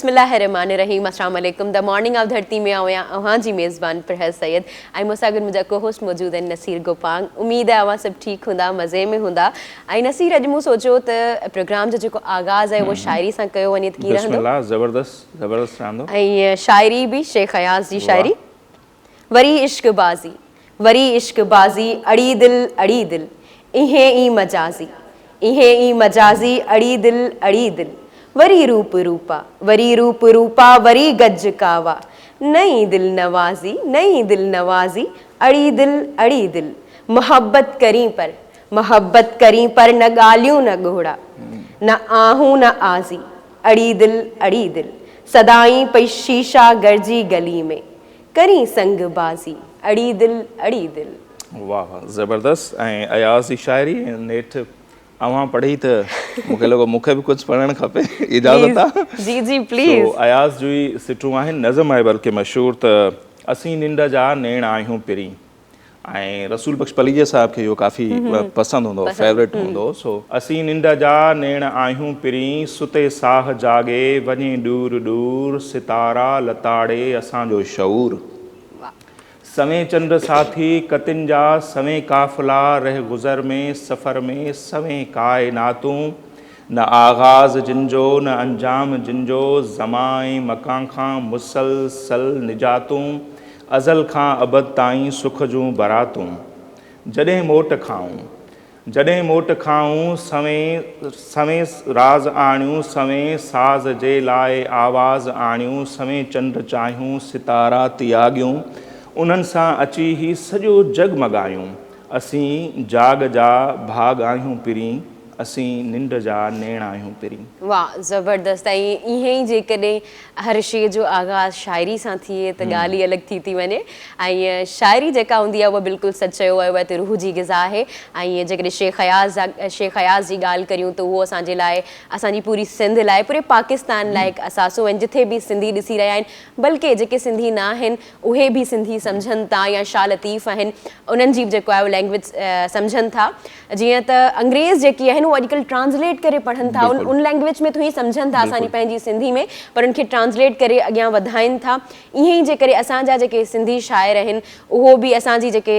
बिस्मिल्लाहिर्रहमानिर्रहीम अस्सलाम वालेकुम। द मॉर्निंग ऑफ धरती में आया अवां जी मेज़बान परहज़ सैयद ऐं मूंसां गॾु मुंहिंजा को होस्ट मौजूद आहिनि नसीर गोपांग। उम्मीद आहे अवां सभु ठीकु हूंदा, मज़े में हूंदा। ऐं नसीर, अॼु मूं सोचियो त प्रोग्राम जो जेको आगाज़ आहे उहो शाइरी सां कयो वञे त कीअं रहंदो? बिस्मिल्लाह, ज़बरदस्त रहंदो। ऐं शाइरी बि शेख अयाज़ जी शाइरी। वरी इश्क़बाज़ी, वरी इश्क़बाज़ी, अड़ी दिल इहें ई मजाज़ी, इहें ई मजाज़ी, अड़ी दिल वरी रूप रूपा, वरी रूप रूपा, वरी गज कावा, नई दिल नवाज़ी, अड़ी दिल मोहब्बत करी पर न ॻाल्हियूं न ॻोड़ा, न आहूं न आज़ी, अड़ी दिल सदाई पई शीशा गरजी गली में करी संग बाज़ी, अड़ी दिल। वाह, ज़बरदस्त। ऐं अयाज़ जी शाइरी नेठि अवां पढ़ी त मूंखे लॻो मूंखे बि कुझु पढ़णु खपे, इजाज़त आहे? जी जी प्लीज़। अयाज़ जी सिटूं आहिनि, नज़म आहे बल्कि मशहूरु त असीं निंड जा नेण आहियूं पिरी। ऐं रसूल बख्श पलीअ साहिब खे इहो काफ़ी पसंदि हूंदो, फेवरेट हूंदो। सो असीं निंड जा नेण आहियूं पिरी, सुते साह जागे वञे दूर सितारा लताड़े असांजो शऊर। सवें चंड साथी कतिन जा सवें काफ़िला रह गुज़र में सफ़र में सवें कायनातूं, न आगाज़ जिनजो न अंजाम जिनजो, ज़माए मकां खां मुसलसल निजातूं, अज़ल खां अबद ताईं सुख जूं बरातूं। जॾहिं मोट खाऊं सवें राज़ आणियूं, सवें साज़ जे लाइ आवाज़ आणियूं, सवें चंड चाहियूं सितारा तियागियूं, उन्हनि सां अची ही सॼो जगमगायूं। असीं जाग जा भाग आहियूं पिरी, असीं निंड जा नेण आहियूं पिरी। वाह, ज़बरदस्त। ऐं ईअं ई जेकॾहिं हर शइ जो आगाज़ शाइरी सां थिए त ॻाल्हि ई अलॻि थी वञे। ऐं शाइरी जेका हूंदी आहे उहा बिल्कुलु सच चयो आहे, उहा त रूह जी ग़िज़ा आहे। ऐं जेकॾहिं शेख अयाज़ जी ॻाल्हि करियूं त उहो असांजे लाइ, असांजी पूरी सिंध लाइ, पूरे पाकिस्तान लाइ हिकु असासो आहिनि। जिथे बि सिंधी ॾिसी रहिया आहिनि, बल्कि जेके सिंधी न आहिनि उहे बि सिंधी सम्झनि था या शा लतीफ़ आहिनि, उन्हनि जी बि जेको आहे उहो लैंग्वेज सम्झनि था। जीअं त अंग्रेज़ जेकी आहिनि उहो अॼुकल्ह ट्रांसलेट करे पढ़नि था, उन लैंग्वेज में थोरी सम्झनि था असांजी पंहिंजी सिंधी में, पर उनखे ट्रांसलेट करे अॻियां वधाइनि था। ईअं ई जेकॾहिं असांजा जेके सिंधी शाइर आहिनि उहो बि असांजी जेके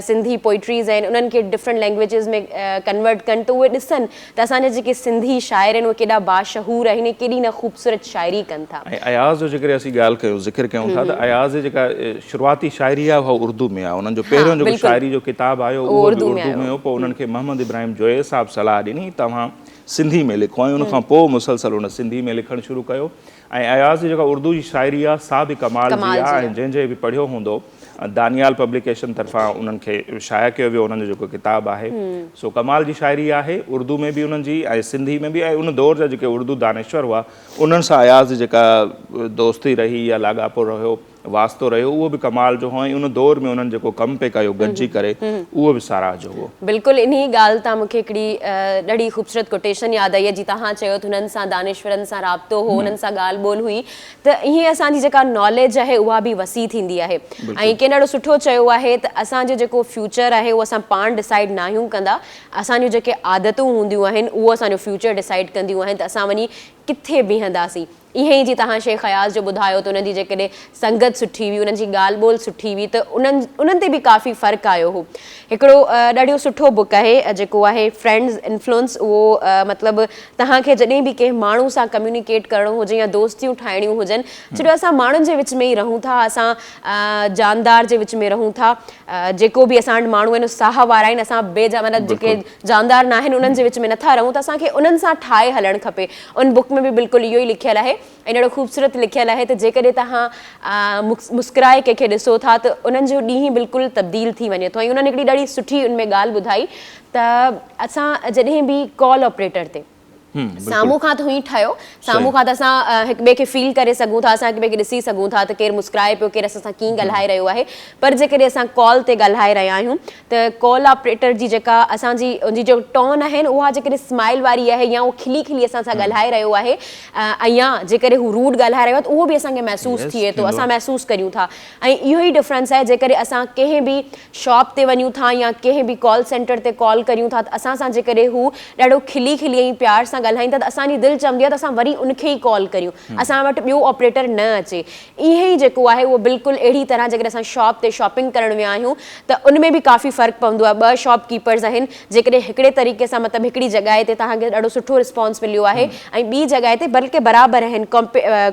सिंधी पोइट्रीज़ आहिनि उन्हनि खे डिफरेंट लैंग्वेजिस में कन्वर्ट कनि त उहे ॾिसनि त असांजा जेके सिंधी शाइर आहिनि उहे केॾा बाशहूर आहिनि, केॾी न ख़ूबसूरत शाइरी कनि था। ऐं अयाज़ जो जेकॾहिं असीं ॻाल्हि कयूं, ज़िक्र कयूं था त अयाज़ जी जेका शुरूआती शाइरी आहे उहा उर्दू में आहे। उन्हनि जो पहिरियों जेको शाइरी जो किताबु आयो उहो बि उर्दू में हो। पोइ उन्हनि खे मोहम्मद इब्राहिम जोए साहिबु सलाह ॾिनी तव्हां सिंधी में लिखो, ऐं उनखां पोइ मुसलसल उन सिंधी में लिखणु शुरू कयो। ऐं अयाज़ जी जेका उर्दू जी शाइरी आहे सा बि कमाल जी आहे। ऐं जंहिंजे बि पढ़ियो हूंदो, दानियाल पब्लिकेशन तरफ़ां उन्हनि खे शाया कयो वियो उन्हनि जो जेको किताबु आहे। सो कमाल जी शाइरी आहे, उर्दू में बि उन्हनि जी ऐं सिंधी में बि। ऐं उन दौर जा जेके उर्दू दानिश्वर हुआ उन्हनि सां अयाज़ जी जेका दोस्ती रही या लाॻापो रहियो, वास्तो रहियो, उहो बि कमाल जो हो। ऐं उन दौर में उन्हनि जेको कमु पे कयो गॾिजी करे उहो बि साराह जो हो। बिल्कुलु। इन ई ॻाल्हि तां मूंखे हिकिड़ी ॾाढी ख़ूबसूरत कोटेशन यादि आई आहे, जीअं तव्हां चयो त हुननि सां दानिश्वरनि सां राब्तो हो, हुननि सां ॻाल्हि ॿोल हुई, त ईअं असांजी जेका नॉलेज आहे उहा बि वसी थींदी आहे। ऐं कंहिं ॾाढो सुठो चयो आहे त असांजो जेको फ्यूचर आहे उहो असां पाण डिसाइड न आहियूं कंदा, असांजूं जेके आदतूं हूंदियूं आहिनि उहो असांजो फ्यूचर डिसाइड कंदियूं आहिनि त असां वञी किथे बीहंदासीं। ईअं ई जीअं तव्हां शेख अयाज़ जो ॿुधायो त उन्हनि जी जेकॾहिं संगत सुठी हुई, उन्हनि जी ॻाल्हि ॿोल सुठी हुई, त उन्हनि ते बि काफ़ी फ़र्क़ु आयो हो। हिकिड़ो ॾाढो सुठो बुक आहे जेको आहे फ्रेंड्स इन्फ्लुएंस। उहो मतिलबु तव्हांखे जॾहिं बि कंहिं माण्हू सां कम्युनिकेट करिणो हुजे या दोस्तियूं ठाहिणियूं हुजनि, छो असां माण्हुनि जे विच में ई रहूं था, असां जानदार जे विच में रहूं था, जेको बि असां वटि माण्हू आहिनि साह वारा आहिनि, असां मतिलबु जेके जानदार न आहिनि उन्हनि जे विच में नथा रहूं, त असांखे उन्हनि सां ठाहे हलणु खपे। उन बुक में बि बिल्कुलु इहो ई लिखियलु आहे ऐं ॾाढो ख़ूबसूरत लिखियलु आहे त जेकॾहिं तव्हां मुस्कुराए कंहिंखे ॾिसो था त उन्हनि जो ॾींहुं बिल्कुलु तब्दील थी वञे थो। ऐं उन्हनि हिकिड़ी ॾाढी सुठी उन में ॻाल्हि ॿुधाई त असां जॾहिं बि कॉल ऑपरेटर ते साम्हूं खां त हुई ठहियो, साम्हूं खां त असां हिक ॿिए खे फील करे सघूं था, असां हिक ॿिए खे ॾिसी सघूं था त केरु मुस्कुराए पियो, केरु असां सां कीअं ॻाल्हाए रहियो आहे। पर जेकॾहिं असां कॉल ते ॻाल्हाए रहिया आहियूं त कॉल ऑपरेटर जी जेका असांजी उनजी जो टोन आहे उहा जेकॾहिं स्माइल वारी आहे या उहो खिली असां सां ॻाल्हाए रहियो आहे, ऐं या जेकॾहिं हू रूड ॻाल्हाए रहियो आहे त उहो बि असांखे महसूसु थिए थो, असां महसूसु करियूं था। ऐं इहो ई डिफरेंस आहे जेकॾहिं असां कंहिं बि शॉप ते वञूं था या कंहिं बि कॉल सेंटर ते कॉल करियूं था त असां सां जेकॾहिं हू ॾाढो खिली ऐं प्यार सां ॻाल्हाईंदा त असांजी दिलि चवंदी आहे त असां वरी उनखे ई कॉल करियूं, असां वटि ॿियो ऑपरेटर न अचे। ईअं ई जेको आहे उहो बिल्कुलु अहिड़ी तरह जेकॾहिं असां शॉप ते शॉपिंग करणु विया आहियूं त उन में बि काफ़ी फ़र्क़ु पवंदो आहे। 2 शॉपकीपर्स आहिनि, जेकॾहिं हिकिड़े तरीक़े सां मतिलबु हिकिड़ी जॻहि ते तव्हांखे ॾाढो सुठो रिस्पॉन्स मिलियो आहे ऐं ॿी जॻहि ते बल्कि बराबरि आहिनि,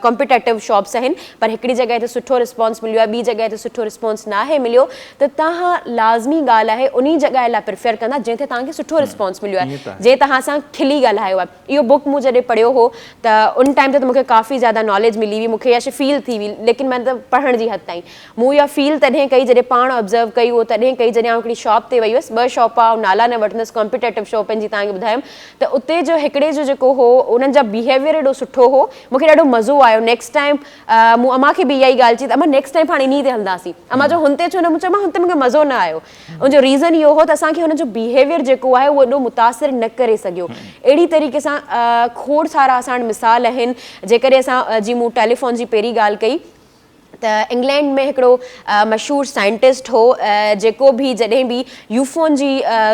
कॉम्पिटेटिव शॉप्स आहिनि, पर हिकिड़ी जॻहि ते सुठो रिस्पॉन्स मिलियो आहे, ॿी जॻहि ते सुठो रिस्पॉन्स न आहे मिलियो, त तव्हां लाज़मी ॻाल्हि आहे उन जॻहि लाइ प्रिफर कंदा जंहिंते तव्हांखे सुठो रिस्पॉन्स मिलियो आहे, जे तव्हां सां खिली ॻाल्हायो आहे। इहो बुक मूं जॾहिं पढ़ियो हो त उन टाइम ते त मूंखे काफ़ी ज़्यादा नॉलेज मिली हुई, मूंखे इहा फील थी हुई, लेकिन मतिलबु पढ़ण जी हद ताईं मूं इहा फील तॾहिं कई जॾहिं पाण ऑब्ज़र्व कई, उहो तॾहिं कई जॾहिं हिकिड़ी शॉप ते वई हुअसि। 2 शॉप आहे, नाला न वठंदसि, कॉम्पिटेटिव शॉपनि जी तव्हांखे ॿुधायमि, त उते जो हिकिड़े जो जेको हो उन्हनि जा बिहेवियर एॾो सुठो हो, मूंखे ॾाढो मज़ो आयो। नेक्स्ट टाइम मूं अम्मा खे बि इहा ई ॻाल्हि चई त अम्मा नेक्स्ट टाइम पाण इन ते हलंदासीं। अम्मा जो हुन ते छो न, मूं चयो हुन ते मूंखे मज़ो न आयो। उनजो रीज़न इहो हो त असांखे हुनजो बिहेवियर जेको आहे उहो एॾो मुतासिर न करे सघियो। अहिड़ी तरीक़े सां खोड़ सारा असां वटि मिसाल आहिनि। जेकॾहिं असां जीअं मूं टेलीफोन जी पहिरीं ॻाल्हि कई त इंग्लैंड में हिकिड़ो मशहूरु साइंटिस्ट हो, जेको बि जॾहिं बि यूफोन जी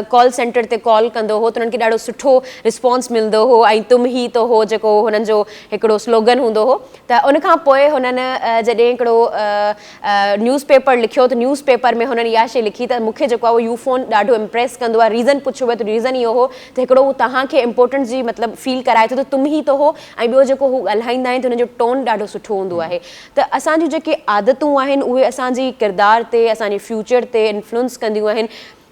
कॉल सेंटर ते कॉल कंदो हो त उन्हनि खे ॾाढो सुठो रिस्पॉन्स मिलंदो हो ऐं तुम ही तो हो जेको हुननि जो हिकिड़ो स्लोगन हूंदो हो। त उनखां पोइ हुननि जॾहिं हिकिड़ो न्यूज़ पेपर लिखियो त न्यूज़ पेपर में हुननि इहा शइ लिखी त मूंखे जेको आहे उहो यूफोन ॾाढो इम्प्रेस कंदो आहे। रीज़न पुछियो वियो त रीज़न इहो हो त हिकिड़ो उहो तव्हांखे इम्पोर्टेंस जी मतिलबु फील कराए थो त तुम ही तो हो, ऐं ॿियो जेको हू ॻाल्हाईंदा आहिनि त हुनजो टोन ॾाढो सुठो हूंदो आहे। त असांजूं जेके आदतूं आहिनि उहे असांजी किरदार ते, असांजे फ्यूचर ते इन्फ्लुएंस कंदियूं आहिनि।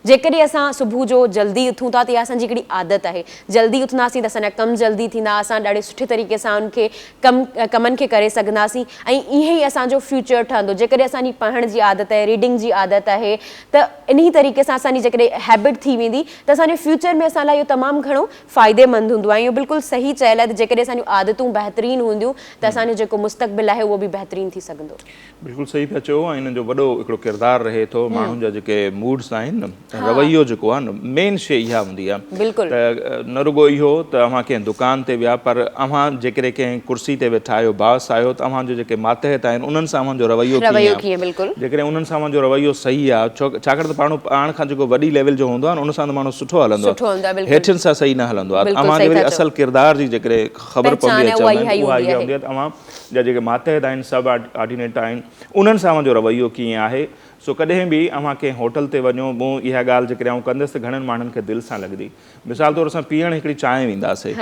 जेकॾहिं असां सुबुह जो जल्दी उथूं था त इहा असांजी हिकिड़ी आदत आहे, जल्दी उथंदासीं त असांजा कम जल्दी थींदा, असां ॾाढे सुठे तरीक़े सां उनखे कमनि खे करे सघंदासीं ऐं ईअं ई असांजो फ्यूचर ठहंदो। जेकॾहिं असांजी पढ़ण जी आदत आहे, रीडिंग जी आदत आहे, त इन ई तरीक़े सां असांजी जेकॾहिं हैबिट थी वेंदी त असांजे फ्यूचर में असां लाइ इहो तमामु घणो फ़ाइदेमंद हूंदो आहे। इहो बिल्कुलु सही चयल आहे त जेकॾहिं असांजूं आदतूं बहितरीनु हूंदियूं त असांजो जेको मुस्तक़बिल आहे उहो बि बहितरीनु थी सघंदो। बिल्कुलु सही पिया चयो ऐं हिननि जो वॾो हिकिड़ो किरदारु रहे थो। माण्हुनि जा जेके मूड्स आहिनि न, रवैयो जेको आहे न, मेन शइ इहा हूंदी आहे। बिल्कुलु त न रुगो इहो त अव्हां कंहिं दुकान ते विया, पर अव्हां जेकॾहिं कंहिं कुर्सी ते वेठा आहियो, बास आहियो, त अव्हांजो जेके मातहत आहिनि उन्हनि सां अव्हांजो रवैयो कीअं, बिल्कुलु जेकॾहिं उन्हनि सां अव्हांजो रवैयो सही आहे, छाकाणि त पाण खां जेको वॾी लेवल जो हूंदो आहे न, उन सां त माण्हू सुठो हलंदो आहे, हेठियुनि सां सही न हलंदो आहे। अव्हांजे वरी असल किरदार जी जेकॾहिं ख़बर पवंदी आहे, उहा इहा हूंदी आहे त अव्हां जा जेके मातहत आहिनि, सब ऑर्डिनेट आहिनि, उन्हनि सां अव्हांजो रवैयो कीअं आहे। सो कॾहिं बि अव्हां कंहिं होटल ते वञो, मूं इहा ॻाल्हि जेकॾहिं आउं कंदुसि त घणनि माण्हुनि खे दिलि सां लॻंदी। मिसाल तौरु असां पीअण हिकिड़ी चांहि वेंदासीं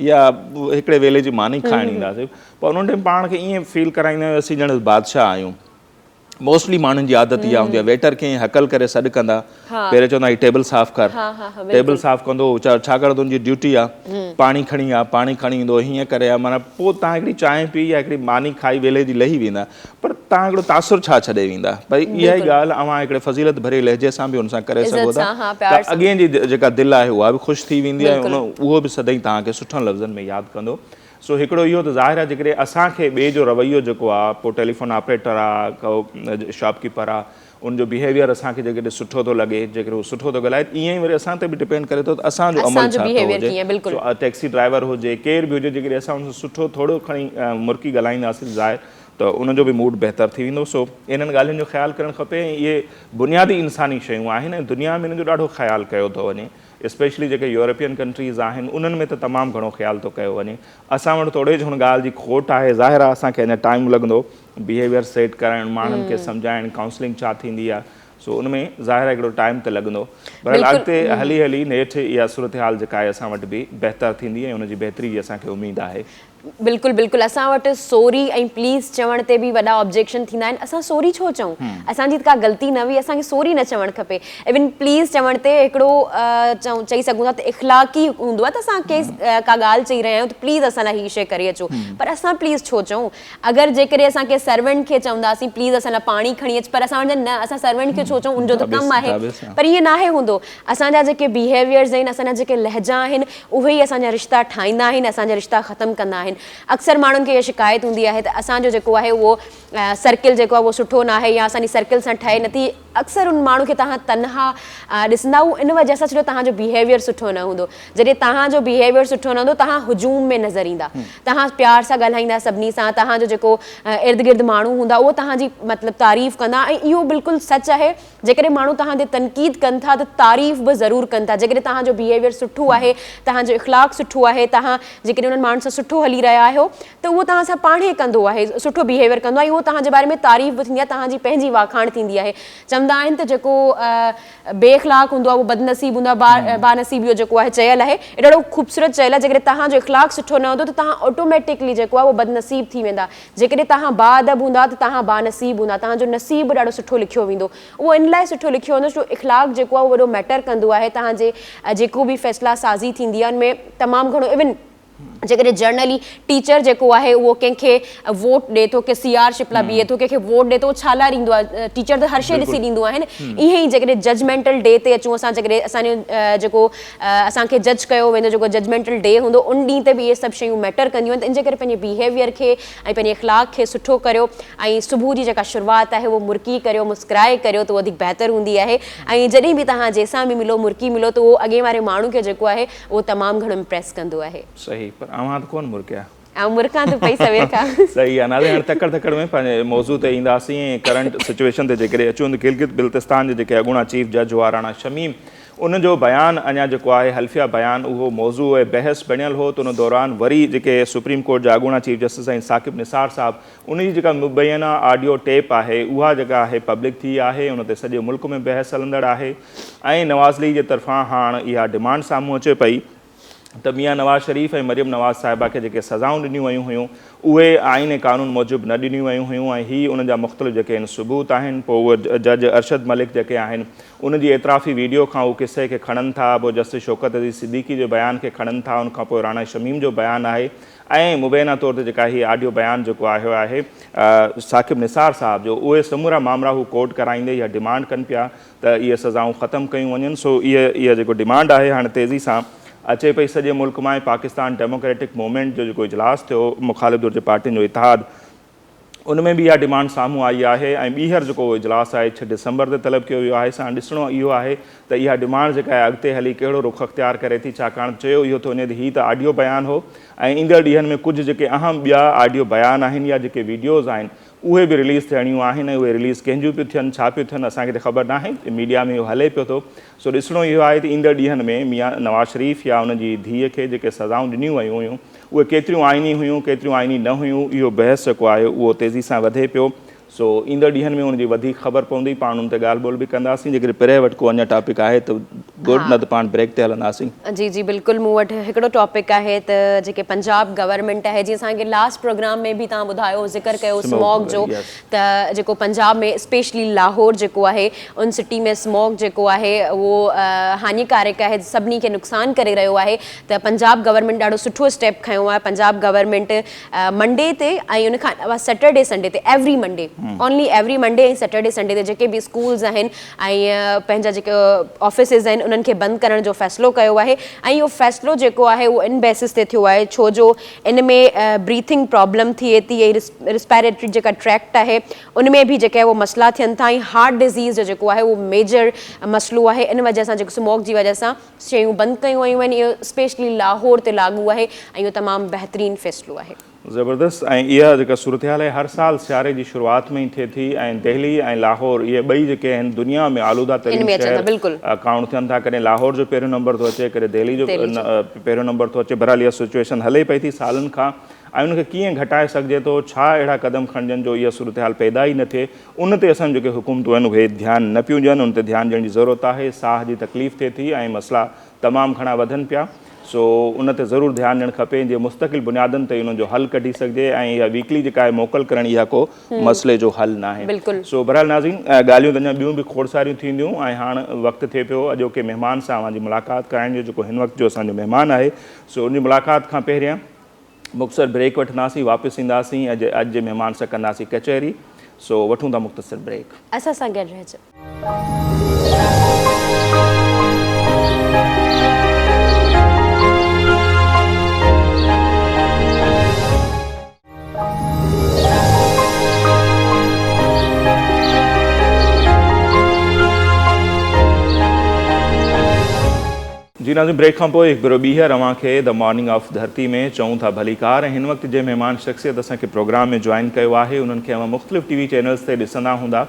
या हिकिड़े वेले जी मानी खाइण ईंदासीं, पर उन टाइम पाण खे ईअं फील कराईंदा आहियूं असीं ॼण बादशाह आहियूं। मोस्टली माण्हुनि जी आदत इहा हूंदी आहे, वेटर खे हकल करे सॾु कंदा, पहिरियों चवंदा हीउ टेबल साफ़ कर, टेबल साफ़ कंदो, छाकाणि तुंहिंजी ड्यूटी आहे, पाणी खणी आ, पाणी खणी ईंदो, हीअं करे आहे, माना पोइ तव्हां हिकिड़ी चांहि पी या हिकिड़ी मानी खाई वेले जी लही वेंदा, पर तव्हां हिकिड़ो तासुर छा छॾे वेंदा। भई इहा ई ॻाल्हि अव्हां हिकिड़े फज़ीलत भरे लहजे सां बि हुन सां करे सघो था, त अॻे जी जेका दिलि आहे उहा बि ख़ुशि थी वेंदी आहे, उहो बि सदाईं तव्हांखे सुठनि लफ़्ज़नि में यादि कंदो। सो हिकिड़ो इहो त ज़ाहिर आहे जेकॾहिं असांखे ॿिए जो रवैयो जेको आहे, पोइ टेलीफोन ऑपरेटर आहे, को शॉपकीपर आहे, उनजो बिहेवियर असांखे जेकॾहिं सुठो थो लॻे, जेकॾहिं उहो सुठो थो ॻाल्हाए, ईअं ई वरी असां ते बि डिपेंड करे थो त असांजो अमल छा थो हुजे। टैक्सी ड्राइवर हुजे, केरु बि हुजे, जेकॾहिं असां हुन सुठो थोरो खणी मुर्की ॻाल्हाईंदासीं ज़ाहिर, त उनजो बि मूड बहितर थी वेंदो। सो इन्हनि ॻाल्हियुनि जो ख़्यालु करणु खपे। इहे बुनियादी इंसानी शयूं आहिनि, दुनिया में हिन जो ॾाढो ख़्यालु कयो थो वञे, स्पेशली जेके यूरोपियन कंट्रीज़ आहिनि उन्हनि में त तमामु घणो ख़्यालु थो कयो वञे। असां वटि थोरे हुन ॻाल्हि जी खोट आहे, ज़ाहिर आहे असांखे अञा टाइम लॻंदो बिहेवियर सेट करणु, माण्हुनि खे सम्झाइणु, काउंसलिंग छा थींदी आहे, सो उन में ज़ाहिर आहे हिकिड़ो टाइम त लॻंदो। पर अॻिते हली हली नेठि इहा सूरत हाल जेका आहे असां वटि बि बहितर थींदी ऐं उनजी बहितरी जी असांखे उमेदु आहे। बिल्कुलु बिल्कुलु असां वटि सॉरी ऐं प्लीज़ चवण ते बि वॾा ऑब्जेक्शन थींदा आहिनि। असां सॉरी छो चऊं, असांजी का ग़लती न हुई, असांखे सॉरी न चवणु खपे। इवन प्लीज़ चवण ते हिकिड़ो चई सघूं था त इख़लाक़ी हूंदो आहे त असां का ॻाल्हि चई रहिया आहियूं त प्लीज़ असां लाइ हीअ शइ करे अचो, पर असां प्लीज़ छो चऊं। अगरि जेकॾहिं असां कंहिं सर्वेंट खे चवंदासीं प्लीज़ असां लाइ पाणी खणी अच, पर असां वटि न, असां सर्वेंट खे छो चऊं, उनजो त कमु आहे, पर ईअं न आहे हूंदो। असांजा जेके बिहेवियर्स आहिनि, असांजा जेके लहजा आहिनि, उहे ई असांजा रिश्ता ठाहींदा आहिनि, असांजा रिश्ता ख़तमु कंदा आहिनि। अक्सर माण्हुनि खे इहा शिकायत हूंदी आहे त असांजो जेको आहे उहो सर्किल जेको आहे उहो सुठो न आहे या असांजी सर्किल सां ठहे नथी। अक्सर उन माण्हू खे तव्हां तनहा ॾिसंदा इन वजह सां छो तव्हांजो बिहेवियर सुठो न हूंदो। जॾहिं तव्हांजो बिहेवियर सुठो न हूंदो तव्हां हुजूम में नज़र ईंदा, तव्हां प्यार सां ॻाल्हाईंदा सभिनी सां, तव्हांजो जेको इर्द गिर्द माण्हू हूंदा उहो तव्हांजी मतिलबु तारीफ़ कंदा। ऐं इहो बिल्कुलु सच आहे, जेकॾहिं माण्हू तव्हां ते तनक़ीद कनि था त तारीफ़ बि ज़रूरु कनि था। जेकॾहिं तव्हांजो बिहेवियर सुठो आहे, तव्हांजो इख़लाक़ सुठो आहे, तव्हां जेकॾहिं उन्हनि माण्हुनि सां सुठो हली रहिया आहियो त उहो तव्हां सां पाण ई कंदो आहे, सुठो बिहेवियर कंदो आहे। उहो तव्हांजे बारे में तारीफ़ बि थींदी आहे, तव्हांजी पंहिंजी वाखाण थींदी आहे। चवंदा आहिनि त जेको बेइख़लाक़ हूंदो आहे उहो बदनसीब हूंदो आहे, बानसीब जेको आहे चयल आहे, ॾाढो ख़ूबसूरत चयल आहे। जेकॾहिं तव्हांजो इख़लाक़ सुठो न हूंदो त तव्हां ऑटोमेटिकली जेको आहे उहो बदनसीब थी वेंदा। जेकॾहिं तव्हां बाअदब हूंदा त तव्हां बानसीब हूंदा, तव्हांजो नसीब ॾाढो सुठो लिखियो वेंदो। उहो इन लाइ सुठो लिखियो वेंदो छो इख़लाक़ जेको आहे उहो वॾो मैटर कंदो आहे। तव्हांजे जेको बि फ़ैसिला साज़ी थींदी आहे उनमें तमामु घणो इवन जेकॾहिं जर्नली टीचर जेको आहे उहो कंहिंखे वोट ॾिए थो, के CR-शिप लाइ बीहे थो, कंहिंखे वोट ॾिए थो, छा लाइ ॾींदो आहे? टीचर त हर शइ ॾिसी ॾींदो आहे न। ईअं ई जेकॾहिं जजमेंटल डे ते अचूं असां, जेकॾहिं असांजो जेको असांखे जज कयो वेंदो जेको जजमेंटल डे हूंदो उन ॾींहं ते बि इहे सभु शयूं मैटर कंदियूं आहिनि। त इन जे करे पंहिंजे बिहेवियर खे ऐं पंहिंजे इख़लाक़ खे सुठो करियो ऐं सुबुह जी जेका शुरूआति आहे उहो मुर्की करियो, मुस्कुराए करियो त वधीक बहितर हूंदी आहे। ऐं जॾहिं बि तव्हां जंहिंसां बि मिलो मुर्की मिलो त उहो अॻे वारे माण्हू खे जेको आहे उहो तमामु घणो इम्प्रेस कंदो आहे। सही, पर अवां त कोन मुर्किया ऐं मुर्खां त पई सवेर खां। सही आहे। नाले हाणे तकड़ तकड़ में पंहिंजे मौज़ू ते ईंदासीं ऐं करंट सिचुएशन ते जेकॾहिं अचूं त गिलगित बिल्तिस्तान जे जेके अॻूणा चीफ जज हुआ राणा शमीम, उनजो बयानु अञा जेको आहे हल्फिया बयानु उहो मौज़ू ऐं बहस बणियल हो। त उन दौरान वरी जेके सुप्रीम कोर्ट जा अॻूणा चीफ जस्टिस आहिनि साक़िब निसार साहिबु, उनजी जेका मुबैना ऑडियो टेप आहे उहा जेका आहे पब्लिक थी आहे। उन ते सॼे मुल्क में बहस हलंदड़ आहे ऐं नवाज़ लीग जे तरफ़ां हाणे इहा डिमांड साम्हूं अचे पई त मियां नवाज़ शरीफ़ ऐं मरियम नवाज़ साहिबा खे जेके सज़ाऊं ॾिनियूं वयूं हुयूं उहे आइन ऐं क़ानून मूजिबि न ॾिनियूं वयूं हुयूं ऐं हीअ उन जा मुख़्तलिफ़ जेके आहिनि सबूत आहिनि। पोइ उहे जज अरशद मलिक जेके आहिनि उनजी एतिराफ़ी वीडियो खां उहो किसे खे खणनि था, पोइ जस्टिस शौकत अज़ीज़ सिद्दीकी जे बयान खे खणनि था, उनखां पोइ राणा शमीम जो बयानु आहे ऐं मुबैना तौर ते जेका हीअ ऑडियो बयानु जेको आहे साक़िब निसार साहिब जो, उहे समूरा मामला हू कोर्ट कराईंदे इहा डिमांड कनि पिया त इहे सज़ाऊं ख़तमु कयूं वञनि। सो इहा जेको डिमांड आहे हाणे तेज़ी सां अचे पई सॼे मुल्क मां। पाकिस्तान डेमोक्रेटिक मूवमेंट जो जेको इजलास थियो मुख़ालिफ़ धुर जे पार्टियुनि जो इतिहाद, उनमें बि इहा डिमांड साम्हूं आई आहे ऐं ॿीहर जेको इजलास आहे 6 डिसंबर ते तलब कयो वियो आहे। सां ॾिसणो इहो आहे त इहा डिमांड जेका आहे अॻिते हली कहिड़ो रुख़ अख़्तियार करे थी। छाकाणि चयो इहो थो वञे त हीअ त ऑडियो बयानु हो ऐं ईंदड़ ॾींहंनि में कुझु जेके अहम ॿिया ऑडियो बयान आहिनि या जेके वीडियोज़ आहिनि उहे बि रिलीज़ थियणियूं आहिनि ऐं उहे रिलीज़ कंहिंजियूं पियूं थियनि, छा पियूं थियनि, असांखे त ख़बर न आहे, मीडिया में इहो हले पियो थो। सो ॾिसणो इहो आहे त ईंदड़ ॾींहंनि में मियां नवाज़ शरीफ़ या उनजी धीअ खे जेके सज़ाऊं ॾिनियूं वयूं हुयूं उहे केतिरियूं आइनी हुयूं, केतिरियूं आइनी न हुयूं, इहो बहस जेको आहे उहो तेज़ी सां वधे पियो। सो ईंदड़ ॾींहंनि में उनजी वधीक ख़बर पवंदी, पाण उन ते ॻाल्हि ॿोल बि कंदासीं। जेकॾहिं पहिरें वटि को अञा टॉपिक आहे त गुड, न त पाण ब्रेक ते हलंदासीं। जी जी बिल्कुलु, मूं वटि हिकिड़ो टॉपिक आहे त जेके पंजाब गवर्नमेंट आहे, जीअं असांखे लास्ट प्रोग्राम में बि तव्हां ॿुधायो ज़िक्र कयो स्मॉग जो, त जेको पंजाब में स्पेशली लाहौर जेको आहे उन सिटी में स्मॉग जेको आहे उहो हानिकारक आहे, सभिनी खे नुक़सानु करे रहियो आहे। त पंजाब गवर्नमेंट ॾाढो सुठो स्टेप खयो आहे। पंजाब गवर्नमेंट मंडे ते ऐं उनखां अलावा सैटरडे संडे ते, every Monday, only every Monday ऐं सैटरडे संडे ते जेके बि स्कूल्स आहिनि ऐं पंहिंजा जेके ऑफिसिस आहिनि उन्हनि खे बंदि करण जो फ़ैसिलो कयो आहे। ऐं इहो फ़ैसिलो जेको आहे उहो इन बेसिस ते थियो आहे छो जो इन में ब्रीथिंग प्रॉब्लम थिए थी ऐं रिस्पैरेटरी जेका ट्रैक्ट आहे उन में बि जेके आहे उहो मसइला थियनि था ऐं हार्ट डिज़ीज़ जो जेको आहे उहो मेजर मसइलो आहे। इन वजह सां जेको स्मॉग जी वजह सां शयूं बंदि कयूं वयूं आहिनि। इहो स्पेशली लाहौर ते लागू आहे ऐं इहो तमामु बहितरीनु फ़ैसिलो आहे। ज़बरदस्त। ऐं इहा जेका सूरत हाल आहे हर साल सियारे जी शुरूआति में ई थिए थी ऐं दिल्ली ऐं लाहौर इहे ॿई जेके आहिनि दुनिया में आलूदा तरीन शहर काउंट थियनि था। कॾहिं लाहौर जो पहिरियों नंबर थो अचे, कॾहिं दिल्ली जो पहिरियों नंबर थो अचे। बहरहाल इहा सिचुएशन हले पई थी सालनि खां ऐं उनखे कीअं घटाए सघिजे थो, छा अहिड़ा क़दम खणजनि जो इहा सूरत हाल पैदा ई न थिए, उन ते असां जेके हुकूमतूं आहिनि उहे ध्यानु न पियूं ॾियनि। उन ते ध्यानु ॾियण जी ज़रूरत आहे। साह जी तकलीफ़ थिए थी ऐं मसइला तमामु घणा वधनि पिया। सो उन ते ज़रूरु ध्यानु ॾियणु खपे जीअं मुस्तक़िल बुनियादनि ते उन जो हल कढी सघिजे ऐं इहा वीकली जेका आहे मोकल करण इहा को मसइले जो हल न आहे। सो बहरहाल नाज़रीन, ॻाल्हियूं त अञा ॿियूं बि खोड़ सारियूं थींदियूं ऐं हाणे वक़्तु थिए पियो अॼोके महिमान सां अवांजी मुलाक़ात कराइण जो, जेको हिन वक़्तु जो असांजो महिमान आहे। सो उन मुलाक़ात खां पहिरियां मुख़्तसर ब्रेक वठंदासीं, वापसि ईंदासीं, अॼु जे महिमान सां कंदासीं कचहरी। सो वठूं था मुख़्तसर ब्रेक। असां सां गॾु रहिजो। जी नाज़रीन, ब्रेक खां पोइ हिकु भेरो ॿीहर अव्हां खे द मॉर्निंग ऑफ धरती में चऊं था भली कार। ऐं हिन वक़्तु जे महिमान शख़्सियत असांखे प्रोग्राम में जॉइन कयो आहे, उन्हनि खे अव्हां मुख़्तलिफ़ टीवी चैनल्स ते ॾिसंदा हूंदा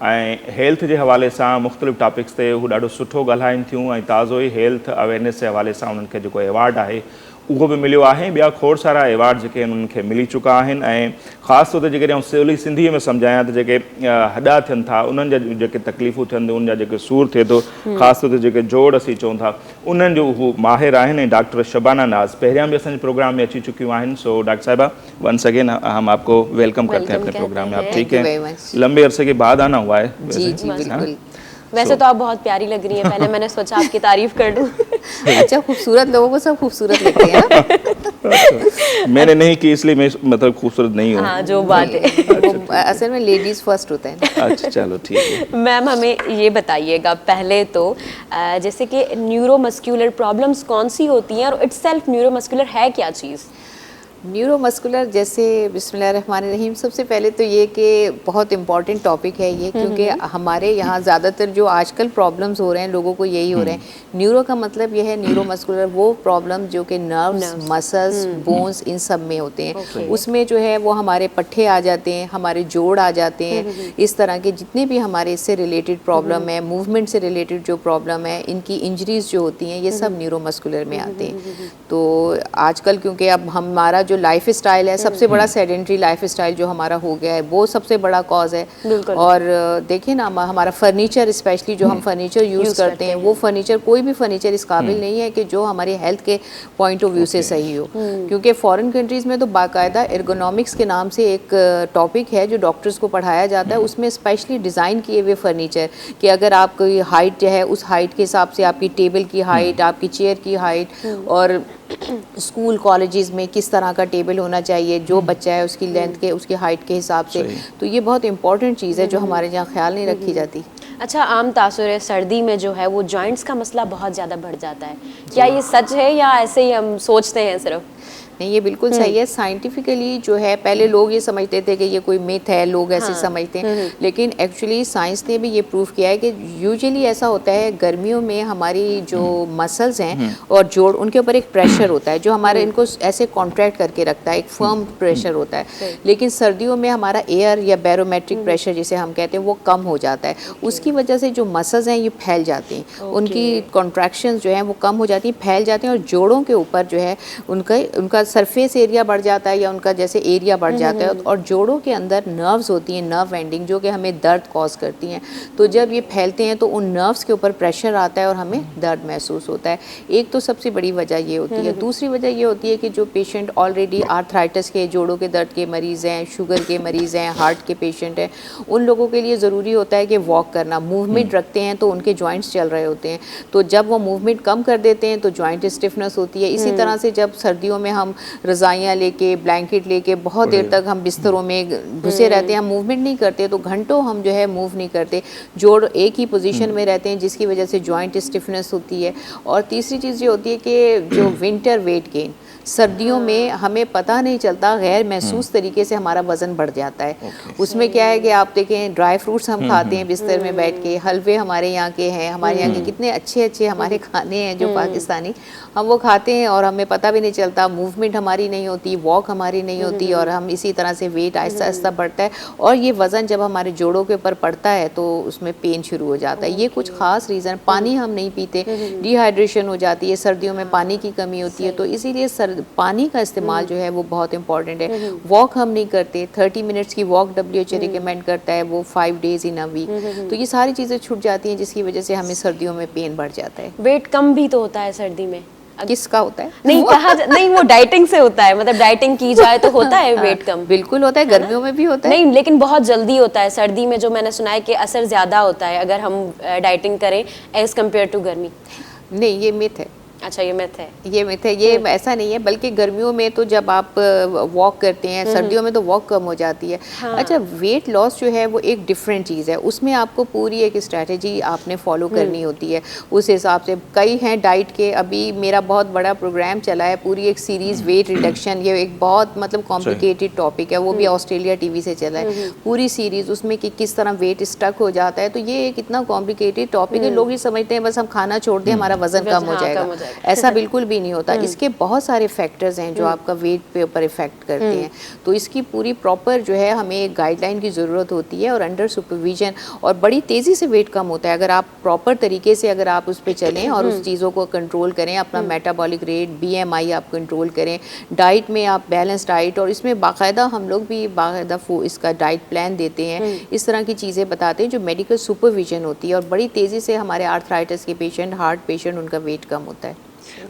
ऐं हेल्थ जे हवाले सां मुख़्तलिफ़ टॉपिक्स ते हू ॾाढो सुठो ॻाल्हाइनि थियूं ऐं ताज़ो ई हेल्थ अवेयरनेस जे हवाले सां उन्हनि खे जेको एवार्ड आहे उहो बि मिलियो आहे। ॿिया खोड़ सारा एवार्ड जेके उन्हनि खे मिली चुका आहिनि ऐं ख़ासि तौर ते जेकॾहिं आउं सवली सिंधीअ में सम्झायां त जेके हॾा थियनि था उन्हनि जा जेके तकलीफ़ूं थियनि उन जा जेके सूर थिए थो, ख़ासि तौर ते जेके जोड़ असीं चऊं था उन्हनि जो हू माहिर आहिनि ऐं डॉक्टर शबाना नाज़ पहिरियां बि असांजे प्रोग्राम में अची चुकियूं आहिनि। सो डॉक्टर साहिबा वंस अगेन हम आपको वेलकम करते हैं अपने प्रोग्राम में। आप ठीक हैं? लंबे अरसे के बाद आना हुआ है। जी जी बिल्कुल। वैसे तो आप बहुत प्यारी लग रही हैं, पहले मैंने सोचा आपकी तारीफ कर दूं। अच्छा, खूबसूरत लोगों को सब खूबसूरत लगते हैं ना? मैंने नहीं की इसलिए मैं मतलब खूबसूरत नहीं हूँ। हाँ, जो बात है वो असल में लेडीज फर्स्ट होता है। अच्छा चलो ठीक है। मैम हमें ये बताइएगा पहले तो जैसे कि न्यूरोमस्कुलर प्रॉब्लम्स कौन सी होती हैं और इटसेल्फ न्यूरोमस्कुलर है क्या चीज़? न्यूरोमस्कुलर जैसे बिस्मिल्लाहिर्रहमानिर्रहीम, सबसे पहले तो ये कि बहुत इम्पॉर्टेंट टॉपिक है ये, क्योंकि हमारे यहाँ ज़्यादातर जो आजकल प्रॉब्लम्स हो रहे हैं लोगों को यही हो रहे हैं। न्यूरो का मतलब ये है न्यूरोमस्कुलर वो प्रॉब्लम जो कि नर्व्स, मसल्स, बोन्स इन सब में होते हैं। उसमें जो है वो हमारे पट्टे आ जाते हैं, हमारे जोड़ आ जाते हैं, इस तरह के जितने भी हमारे इससे रिलेटेड प्रॉब्लम है, मूवमेंट से रिलेटेड जो प्रॉब्लम है, इनकी इंजरीज जो होती हैं ये सब न्यूरोमस्कुलर में आते हैं। तो आजकल क्योंकि अब हमारा जो लाइफ स्टाइल है, सबसे बड़ा सेडेंट्री लाइफ स्टाइल जो हमारा हो गया है, वो सबसे बड़ा कॉज है। और देखिए ना, हमारा फर्नीचर स्पेशली जो हम फर्नीचर यूज़ करते हैं, वो फर्नीचर कोई भी फर्नीचर इस काबिल नहीं है कि जो हमारे हेल्थ के पॉइंट ऑफ व्यू से सही हो। क्योंकि फॉरेन कंट्रीज़ में तो बाकायदा एर्गोनॉमिक्स के नाम से एक टॉपिक है जो डॉक्टर्स को पढ़ाया जाता है, उसमें स्पेशली डिज़ाइन किए हुए फर्नीचर कि अगर आपकी हाइट जो है उस हाइट के हिसाब से आपकी टेबल की हाइट, आपकी चेयर की हाइट, और स्कूल कॉलेजेस में किस तरह का टेबल होना चाहिए, जो बच्चा है उसकी लेंथ के, उसकी हाइट के हिसाब से। तो ये बहुत इंपॉर्टेंट चीज़ है जो हमारे यहाँ ख्याल नहीं रखी जाती। अच्छा, आम तासुर है सर्दी में जो है वो जॉइंट्स का मसला बहुत ज़्यादा बढ़ जाता है, क्या ये सच है या ऐसे ही हम सोचते हैं सिर्फ? नहीं, ये बिल्कुल सही है। साइंटिफिकली जो है, पहले लोग ये समझते थे कि ये कोई मिथ है, लोग ऐसे समझते हैं, लेकिन एक्चुअली साइंस ने भी ये प्रूव किया है कि यूजुअली ऐसा होता है गर्मियों में हमारी जो मसल्स हैं और जोड़, उनके ऊपर एक प्रेशर होता है जो हमारे इनको ऐसे कॉन्ट्रैक्ट करके रखता है, एक फर्म प्रेशर होता है। लेकिन सर्दियों में हमारा एयर या बैरोमेट्रिक प्रेशर जिसे हम कहते हैं वो कम हो जाता है। उसकी वजह से जो मसल्स हैं ये फैल जाती हैं, उनकी कॉन्ट्रैक्शंस जो हैं वो कम हो जाती हैं, फैल जाते हैं, और जोड़ों के ऊपर जो है उनका सरफेस एरिया बढ़ जाता है या उनका जैसे एरिया बढ़ जाता है। और जोड़ों के अंदर नर्व्स होती हैं, नर्व एंडिंग, जो कि हमें दर्द कॉज करती हैं। तो जब ये फैलते हैं तो उन नर्व्स के ऊपर प्रेशर आता है और हमें दर्द महसूस होता है। एक तो सबसे बड़ी वजह ये होती है। दूसरी वजह ये होती है कि जो पेशेंट ऑलरेडी आर्थराइटिस के, जोड़ों के दर्द के मरीज़ हैं, शुगर के मरीज़ हैं, हार्ट के पेशेंट हैं, उन लोगों के लिए ज़रूरी होता है कि वॉक करना, मूवमेंट रखते हैं तो उनके जॉइंट्स चल रहे होते हैं। तो जब वो मूवमेंट कम कर देते हैं तो जॉइंट स्टिफनेस होती है। इसी तरह से जब सर्दियों में हम रज़ाइयाँ लेके, ब्लैंकेट लेके बहुत देर तक हम बिस्तरों में घुसे रहते हैं, हम मूवमेंट नहीं करते, तो घंटों हम जो है मूव नहीं करते, जोड़ एक ही पोजीशन में रहते हैं, जिसकी वजह से जॉइंट स्टिफनेस होती है। और तीसरी चीज़ ये होती है कि जो विंटर वेट गेन, सर्दियों में हमें पता नहीं चलता, गैर महसूस तरीके से हमारा वज़न बढ़ जाता है। उसमें क्या है कि आप देखें, ड्राई फ्रूट्स हम खाते हैं बिस्तर में बैठ के, हलवे हमारे यहाँ के हैं, हमारे यहाँ के कितने अच्छे अच्छे हमारे खाने हैं जो पाकिस्तानी, हम वो खाते हैं और हमें पता भी नहीं चलता, मूवमेंट हमारी नहीं होती, वॉक हमारी नहीं होती, और हम इसी तरह से वेट आहिस्ता आहिस्ता बढ़ता है। और ये वज़न जब हमारे जोड़ों के ऊपर पड़ता है तो उसमें पेन शुरू हो जाता है। ये कुछ ख़ास रीज़न, पानी हम नहीं पीते, डिहाइड्रेशन हो जाती है, सर्दियों में पानी की कमी होती है, तो इसीलिए पानी का इस्तेमाल जो है वो बहुत इंपॉर्टेंट है। वॉक हम नहीं करते, 30 मिनट्स की वॉक WHO रिकमेंड करता है, वो 5 डेज इन अ वीक। तो ये सारी चीज़ें छूट जाती हैं, जिसकी वजह से हमें सर्दियों में पेन बढ़ जाता है। वेट कम भी तो होता है सर्दी में? किसका होता है? नहीं नहीं, वो डाइटिंग से होता है, मतलब डाइटिंग की जाए तो होता है वेट कम? बिल्कुल होता है, गर्मियों में भी होता है। नहीं, लेकिन बहुत जल्दी होता है सर्दी में, जो मैंने सुना है कि असर ज़्यादा होता है अगर हम डाइटिंग करें एज कम्पेयर टू गर्मी। नहीं, ये मिथ है। अच्छा, ये मिथ है। ये मिथ है, ये ऐसा नहीं है, बल्कि गर्मियों में तो जब आप वॉक करते हैं, सर्दियों में तो वॉक कम हो जाती है। अच्छा, वेट लॉस जो है वो एक डिफरेंट चीज़ है, उसमें आपको पूरी एक स्ट्रैटेजी आपने फॉलो करनी होती है। उस हिसाब से कई हैं डाइट के, अभी मेरा बहुत बड़ा प्रोग्राम चला है, पूरी एक सीरीज़ वेट रिडक्शन, ये एक बहुत मतलब कॉम्प्लिकेटेड टॉपिक है, वो भी ऑस्ट्रेलिया टीवी से चला है पूरी सीरीज़, उसमें कि किस तरह वेट स्टक हो जाता है। तो ये एक इतना कॉम्प्लिकेटेड टॉपिक है, लोग ये समझते हैं बस हम खाना छोड़ दें हमारा वजन कम हो जाएगा, ऐसा बिल्कुल भी नहीं होता। इसके बहुत सारे फैक्टर्स हैं जो आपका वेट पे ऊपर इफेक्ट करते हैं, तो इसकी पूरी प्रॉपर जो है हमें एक गाइडलाइन की ज़रूरत होती है और अंडर सुपरविजन, और बड़ी तेज़ी से वेट कम होता है अगर आप प्रॉपर तरीके से अगर आप उस पर चलें और उस चीज़ों को कंट्रोल करें, अपना मेटाबॉलिक रेट, BMI आप कंट्रोल करें, डाइट में आप बैलेंस डाइट, और इसमें बाकायदा हम लोग भी बाकायदा इसका डाइट प्लान देते हैं, इस तरह की चीज़ें बताते हैं जो मेडिकल सुपरविजन होती है, और बड़ी तेज़ी से हमारे आर्थराइटिस के पेशेंट, हार्ट पेशेंट, उनका वेट कम होता है।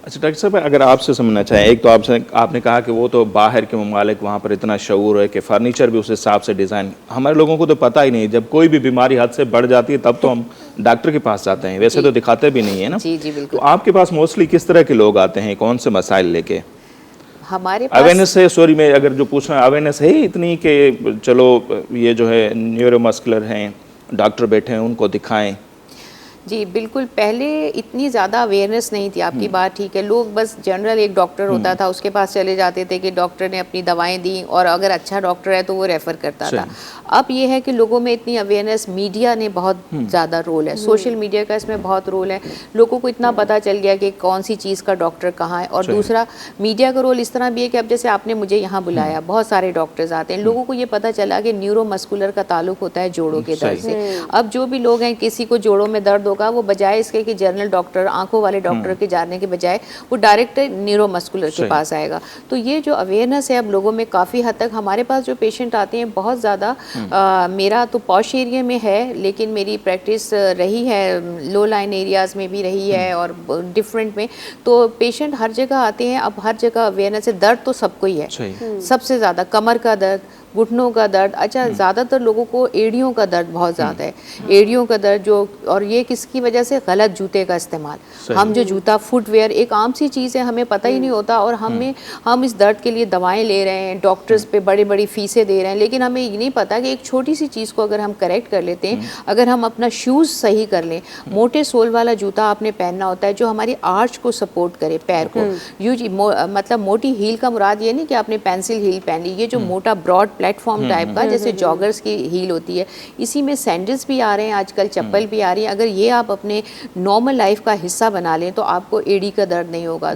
अच्छा डॉक्टर साहब, अगर आपसे समझना चाहें, एक तो आपने कहा कि वो तो बाहर के ममालिक, वहाँ पर इतना शऊर है कि फर्नीचर भी उस हिसाब से डिज़ाइन, हमारे लोगों को तो पता ही नहीं, जब कोई भी बीमारी हद से बढ़ जाती है तब तो हम डॉक्टर के पास जाते हैं, वैसे तो दिखाते भी नहीं है ना। जी जी बिल्कुल। तो आपके पास मोस्टली किस तरह के लोग आते हैं, कौन से मसाइल लेके? हमारे पास अवेयरनेस है, सॉरी मैं अगर जो पूछ रहा हूँ, अवेयरनेस है इतनी कि चलो ये जो है न्यूरोमस्कुलर हैं, डॉक्टर बैठे हैं, उनको दिखाएं? जी बिल्कुल, पहले इतनी ज़्यादा अवेयरनेस नहीं थी, आपकी बात ठीक है, लोग बस जनरल एक डॉक्टर होता था उसके पास चले जाते थे कि डॉक्टर ने अपनी दवाएं दी, और अगर अच्छा डॉक्टर है तो वो रेफ़र करता था। अब ये है कि लोगों में इतनी अवेयरनेस, मीडिया ने बहुत ज़्यादा रोल है, सोशल मीडिया का इसमें बहुत रोल है, लोगों को इतना पता चल गया कि कौन सी चीज़ का डॉक्टर कहाँ है। और दूसरा मीडिया का रोल इस तरह भी है कि अब जैसे आपने मुझे यहाँ बुलाया, बहुत सारे डॉक्टर्स आते हैं, लोगों को ये पता चला कि न्यूरोमस्कुलर का ताल्लुक होता है जोड़ों के दर्द से। अब जो भी लोग हैं, किसी को जोड़ों में दर्द होगा, वो बजाय इसके कि जनरल डॉक्टर, आंखों वाले डॉक्टर के जाने के बजाय वो डायरेक्ट न्यूरोमस्कुलर के पास आएगा। तो ये जो अवेयरनेस है अब लोगों में काफ़ी हद तक, हमारे पास जो पेशेंट आते हैं बहुत ज़्यादा, मेरा तो पॉश एरिया में है, लेकिन मेरी प्रैक्टिस रही है लो लाइन एरियाज़ में भी रही है और डिफरेंट में, तो पेशेंट हर जगह आते हैं। अब हर जगह अवेयरनेस है, दर्द तो सबको ही है, सबसे ज़्यादा कमर का दर्द, घुटनों का दर्द। अच्छा, ज़्यादातर लोगों को एड़ियों का दर्द बहुत ज़्यादा है, एड़ियों का दर्द जो, और ये किसकी वजह से? गलत जूते का इस्तेमाल। हम जो जूता, फुटवेयर, एक आम सी चीज़ है, हमें पता ही नहीं होता, और हम इस दर्द के लिए दवाएं ले रहे हैं, डॉक्टर्स पे बड़ी बड़ी फीसें दे रहे हैं, लेकिन हमें ये नहीं पता कि एक छोटी सी चीज़ को अगर हम करेक्ट कर लेते हैं, अगर हम अपना शूज़ सही कर लें, मोटे सोल वाला जूता आपने पहनना होता है जो हमारी आर्च को सपोर्ट करे, पैर को। मतलब मोटी हील का मुराद ये नहीं कि आपने पेंसिल हील पहनी, ये जो मोटा ब्रॉड प्लेटफॉर्म टाइप का, जैसे जॉगर्स की हील होती है, इसी में सैंडल्स भी आ रहे हैं आजकल, चप्पल भी आ रही है। अगर ये आप अपने नॉर्मल लाइफ का हिस्सा बना लें तो आपको एड़ी का दर्द नहीं होगा।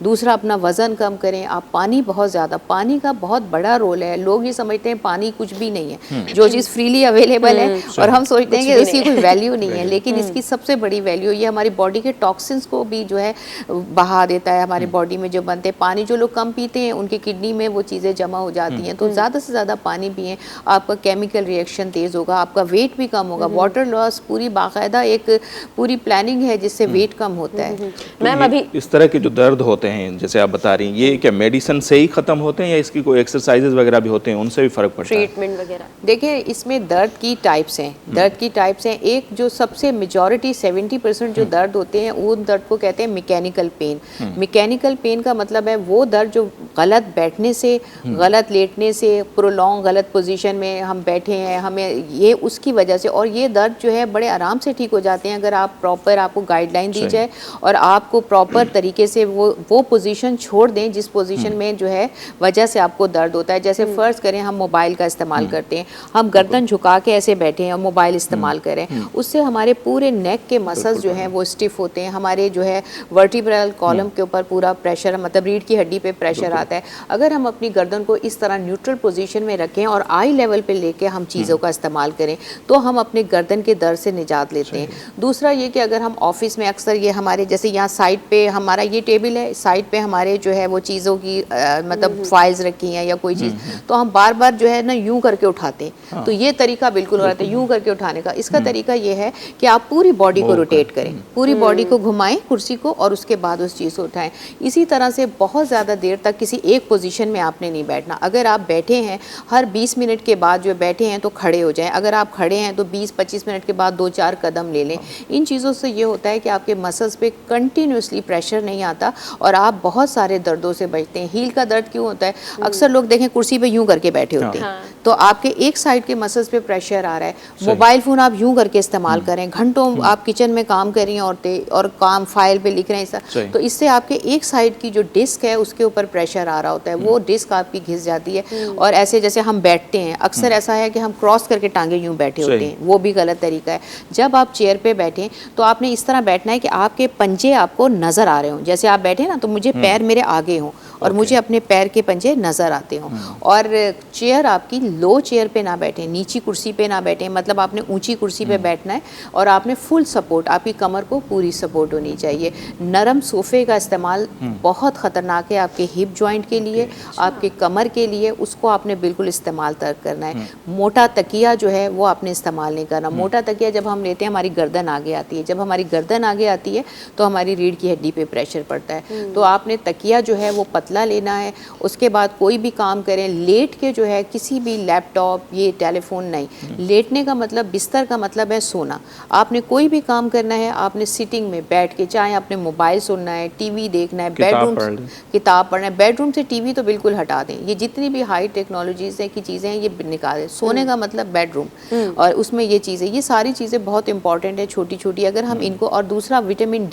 दूसरा, अपना वजन कम करें आप। पानी, बहुत ज़्यादा पानी का बहुत बड़ा रोल है। लोग ये समझते हैं पानी कुछ भी नहीं है, जो चीज़ फ्रीली अवेलेबल है, और हम सोचते हैं कि इसकी कोई वैल्यू नहीं है, लेकिन इसकी सबसे बड़ी वैल्यू ये हमारी बॉडी के टॉक्सिन्स को भी जो है बहा देता है। हमारी बॉडी में जो बनते हैं, पानी जो लोग कम पीते हैं उनकी किडनी में वो चीज़ें जमा हो जाती हैं, तो ज़्यादा से ज़्यादा पानी पिएं, आपका केमिकल रिएक्शन तेज़ होगा, आपका वेट भी कम होगा। वाटर लॉस पूरी बाकायदा एक पूरी प्लानिंग है जिससे वेट कम होता है। मैम, अभी इस तरह के जो दर्द होते हैं जैसे आप बता रही हैं, ये क्या मेडिसिन से ही ख़त्म होते हैं या इसकी कोई एक्सरसाइजेज वगैरह भी होते हैं, उनसे भी फ़र्क पड़ता है? ट्रीटमेंट वगैरह? देखिए, इसमें दर्द की टाइप्स हैं, दर्द की टाइप्स हैं। एक जो सबसे मेजॉरिटी 70% जो दर्द होते हैं, वो दर्द को कहते हैं मैकेनिकल पेन। मैकेनिकल पेन का मतलब है वो दर्द जो गलत बैठने से, गलत लेटने से, प्रोलॉन्ग गलत पोजीशन में हम बैठे हैं, हमें ये उसकी वजह से, और ये दर्द जो है बड़े आराम से ठीक हो जाते हैं अगर आप प्रॉपर, आपको गाइडलाइन दी जाए और आपको प्रॉपर तरीके से वो पोजीशन छोड़ दें जिस पोजीशन में जो है वजह से आपको दर्द होता है। जैसे फ़र्ज़ करें हम मोबाइल का इस्तेमाल करते हैं, हम गर्दन झुका के ऐसे बैठे हैं और मोबाइल इस्तेमाल करें, उससे हमारे पूरे नेक के मसल्स जो हैं वो स्टिफ होते हैं, हमारे जो है वर्टिब्रल कॉलम के ऊपर पूरा प्रेशर, मतलब रीढ़ की हड्डी पे प्रेशर आता है। अगर हम अपनी गर्दन को इस तरह न्यूट्रल पोजीशन में रखें और आई लेवल पे लेके हम चीज़ों का इस्तेमाल करें तो हम अपने गर्दन के दर्द से निजात लेते हैं। दूसरा ये कि अगर हम ऑफिस में अक्सर ये हमारे जैसे यहाँ साइड पे हमारा ये टेबल है, साइड पे हमारे जो है वो चीज़ों की मतलब फाइल्स रखी हैं या कोई चीज़, तो हम बार बार जो है ना यूं करके उठाते हैं, तो ये तरीका बिल्कुल हो रहा है यूं करके उठाने का। इसका तरीका ये है कि आप पूरी बॉडी को रोटेट करें, पूरी बॉडी को घुमाएं कुर्सी को और उसके बाद उस चीज़ को उठाएं। इसी तरह से बहुत ज़्यादा देर तक किसी एक पोजीशन में आपने नहीं बैठना। अगर आप बैठे हैं हर 20 मिनट के बाद जो बैठे हैं तो खड़े हो जाएं। अगर आप खड़े हैं तो 20-25 मिनट के बाद 2-4 कदम ले लें। इन चीज़ों से ये होता है कि आपके मसल्स पे कंटिन्यूसली प्रेशर नहीं आता और आप बहुत सारे दर्दों से बचते हैं। हील का दर्द क्यों होता है? अक्सर लोग देखें कुर्सी पे यूं करके बैठे होते हैं, तो आपके एक साइड के मसल्स पे प्रेशर आ रहा है। मोबाइल फ़ोन आप यूं करके इस्तेमाल करें, घंटों आप किचन में काम कर रही हैं औरतें और काम फाइल पे लिख रहे हैं ऐसा, तो इससे आपके एक साइड की जो डिस्क है उसके ऊपर प्रेशर आ रहा होता है, वो डिस्क आपकी घिस जाती है। और ऐसे जैसे हम बैठते हैं, अक्सर ऐसा है कि हम क्रॉस करके टांगे यूं बैठे होते हैं, वो भी गलत तरीका है। जब आप चेयर पे बैठें तो आपने इस तरह बैठना है कि आपके पंजे आपको नज़र आ रहे हों। जैसे आप बैठे ना, तो मुझे पैर मेरे आगे हों और मुझे अपने पैर के पंजे नज़र आते हों। और चेयर आपकी लो चेयर पे ना बैठें, नीची कुर्सी पे ना बैठें, मतलब आपने ऊंची कुर्सी पे बैठना है और आपने फुल सपोर्ट, आपकी कमर को पूरी सपोर्ट होनी चाहिए। नरम सोफ़े का इस्तेमाल बहुत ख़तरनाक है आपके हिप जॉइंट के लिए, आपके कमर के लिए, उसको आपने बिल्कुल इस्तेमाल तर्क करना है। मोटा तकिया जो है वो आपने इस्तेमाल नहीं करना। मोटा तकिया जब हम लेते हैं हमारी गर्दन आगे आती है, जब हमारी गर्दन आगे आती है तो हमारी रीढ़ की हड्डी पे प्रेशर पड़ता है। तो आपने तकिया जो है वो पतला लेना है। उसके बाद कोई भी काम करें लेट के, जो है किसी भी लैपटॉप, ये टेलीफोन नहीं। लेटने का मतलब, बिस्तर का मतलब है सोना। आपने कोई भी काम करना है, आपने सिटिंग में बैठ के, चाहे आपने मोबाइल सुनना है, टीवी देखना है, बेडरूम किताब पढ़ना है, बेडरूम से टीवी तो बिल्कुल हटा दें। ये जितनी भी हाई टेक्नोलॉजीज़ की चीज़ें हैं ये निकाल दें। सोने का मतलब बेडरूम, और उसमें ये चीज़ें, ये सारी चीज़ें बहुत इंपॉर्टेंट है, छोटी छोटी, अगर हम इनको। और दूसरा विटामिन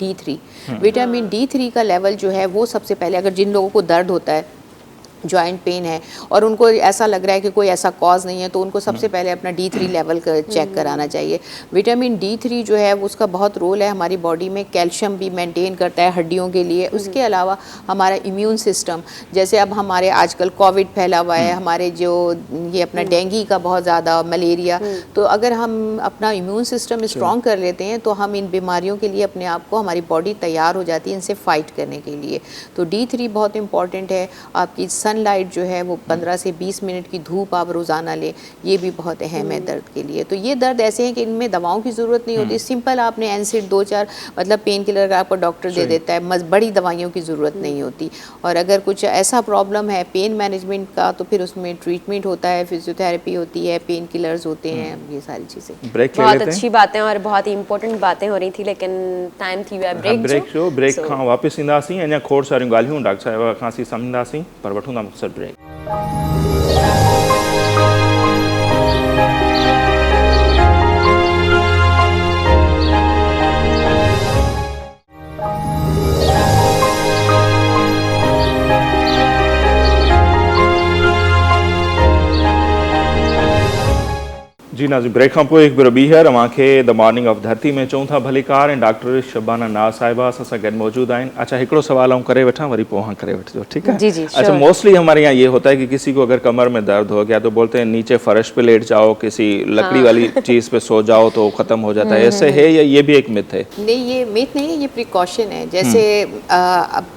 D3 का लेवल जो है वो सबसे पहले, अगर जिन लोगों को दर्द होता है, जॉइंट पेन है और उनको ऐसा लग रहा है कि कोई ऐसा कॉज नहीं है, तो उनको सबसे पहले अपना D3 लेवल चेक कराना चाहिए। विटामिन D3 जो है उसका बहुत रोल है हमारी बॉडी में, कैल्शियम भी मेंटेन करता है हड्डियों के लिए। उसके अलावा हमारा इम्यून सिस्टम, जैसे अब हमारे आजकल कोविड फैला हुआ है, हमारे जो ये अपना डेंगू का बहुत ज़्यादा, मलेरिया, तो अगर हम अपना इम्यून सिस्टम स्ट्रॉन्ग कर लेते हैं तो हम इन बीमारियों के लिए अपने आप को, हमारी बॉडी तैयार हो जाती है इनसे फाइट करने के लिए। तो D3 बहुत इंपॉर्टेंट है। आपकी सनलाइट जो है वो 15 से 20 मिनट की धूप आप रोज़ाना लें, ये भी बहुत अहम है दर्द के लिए। तो ये दर्द ऐसे हैं कि इनमें दवाओं की ज़रूरत नहीं होती, सिंपल आपने एनसिड 2-4 मतलब पेन किलर आपको डॉक्टर दे देता है, बड़ी दवाइयों की ज़रूरत नहीं होती। और अगर कुछ ऐसा प्रॉब्लम है पेन मैनेजमेंट का, तो फिर उसमें ट्रीटमेंट होता है, फिजियोथेरेपी होती है, पेन किलर्स होते हैं, ये सारी चीज़ें। बहुत अच्छी बातें और बहुत ही इंपॉर्टेंट बातें हो रही थी, लेकिन टाइम थी वियो ब्रेक खां वापस ईंदासीं, अञा खोड़ सारियूं ॻाल्हियूं डॉक्टर साहिब खां असीं सम्झंदासीं, पर वठूं था मुख़्तसर ब्रेक। जी नाज़रीन, ब्रेक खां पोइ हिकु भेरो ॿीहर अव्हांखे द मॉर्निंग ऑफ धरती में चऊं था भलीकार, ऐं डॉक्टर शबाना नाज़ साहिबा असां सां गॾु मौजूद आहिनि। अच्छा, हिकिड़ो सवाल आऊं करे वठां, वरी पोइ करे वठिजो, ठीक है? जी जी। अच्छा, मोस्टली हमारे यहाँ ये होता है कि किसी को अगर कमर में दर्द हो गया तो बोलते हैं नीचे फर्श पे लेट जाओ, किसी लकड़ी वाली चीज़ पे सो जाओ तो ख़त्म हो जाता है, ऐसे है या ये भी एक मिथ है? नहीं, ये मिथ नहीं है, ये प्रिकॉशन है। जैसे अब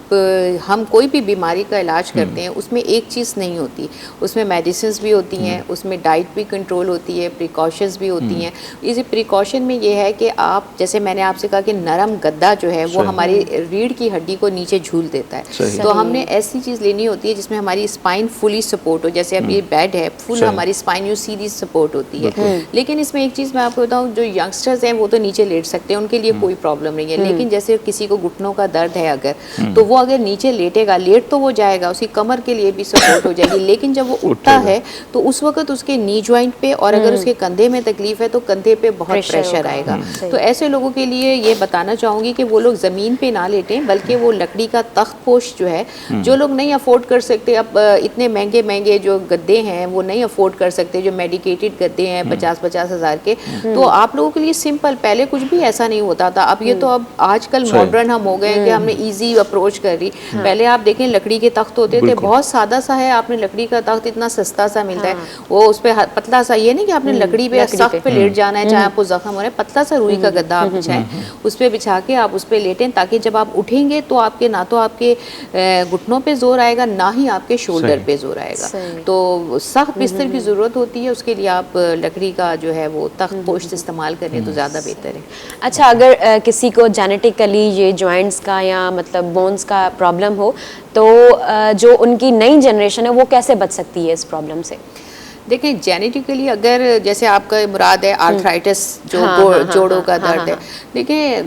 हम कोई भी बीमारी का इलाज करते हैं, उसमें एक चीज़ नहीं होती, उसमें मेडिसिन भी होती हैं, उसमें डाइट भी कंट्रोल होती है, प्रिकॉशंस भी होती हैं। इस प्रिकॉशन में ये है कि आप, जैसे मैंने आपसे कहा कि नरम गद्दा जो है वो हमारी रीढ़ की हड्डी को नीचे झूल देता है, तो हमने ऐसी चीज़ लेनी होती है जिसमें हमारी स्पाइन फुली सपोर्ट हो। जैसे अब ये बेड है, फुल हमारी स्पाइन यू सीधी सपोर्ट होती है। लेकिन इसमें एक चीज़ मैं आपको बताऊँ, जो यंगस्टर्स हैं वो तो नीचे लेट सकते हैं, उनके लिए कोई प्रॉब्लम नहीं है। लेकिन जैसे किसी को घुटनों का दर्द है अगर, तो वो अगर नीचे लेटेगा, लेट तो वो जाएगा, उसकी कमर के लिए भी सपोर्ट हो जाएगी, लेकिन जब वो उठता है तो उस वक्त उसके नी जॉइंट पे, और अगर उसके कंधे में तकलीफ है तो कंधे पे बहुत प्रेशर आएगा। तो ऐसे लोगों के लिए ये बताना चाहूँगी कि वो लोग ज़मीन पे ना लेटें, बल्कि वो लकड़ी का तख्त पोश जो है, जो लोग नहीं अफोर्ड कर सकते, अब इतने महंगे महंगे जो गद्दे हैं वो नहीं अफोर्ड कर सकते, जो मेडिकेटेड गद्दे हैं 50-50 हज़ार के, तो आप लोगों के लिए सिंपल, पहले कुछ भी ऐसा नहीं होता था, अब ये तो अब आजकल मॉडर्न हम हो गए कि हमने ईजी अप्रोच कर ली। पहले आप देखें लकड़ी के तख्त होते थे, बहुत सादा सा है, आपने लकड़ी का तख्त इतना सस्ता सा मिलता है, वो उस पर पतला सा, ये नहीं कि आपने लकड़ी पे सख्त पे लेट जाना है, चाहे आपको जख्म हो रहा है, पतला सा रुई का गद्दा आप बिछाएं, उस पर बिछा के आप उस पर लेटें, ताकि जब आप उठेंगे तो आपके ना तो आपके घुटनों पे जोर आएगा, ना ही आपके शोल्डर पे जोर आएगा। तो सख्त बिस्तर की ज़रूरत होती है, उसके लिए आप लकड़ी का जो है वो तख्त पोश इस्तेमाल करें तो ज़्यादा बेहतर है। अच्छा, अगर किसी को जेनेटिकली ये जॉइंट्स का या मतलब बोन्स का प्रॉब्लम हो, तो जो उनकी नई जनरेशन है वो कैसे बच सकती है इस प्रॉब्लम से? देखें जेनेटिकली अगर जैसे आपका मुराद है आर्थराइटिस जो जोड़ों का दर्द है, देखिए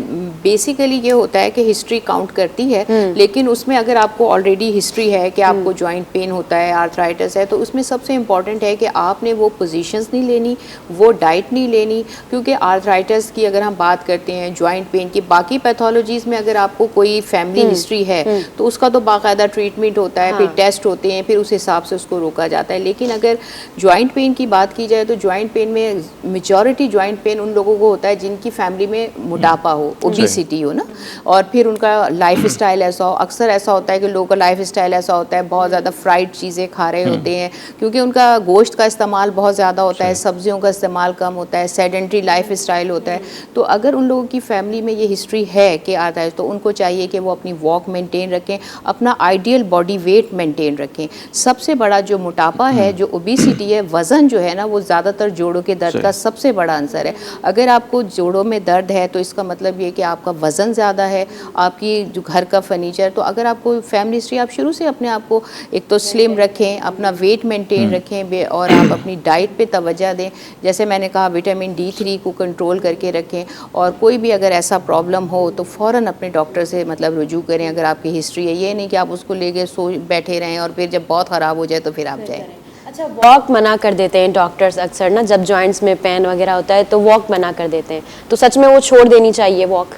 बेसिकली ये होता है कि हिस्ट्री काउंट करती है, लेकिन उसमें अगर आपको ऑलरेडी हिस्ट्री है कि आपको जॉइंट पेन होता है, आर्थराइटिस है, तो उसमें सबसे इम्पॉर्टेंट है कि आपने वो पोजीशंस नहीं लेनी, वो डाइट नहीं लेनी, क्योंकि आर्थराइटिस की अगर हम बात करते हैं, जॉइंट पेन की, बाकी पैथोलॉजीज़ में अगर आपको कोई फैमिली हिस्ट्री है तो उसका तो बाकायदा ट्रीटमेंट होता है, फिर टेस्ट होते हैं, फिर उस हिसाब से उसको रोका जाता है। लेकिन अगर जॉइंट पेन की बात की जाए तो जॉइंट पेन में मेजॉरिटी जॉइंट पेन उन लोगों को होता है जिनकी फैमिली में मोटापा हो, ओबेसिटी हो ना, और फिर उनका लाइफ स्टाइल ऐसा हो। अक्सर ऐसा होता है कि लोगों का लाइफ स्टाइल ऐसा होता है, बहुत ज़्यादा फ्राइड चीज़ें खा रहे होते हैं, क्योंकि उनका गोश्त का इस्तेमाल बहुत ज़्यादा होता है, सब्जियों का इस्तेमाल कम होता है, सेडेंट्री लाइफ स्टाइल होता है। तो अगर उन लोगों की फैमिली में ये हिस्ट्री है कि आता है, तो उनको चाहिए कि वो अपनी वॉक मेंटेन रखें, अपना आइडियल बॉडी वेट मेंटेन रखें। सबसे बड़ा जो मोटापा है, जो ओबेसिटी है, वज़न जो है ना, वो ज़्यादातर जोड़ों के दर्द का सबसे बड़ा आंसर है। अगर आपको जोड़ों में दर्द है तो इसका मतलब ये कि आपका वज़न ज़्यादा है, आपकी जो घर का फर्नीचर, तो अगर आपको फैमिली हिस्ट्री, आप शुरू से अपने आप को एक तो स्लिम रखें, अपना वेट मेंटेन रखें, और आप अपनी डाइट पे तवज्जो दें। जैसे मैंने कहा, विटामिन D3 को कंट्रोल करके रखें, और कोई भी अगर ऐसा प्रॉब्लम हो तो फ़ौरन अपने डॉक्टर से मतलब रुजू करें अगर आपकी हिस्ट्री है। ये नहीं कि आप उसको लेके सो बैठे रहें और फिर जब बहुत ख़राब हो जाए तो फिर आप जाएं। अच्छा, वॉक मना कर देते हैं डॉक्टर्स अक्सर ना, जब जॉइंट्स में पेन वगैरह होता है तो वॉक मना कर देते हैं, तो सच में वो छोड़ देनी चाहिए वॉक?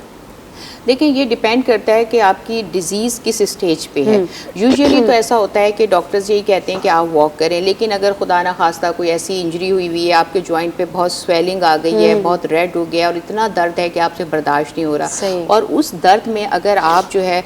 देखिए, ये डिपेंड करता है कि आपकी डिज़ीज़ किस स्टेज पे है। यूजुअली तो ऐसा होता है कि डॉक्टर्स यही कहते हैं कि आप वॉक करें, लेकिन अगर खुदा ना खास्ता कोई ऐसी इंजरी हुई हुई है, आपके जॉइंट पे बहुत स्वेलिंग आ गई है, बहुत रेड हो गया और इतना दर्द है कि आपसे बर्दाश्त नहीं हो रहा, और उस दर्द में अगर आप जो है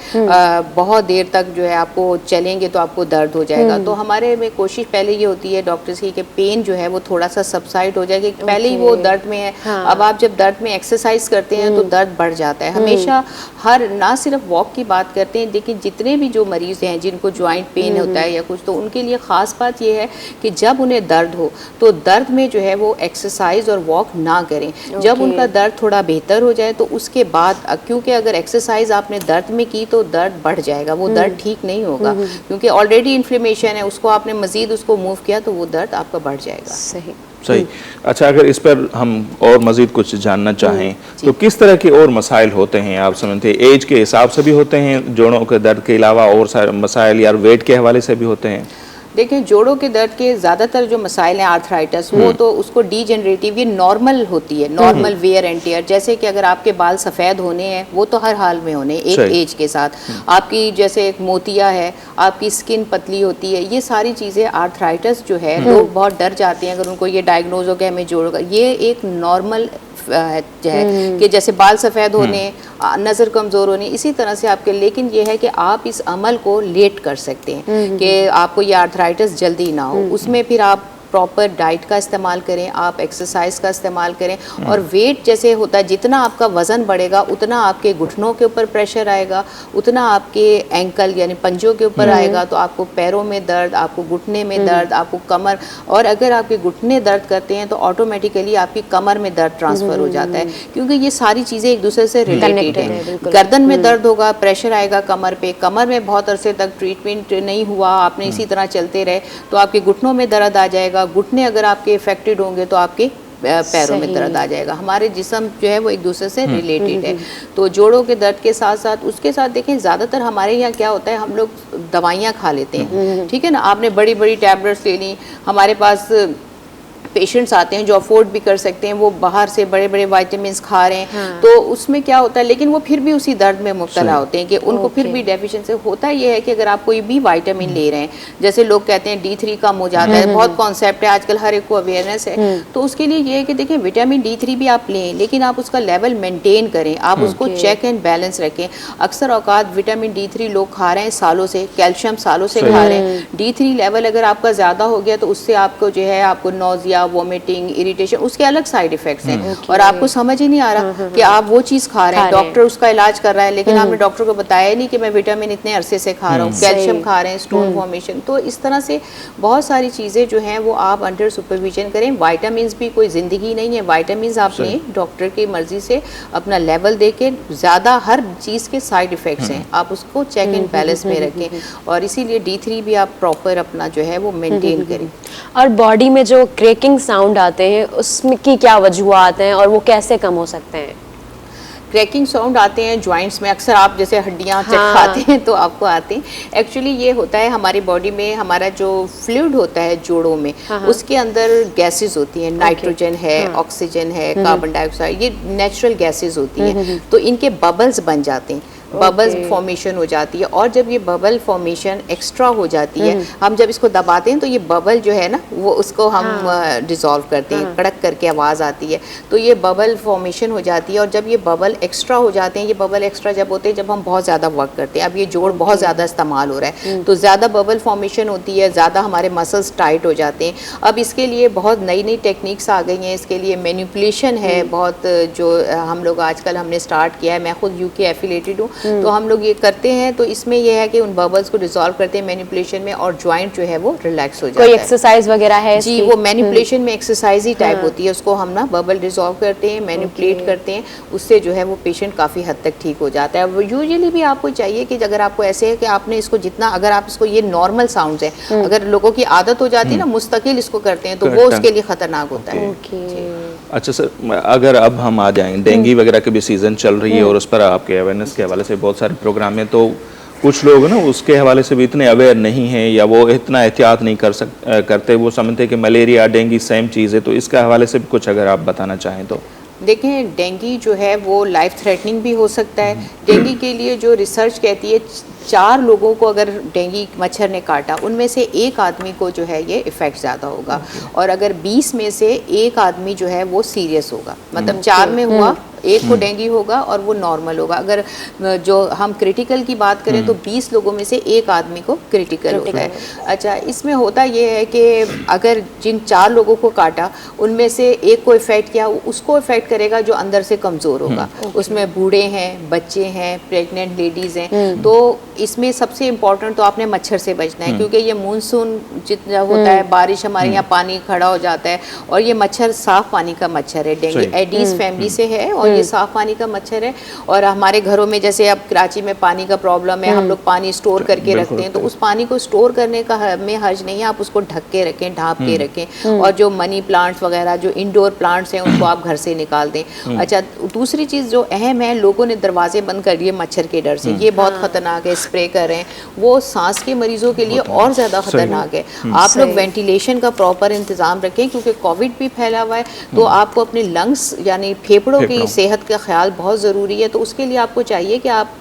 बहुत देर तक जो है आपको चलेंगे तो आपको दर्द हो जाएगा। तो हमारे में कोशिश पहले ये होती है डॉक्टर्स की कि पेन जो है वो थोड़ा सा सबसाइड हो जाएगी, पहले ही वो दर्द में है। अब आप जब दर्द में एक्सरसाइज करते हैं तो दर्द बढ़ जाता है। हमेशा हर ना सिर्फ वॉक की बात करते हैं, लेकिन जितने भी जो मरीज़ हैं जिनको जॉइंट पेन होता है या कुछ, तो उनके लिए ख़ास बात ये है कि जब उन्हें दर्द हो तो दर्द में जो है वो एक्सरसाइज और वॉक ना करें। जब उनका दर्द थोड़ा बेहतर हो जाए तो उसके बाद, क्योंकि अगर एक्सरसाइज आपने दर्द में की तो दर्द बढ़ जाएगा, वो दर्द ठीक नहीं होगा, क्योंकि ऑलरेडी इन्फ्लेमेशन है, उसको आपने मज़ीद उसको मूव किया तो वो दर्द आपका बढ़ जाएगा। सही। अच्छा, अगर इस पर हम और मज़ीद कुछ जानना चाहें तो किस तरह के और मसाइल होते हैं आप समझते हैं? एज के हिसाब से भी होते हैं जोड़ों के दर्द के अलावा और सारे मसाइल, या वेट के हवाले से भी होते हैं? देखिए, जोड़ों के दर्द के ज़्यादातर जो मसाइल हैं आर्थराइटिस, वो तो उसको डीजेनरेटिव, ये नॉर्मल होती है, नॉर्मल वेयर एंड टियर। जैसे कि अगर आपके बाल सफ़ेद होने हैं, वो तो हर हाल में होने एक एज के साथ, आपकी जैसे एक मोतिया है, आपकी स्किन पतली होती है, ये सारी चीज़ें आर्थराइटिस जो है, लोग बहुत डर जाते हैं अगर उनको ये डायग्नोज हो गया हमें जोड़ों का। ये एक नॉर्मल है कि जैसे बाल सफ़ेद होने, नज़र कमज़ोर होने, इसी तरह से आपके, लेकिन ये है कि आप इस अमल को लेट कर सकते हैं कि आपको ये आर्थराइटिस जल्दी ना हो। उसमें फिर आप प्रॉपर डाइट का इस्तेमाल करें, आप एक्सरसाइज का इस्तेमाल करें, और वेट जैसे होता है, जितना आपका वज़न बढ़ेगा उतना आपके घुटनों के ऊपर प्रेशर आएगा, उतना आपके एंकल यानी पंजों के ऊपर आएगा, तो आपको पैरों में दर्द, आपको घुटने में दर्द, आपको कमर, और अगर आपके घुटने दर्द करते हैं तो ऑटोमेटिकली आपकी कमर में दर्द ट्रांसफ़र हो जाता है, क्योंकि ये सारी चीज़ें एक दूसरे से रिलेटेड हैं। गर्दन में दर्द होगा, प्रेशर आएगा कमर पे, कमर में बहुत अरसे तक ट्रीटमेंट नहीं हुआ, आपने इसी तरह चलते रहे तो आपके घुटनों में दर्द आ जाएगा, घुटने अगर आपके इफेक्टेड होंगे तो आपके पैरों में दर्द आ जाएगा। हमारे जिस्म जो है वो एक दूसरे से रिलेटेड है। तो जोड़ों के दर्द के साथ साथ उसके साथ देखें, ज़्यादातर हमारे यहाँ क्या होता है, हम लोग दवाइयाँ खा लेते हैं, ठीक है ना, आपने बड़ी बड़ी टैबलेट्स ले ली। हमारे पास पेशेंट्स आते हैं जो अफोर्ड भी कर सकते हैं, वो बाहर से बड़े बड़े विटामिन्स खा रहे हैं, तो उसमें क्या होता है, लेकिन वो फिर भी उसी दर्द में मुब्तला होते हैं कि उनको फिर भी डेफिशिएंसी होता ये है कि अगर आप कोई भी विटामिन ले रहे हैं, जैसे लोग कहते हैं D3 कम हो जाता है, बहुत कॉन्सेप्ट है आजकल, हर एक को अवेयरनेस है, तो उसके लिए ये है कि देखें विटामिन D3 भी आप लें, लेकिन आप उसका लेवल मेंटेन करें, आप उसको चेक एंड बैलेंस रखें। अक्सर औकात विटामिन D3 लोग खा रहे हैं सालों से, कैल्शियम सालों से खा रहे हैं, D3 लेवल अगर आपका ज़्यादा हो गया तो उससे आपको जो है आपको नौजिया, डायरिया, वोमिटिंग, इरिटेशन, उसके अलग साइड इफेक्ट्स हैं और आपको समझ ही नहीं आ रहा कि आप वो चीज़ खा रहे हैं, डॉक्टर उसका इलाज कर रहा है लेकिन आपने डॉक्टर को बताया नहीं कि मैं विटामिन इतने अरसे से खा रहा हूँ, कैल्शियम खा रहे हैं, स्टोन फॉर्मेशन। तो इस तरह से बहुत सारी चीज़ें जो हैं वो आप अंडर सुपरविजन करें। वाइटामिन भी कोई ज़िंदगी नहीं है, वाइटामिन आपने डॉक्टर की मर्जी से अपना लेवल दे के, ज़्यादा हर चीज़ के साइड इफ़ेक्ट्स हैं, आप उसको चेक इन बैलेंस में रखें और इसीलिए D3 भी आप प्रॉपर अपना जो है वो मेंटेन करें। और बॉडी में जो क्रैकिंग साउंड आते हैं उसमें की क्या वजूहात हैं और वो कैसे कम हो सकते हैं? क्रैकिंग साउंड आते हैं जॉइंट्स में, अक्सर आप जैसे हड्डियां चटकाते हैं तो आपको आते हैं। एक्चुअली ये होता है हमारी बॉडी में, हमारा जो फ्लूइड होता है जोड़ों में, उसके अंदर गैसेस होती हैं, नाइट्रोजन है, ऑक्सीजन है, कार्बन डाइऑक्साइड, ये नेचुरल गैसेस होती हैं। तो इनके बबल्स बन जाते हैं, बबल्स फॉर्मेशन हो जाती है और जब ये बबल फॉर्मेशन एक्स्ट्रा हो जाती है, हम जब इसको दबाते हैं तो ये बबल जो है ना वो उसको हम डिसॉल्व करते हैं, कड़क करके आवाज़ आती है, तो ये बबल फॉर्मेशन हो जाती है। और जब ये बबल एक्स्ट्रा हो जाते हैं, ये बबल एक्स्ट्रा जब होते हैं जब हम बहुत ज़्यादा वर्क करते हैं, अब ये जोड़ बहुत ज़्यादा इस्तेमाल हो रहा है तो ज़्यादा बबल फॉर्मेशन होती है, ज़्यादा हमारे मसल्स टाइट हो जाते हैं। अब इसके लिए बहुत नई नई टेक्निक्स आ गई हैं, इसके लिए मैनिपुलेशन है बहुत, जो हम लोग आजकल हमने स्टार्ट किया है। मैं खुद यूके एफिलेटेड हूँ तो हम लोग ये करते हैं, तो इसमें ये है कि उन बबल्स को डिसॉल्व करते हैं मैनिपुलेशन में और जॉइंट जो है वो रिलैक्स हो जाता है। कोई एक्सरसाइज वगैरह है जी, वो मैनिपुलेशन में एक्सरसाइज ही टाइप होती है, उसको हम ना बबल डिसॉल्व करते हैं, मैनिपुलेट करते हैं, उससे जो है वो पेशेंट काफ़ी हद तक ठीक हो जाता है। वो यूजुअली भी आपको चाहिए कि अगर आपको ऐसे है कि आपने इसको जितना, अगर आप इसको, ये नॉर्मल साउंड्स है, अगर लोगों की आदत हो जाती है ना मुस्तकिल इसको करते हैं तो वो उसके लिए खतरनाक होता है। अच्छा सर, अगर अब हम आ जाएं, डेंगू वगैरह की भी सीज़न चल रही है और उस पर आपके अवेयरनेस के हवाले से बहुत सारे प्रोग्राम हैं, तो कुछ लोग ना उसके हवाले से भी इतने अवेयर नहीं हैं या वो इतना एहतियात नहीं करते, वो समझते हैं कि मलेरिया डेंगू सेम चीज़ है। तो इसके हवाले से भी कुछ अगर आप बताना चाहें तो। देखें, डेंगू जो है वो लाइफ थ्रेटनिंग भी हो सकता है। डेंगू के लिए जो रिसर्च कहती है 4 लोगों को अगर डेंगू मच्छर ने काटा, उनमें से 1 आदमी को जो है ये इफ़ेक्ट ज़्यादा होगा और अगर 20 में से 1 आदमी जो है वो सीरियस होगा, मतलब 4 में हुआ, 1 को डेंगू होगा और वो नॉर्मल होगा। अगर जो हम क्रिटिकल की बात करें तो 20 लोगों में से 1 आदमी को क्रिटिकल होता है। अच्छा, इसमें होता ये है कि अगर जिन 4 लोगों को काटा उनमें से 1 को इफ़ेक्ट किया, उसको इफ़ेक्ट करेगा जो अंदर से कमज़ोर होगा। उसमें बूढ़े हैं, बच्चे हैं, प्रेग्नेंट लेडीज़ हैं। तो इसमें सबसे इम्पोर्टेंट तो आपने मच्छर से बचना है, क्योंकि ये मानसून जितना होता है, बारिश, हमारे यहाँ पानी खड़ा हो जाता है और ये मच्छर साफ पानी का मच्छर है। डेंगू एडीज फैमिली से है और ये साफ पानी का मच्छर है। और हमारे घरों में जैसे अब कराची में पानी का प्रॉब्लम है, हम लोग पानी स्टोर करके रखते हैं, तो उस पानी को स्टोर करने का में हर्ज नहीं है, आप उसको ढक के रखें, ढाँप के रखें। और जो मनी प्लांट्स वगैरह जो इंडोर प्लांट्स हैं उनको आप घर से निकाल दें। अच्छा, दूसरी चीज़ जो अहम है, लोगों ने दरवाजे बंद कर दिए मच्छर के डर से, ये बहुत खतरनाक है। स्प्रे कर रहे हैं, वो सांस के मरीजों के लिए और ज़्यादा खतरनाक है। आप लोग वेंटिलेशन का प्रॉपर इंतज़ाम रखें, क्योंकि कोविड भी फैला हुआ है, तो आपको अपने लंग्स यानी फेफड़ों की सेहत का ख्याल बहुत ज़रूरी है। तो उसके लिए आपको चाहिए कि आप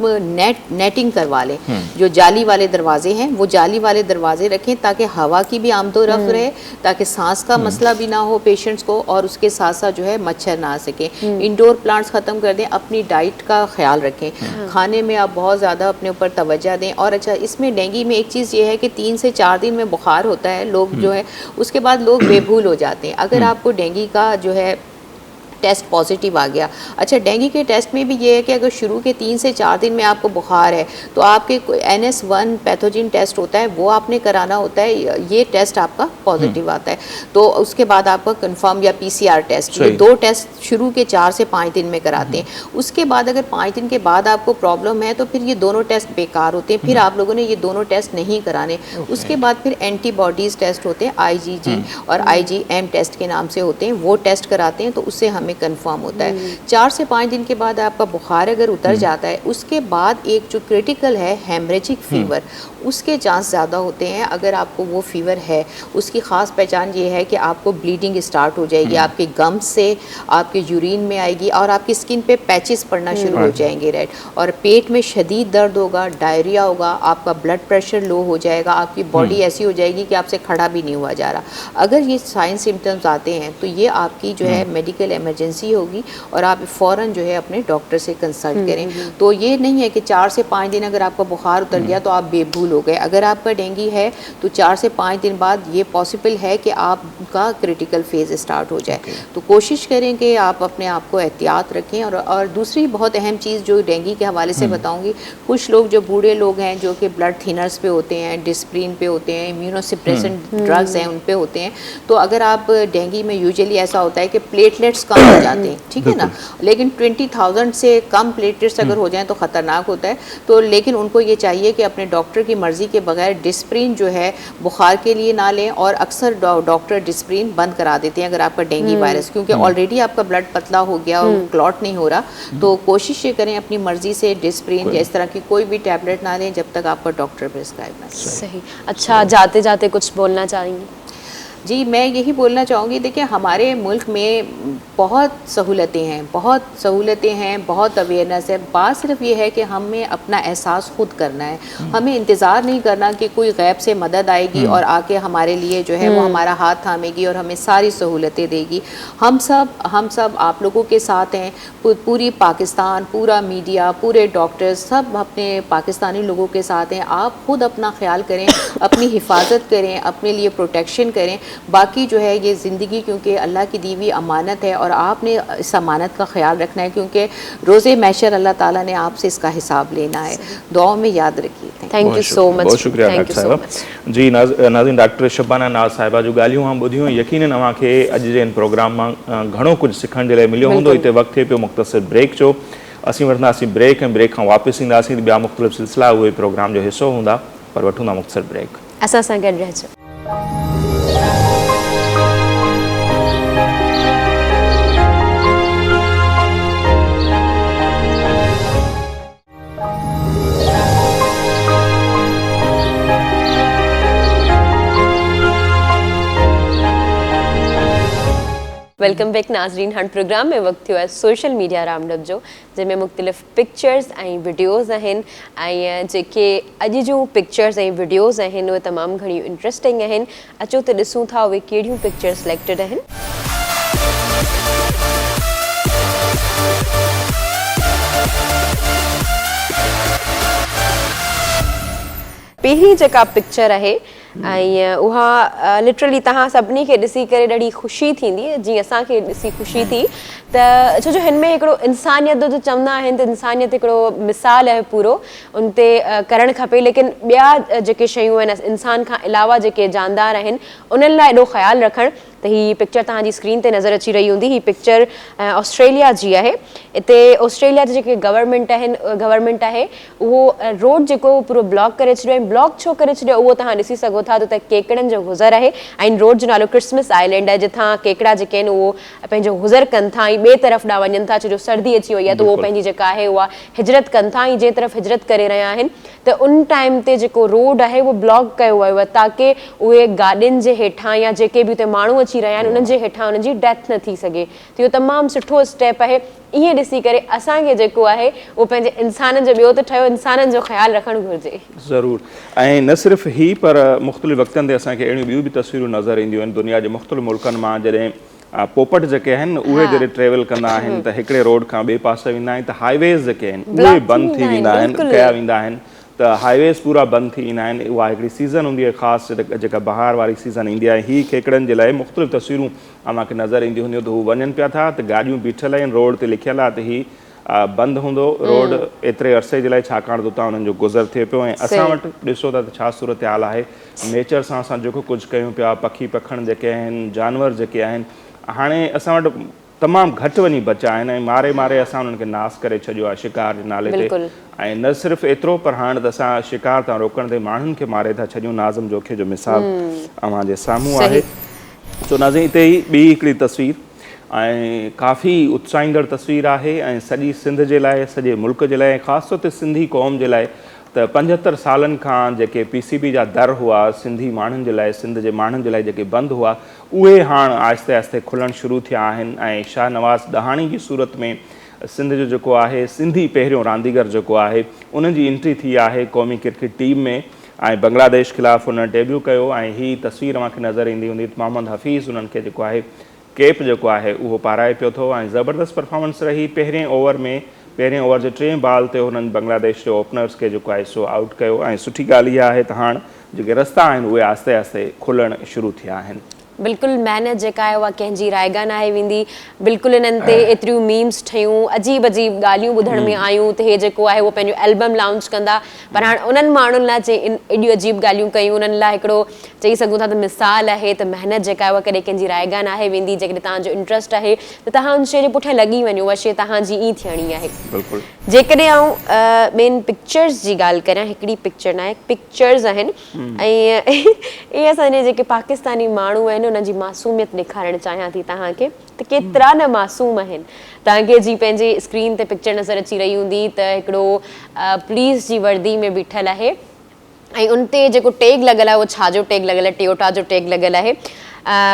नेटिंग करवा लें। जो जाली वाले दरवाजे हैं वो जाली वाले दरवाजे रखें, ताकि हवा की भी आमदोरफ्त रहे, ताकि सांस का मसला भी ना हो पेशेंट्स को, और उसके साथ साथ जो है मच्छर ना आ सके। इंडोर प्लांट्स ख़त्म कर दें, अपनी डाइट का ख्याल रखें, खाने में आप बहुत ज़्यादा अपने ऊपर तवज्जो दें। और अच्छा, इसमें डेंगू में एक चीज़ ये है कि 3 से 4 दिन में बुखार होता है, लोग जो है उसके बाद लोग बेभूल हो जाते हैं। अगर आपको डेंगू का जो है टेस्ट पॉजिटिव आ गया, अच्छा, डेंगू के टेस्ट में भी ये है कि अगर शुरू के 3 से 4 दिन में आपको बुखार है तो आपके NS1 पैथोजन टेस्ट होता है, वो आपने कराना होता है। ये टेस्ट आपका पॉजिटिव आता है तो उसके बाद आपका कंफर्म या PCR टेस्ट, ये 2 टेस्ट शुरू के 4 से 5 दिन में कराते हैं। उसके बाद अगर 5 दिन के बाद आपको प्रॉब्लम है तो फिर ये दोनों टेस्ट बेकार होते हैं, फिर आप लोगों ने ये दोनों टेस्ट नहीं कराने। उसके बाद फिर एंटीबॉडीज़ टेस्ट होते हैं, IgG और IgM टेस्ट के नाम से होते हैं, वो टेस्ट कराते हैं तो उससे हमें कंफर्म होता है। 4 से 5 दिन के बाद आपका बुखार अगर उतर जाता है, उसके बाद एक जो क्रिटिकल है हेमरेजिक फीवर, उसके चांस ज़्यादा होते हैं। अगर आपको वो फीवर है, उसकी ख़ास पहचान ये है कि आपको ब्लीडिंग स्टार्ट हो जाएगी, आपके गम्स से आपके यूरिन में आएगी और आपकी स्किन पे पैचेस पड़ना शुरू हो जाएंगे रेड, और पेट में शदीद दर्द होगा, डायरिया होगा, आपका ब्लड प्रेशर लो हो जाएगा, आपकी बॉडी ऐसी हो जाएगी कि आपसे खड़ा भी नहीं हुआ जा रहा। अगर ये साइन सिम्टम्स आते हैं तो ये आपकी जो है मेडिकल इमरजेंसी इमरजेंसी होगी और आप फ़ौरन जो है अपने डॉक्टर से कंसल्ट करें। तो ये नहीं है कि 4 से 5 दिन अगर आपका बुखार उतर गया तो आप बेभूल हो गए। अगर आपका डेंगू है तो 4 से 5 दिन बाद ये पॉसिबल है कि आपका क्रिटिकल फेज़ स्टार्ट हो जाए। तो कोशिश करें कि आप अपने आप को एहतियात रखें। और दूसरी बहुत अहम चीज़ जो डेंगू के हवाले से बताऊँगी, कुछ लोग जो बूढ़े लोग हैं जो कि ब्लड थिनर्स पे होते हैं, डिस्प्रिन पे होते हैं, इम्यूनोसप्रेसेंट ड्रग्स हैं उन पे होते हैं, तो अगर आप डेंगू में यूजुअली ऐसा होता है कि प्लेटलेट्स कम हो जाते हैं, ठीक है ना, लेकिन 20,000 से कम प्लेटलेट्स अगर हो जाएं तो ख़तरनाक होता है। तो लेकिन उनको ये चाहिए कि अपने डॉक्टर की मर्ज़ी के बगैर डिस्प्रिन जो है बुखार के लिए ना लें, और अक्सर डॉक्टर डिस्प्रिन बंद करा देते हैं अगर आपका डेंगू वायरस, क्योंकि ऑलरेडी आपका ब्लड पतला हो गया और क्लॉट नहीं हो रहा। तो कोशिश ये करें अपनी मर्ज़ी से डिस्प्रिन या इस तरह की कोई भी टैबलेट ना लें जब तक आपका डॉक्टर प्रिस्क्राइब ना करे। सही। अच्छा, जाते जाते कुछ बोलना चाहेंगी? जी, मैं यही बोलना चाहूँगी, देखिए हमारे मुल्क में बहुत सहूलतें हैं, बहुत अवेयरनेस है। बात सिर्फ ये है कि हमें अपना एहसास खुद करना है। हमें इंतज़ार नहीं करना कि कोई गैब से मदद आएगी और आके हमारे लिए जो है वो हमारा हाथ थामेगी और हमें सारी सहूलतें देगी। हम सब आप लोगों के साथ हैं। पूरी पाकिस्तान, पूरा मीडिया, पूरे डॉक्टर्स सब अपने पाकिस्तानी लोगों के साथ हैं। आप खुद अपना ख्याल करें, अपनी हिफाजत करें, अपने लिए प्रोटेक्शन करें। बाकी जो है ये ज़िंदगी क्योंकि अल्लाह की दी हुई अमानत है और आपने इस अमानत का ख्याल रखना है, क्योंकि रोज़े महशर अल्लाह ताला ने आपसे इसका हिसाब लेना है। दुआ में याद रखिए। Thank you so much. बहुत शुक्रिया डॉक्टर साहिबा। जी नाज़रीन, डॉक्टर शबाना नाज़ साहिबा जो ॻाल्हियूं हम ॿुधियूं, यकीनन अव्हांखे अॼु जे इन प्रोग्राम मां घणो कुझु सिखण जे लाइ मिलियो हूंदो। हिते वक़्तु थिए पियो मुख़्तसिर ब्रेक जो। असीं वठंदासीं ब्रेक ऐं ब्रेक खां वापसि ईंदासीं। ॿिया मुख़्तलिफ़ सिलसिला उहे प्रोग्राम जो हिसो हूंदा, पर वठूं था मुख़्तसिर ब्रेक। असां सां गॾु रहिजो। वेलकम बैक नाज़रीन। हर प्रोग्राम में वक्त थियो आहे सोशल मीडिया राउंडअप जो, जंहिंमें मुख़्तलिफ़ पिक्चर्स ऐं वीडियोज़ आहिनि ऐं जेके अॼु जूं पिक्चर्स ऐं वीडियोज़ आहिनि उहे तमामु घणियूं इंट्रस्टिंग आहिनि। अचो त ॾिसूं था उहे कहिड़ियूं पिक्चर्स सिलेक्टेड आहिनि। पहिरीं जेका पिक्चर आहे ऐं उहा लिटरली तव्हां सभिनी खे ॾिसी करे ॾाढी ख़ुशी थींदी, जीअं असांखे ॾिसी ख़ुशी थी। त छो जो हिन में हिकिड़ो इंसानियत जो चवंदा आहिनि त इंसानियत हिकिड़ो मिसाल आहे पूरो, उन ते करणु खपे। लेकिन ॿिया जेके शयूं आहिनि इंसान खां अलावा जेके जानदार आहिनि उन्हनि लाइ एॾो ख़्यालु रखणु। त हीअ पिक्चर तव्हांजी स्क्रीन ते नज़र अची रही हूंदी। हीअ पिक्चर ऑस्ट्रेलिया जी आहे। हिते ऑस्ट्रेलिया जा जेके गवर्नमेंट आहे उहो रोड जेको पूरो ब्लॉक करे छॾियो ऐं ब्लॉक छो करे छॾियो उहो तव्हां ॾिसी सघो था। त केकड़नि जो गुज़र आहे ऐं रोड जो नालो क्रिसमस आइलैंड आहे, जिथां केकड़ा जेके आहिनि उहो पंहिंजो गुज़र कनि था ऐं ॿिए तरफ़ ॾांहुं वञनि था। छो जो सर्दी अची वई आहे त उहो पंहिंजी जेका आहे उहा हिजरत कनि था ऐं जंहिं तरफ़ हिजरत करे रहिया आहिनि त उन टाइम ते जेको रोड आहे उहो ब्लॉक कयो वियो आहे ताकी उहे गाॾियुनि जे हेठां या जेके बि हुते माण्हू अची रहिया आहिनि उन्हनि जे हेठां उन्हनि जी डेथ न थी सघे। त इहो तमामु सुठो स्टेप आहे। इएं ॾिसी करे असांखे जेको आहे उहो पंहिंजे इंसाननि जो, ॿियो त ठहियो, इंसाननि जो ख़्यालु रखणु घुरिजे। ज़रूरु। ऐं न सिर्फ़ु ही, पर मुख़्तलिफ़ वक़्तनि ते असांखे अहिड़ियूं ॿियूं बि तस्वीरूं नज़र ईंदियूं आहिनि दुनिया जे मुख़्तलिफ़ मुल्कनि मां। जॾहिं पोपट जेके आहिनि उहे जॾहिं ट्रेवल कंदा आहिनि त हिकिड़े रोड खां ॿिए पासे वेंदा आहिनि त हाईवेज़ जेके आहिनि उहे बंदि थी वेंदा आहिनि, कया वेंदा आहिनि। त हाईवेज़ पूरा बंदि थी वेंदा आहिनि। उहा हिकिड़ी सीज़न हूंदी आहे ख़ासि, जेका बहार वारी सीज़न ईंदी आहे। ही केकड़नि जे लाइ मुख़्तलिफ़ तस्वीरूं अव्हांखे नज़र ईंदियूं हूंदियूं त हू वञनि पिया था त गाॾियूं बीठल आहिनि, रोड ते लिखियलु आहे त ही बंदि हूंदो रोड एतिरे अरसे जे लाइ, छाकाणि त उतां उन्हनि जो गुज़र थिए पियो। ऐं असां वटि ॾिसो था त छा सूरत हाल आहे। नेचर सां असां जेको कुझु कयूं पिया, पखी पखण जेके आहिनि, जानवर जेके आहिनि, हाणे असां वटि तमामु घटि वञी बचा आहिनि ऐं मारे मारे असां उन्हनि खे नास करे छॾियो आहे शिकार जे नाले ते। ऐं न सिर्फ़ु एतिरो, पर हाणे त असां शिकार तां रोकण ते माण्हुनि खे मारे था छॾियूं। नाज़िम जोखे जो मिसाल अव्हांजे साम्हूं आहे। सो नाज़िम, हिते ई ॿी हिकिड़ी तस्वीर ऐं काफ़ी उत्साहींदड़ तस्वीर आहे ऐं सॼी सिंध जे लाइ, सॼे मुल्क जे लाइ, ख़ासि तौर ते सिंधी क़ौम जे लाइ। त 75 सालनि खां जेके PCB जा दर हुआ सिंधी माण्हुनि जे लाइ, सिंध जे माण्हुनि जे लाइ जेके बंदि हुआ, उहे हाणे आहिस्ते आहिस्ते खुलणु शुरू थिया आहिनि। ऐं शाह नवाज़ ॾहाणी जी सूरत में सिंध जो जेको आहे सिंधी पहिरियों रांदीगर जेको आहे उन्हनि जी एंट्री थी आहे क़ौमी क्रिकेट टीम में ऐं बांग्लादेश ख़िलाफ़ु उन डेब्यू कयो। ऐं हीअ तस्वीर अव्हांखे नज़र ईंदी हूंदी, मोहम्मद हफ़ीज़ उन्हनि खे जेको आहे केप जेको आहे उहो पाराए पियो थो ऐं ज़बरदस्त परफॉर्मेंस रही। पहिरें ओवर जे 3 बॉल ते हुननि बांग्लादेश जे ओपनर्स खे जेको आहे सो आउट कयो ऐं सुठी ॻाल्हि इहा आहे त हाणे जेके रस्ता आहिनि उहे आस्ते आस्ते खुलणु शुरू थिया आहिनि। बिल्कुलु महिनत जेका आहे उहा कंहिंजी रायगा न आहे वेंदी। बिल्कुलु इन्हनि ते एतिरियूं मीम्स ठहियूं, अजीब अजीब ॻाल्हियूं ॿुधण में आयूं त हे जेको आहे उहो पंहिंजो एल्बम लॉन्च कंदा, पर हाणे उन्हनि माण्हुनि लाइ एॾियूं अजीब ॻाल्हियूं कयूं, उन्हनि लाइ हिकिड़ो चई सघूं था त मिसाल आहे त महिनत जेका आहे उहा कॾहिं कंहिंजी रायगा न आहे वेंदी। जेकॾहिं तव्हांजो इंट्रस्ट आहे त तव्हां उन शइ जे पुठियां लॻी वञो, उहा शइ तव्हांजी ई थियणी आहे। बिल्कुलु। जेकॾहिं आउं मेन पिक्चर्स जी ॻाल्हि करियां, हिकिड़ी पिक्चर न आहे, पिक्चर्स आहिनि ऐं इहे असांजे जेके पाकिस्तानी माण्हू आहिनि उन्हनि जी मासूमियत ॾेखारणु चाहियां थी तव्हांखे त केतिरा न मासूम आहिनि। तव्हांखे जी पंहिंजे स्क्रीन ते पिक्चर नज़र अची रही हूंदी त हिकिड़ो पुलिस जी वर्दी में बीठल आहे ऐं उन ते जेको टैग लॻल आहे उहो छाजो टैग लॻल आहे, टोयोटा जो टैग लॻल आहे।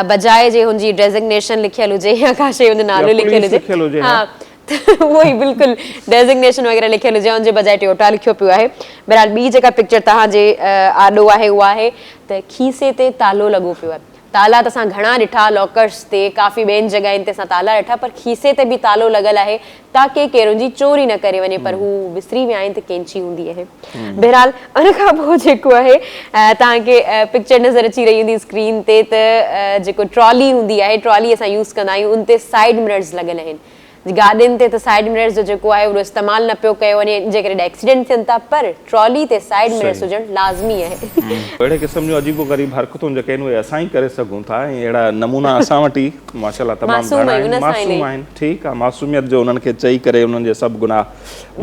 बजाए जे हुनजी डेज़िग्नेशन लिखियल हुजे या का शइ हुनजो नालो लिखियल हुजे, हा त उहो ई बिल्कुलु डेज़िग्नेशन वग़ैरह लिखियल हुजे, हुनजे बजाए टोयोटा लिखियो पियो आहे। बहरहाल ॿी जेका पिक्चर तव्हांजे आॾो आहे उहा आहे त खीसे ते तालो लॻो पियो आहे। ताला त असां घणा ॾिठा लॉकर्स ते, काफ़ी ॿियनि जॻहियुनि ते असां ताला ॾिठा, पर खीसे ते बि तालो लॻल आहे ताकी केरु हुनजी चोरी न करे वञे, पर हू विसरी विया आहिनि त कैंची हूंदी आहे। बहरहाल उन खां पोइ जेको आहे तव्हांखे पिक्चर नज़र अची रही हूंदी स्क्रीन ते त जेको ट्रॉली हूंदी आहे, ट्रॉली असां यूज़ कंदा आहियूं, उन ते साइड मिरर्स लॻल आहिनि। गाॾियुनि ते त साइड मिरर्स जो जेको आहे उहो इस्तेमालु न पियो कयो वञे, जेकॾहिं एक्सीडेंट थियनि था, पर ट्रॉली ते साइड मिरर्स हुजणु लाज़मी आहे। अहिड़े क़िस्म जो अजीबो ग़रीब हरकतूं जेके आहिनि उहे असां ई करे सघूं था ऐं अहिड़ा नमूना असां वटि ई माशाअल्लाह तमामु घणा आहिनि, मासूम आहिनि। ठीकु आहे, मासूमियत जो उन्हनि खे चई करे उन्हनि जे सभु गुनाह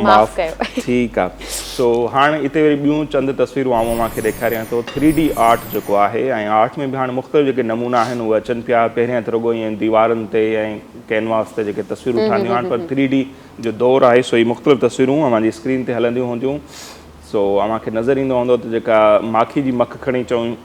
माफ़ कयो। ठीकु आहे। सो हाणे हिते वरी ॿियूं चंद तस्वीरूं आऊं मांखे ॾेखारियां थो। 3D आर्ट जेको आहे ऐं आर्ट में बि हाणे मुख़्तलिफ़ जेके नमूना आहिनि उहे अचनि पिया। पहिरियां त रुॻो ईअं दीवारनि ते ऐं कैनवास ते जेके तस्वीरूं ठाहियूं आहिनि, पर 3D जो दौरु आहे सो ई मुख़्तलिफ़ तस्वीरूं अव्हांजी स्क्रीन ते हलंदियूं हूंदियूं। सो अव्हांखे नज़र ईंदो हूंदो त जेका माखी जी मख खणी चऊं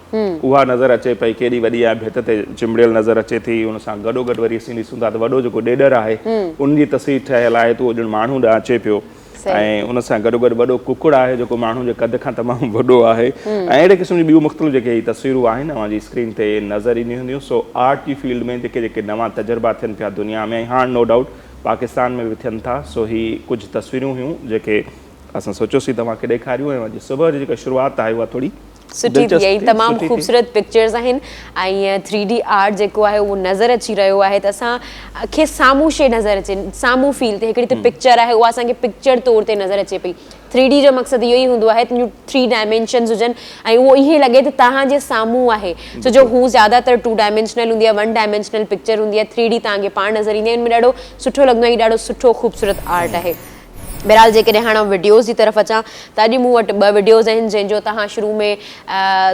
उहा नज़र अचे पई, केॾी वॾी आहे, भित ते चिंबड़ियल नज़र अचे थी। उन सां गॾोगॾु वरी असीं ॾिसूं था त वॾो जेको ॾेॾर आहे उनजी तस्वीर ठहियल आहे त उहो ॼण माण्हू ॾांहुं अचे पियो ऐं उन सां गॾोगॾु वॾो कुकुड़ आहे जेको माण्हू जे कद खां तमामु वॾो आहे ऐं अहिड़े क़िस्म जी ॿियूं मुख़्तलिफ़ जेके तस्वीरूं आहिनि अव्हांजी स्क्रीन ते नज़र ईंदियूं हूंदियूं। सो आर्ट जी फील्ड में जेके नवां तजुर्बा थियनि पिया दुनिया में, हाणे नो डाउट पाकिस्तान में बि थियनि था। सो ही कुझु तस्वीरूं हुयूं जेके असां सोचियोसीं तव्हांखे ॾेखारियूं ऐं अॼु सुबुह जी जेका शुरूआति आहे उहा थोरी सुठी थी वई। तमामु ख़ूबसूरत पिक्चर्स आहिनि ऐं 3D आर्ट जेको आहे उहो नज़र अची रहियो आहे त असांखे साम्हूं शइ नज़र अचे, साम्हूं फील थिए। हिकिड़ी त पिक्चर आहे उहा असांखे पिक्चर तौर ते नज़र अचे पई। 3D जो मक़सदु इहो ई हूंदो आहे त 3 डायमेंशन्स हुजनि ऐं उहो ईअं लॻे त तव्हांजे साम्हूं आहे। छो जो हू ज़्यादातर 2 डायमेंशनल हूंदी आहे, 1 डायमेंशनल पिक्चर हूंदी आहे। 3D तव्हांखे पाण नज़र ईंदी आहे। इनमें ॾाढो सुठो लॻंदो आहे, ॾाढो सुठो ख़ूबसूरत आर्ट आहे। बहरहाल जेकॾहिं हाणे वीडियोज़ जी तरफ़ अचां त अॼु मूं वटि 2 वीडियोज़ आहिनि जंहिंजो तव्हां शुरू में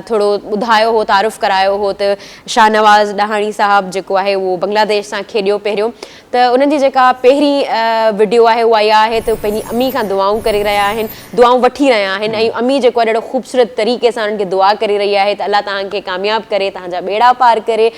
थोरो ॿुधायो हो, तारुफ़ करायो हो त शाहनवाज़ ॾहाणी साहब जेको आहे उहो बांग्लादेश सां खेॾियो पहिरियों। त उन्हनि जी जेका पहिरीं वीडियो आहे उहा इहा आहे त पंहिंजी अम्मी खां दुआऊं करे रहिया आहिनि, दुआऊं वठी रहिया आहिनि ऐं अम्मी जेको आहे ॾाढो ख़ूबसूरत तरीक़े सां उन्हनि खे दुआ करे रही आहे त अल्लाह तव्हांखे कामयाबु करे, तव्हांजा बेड़ा पार करे।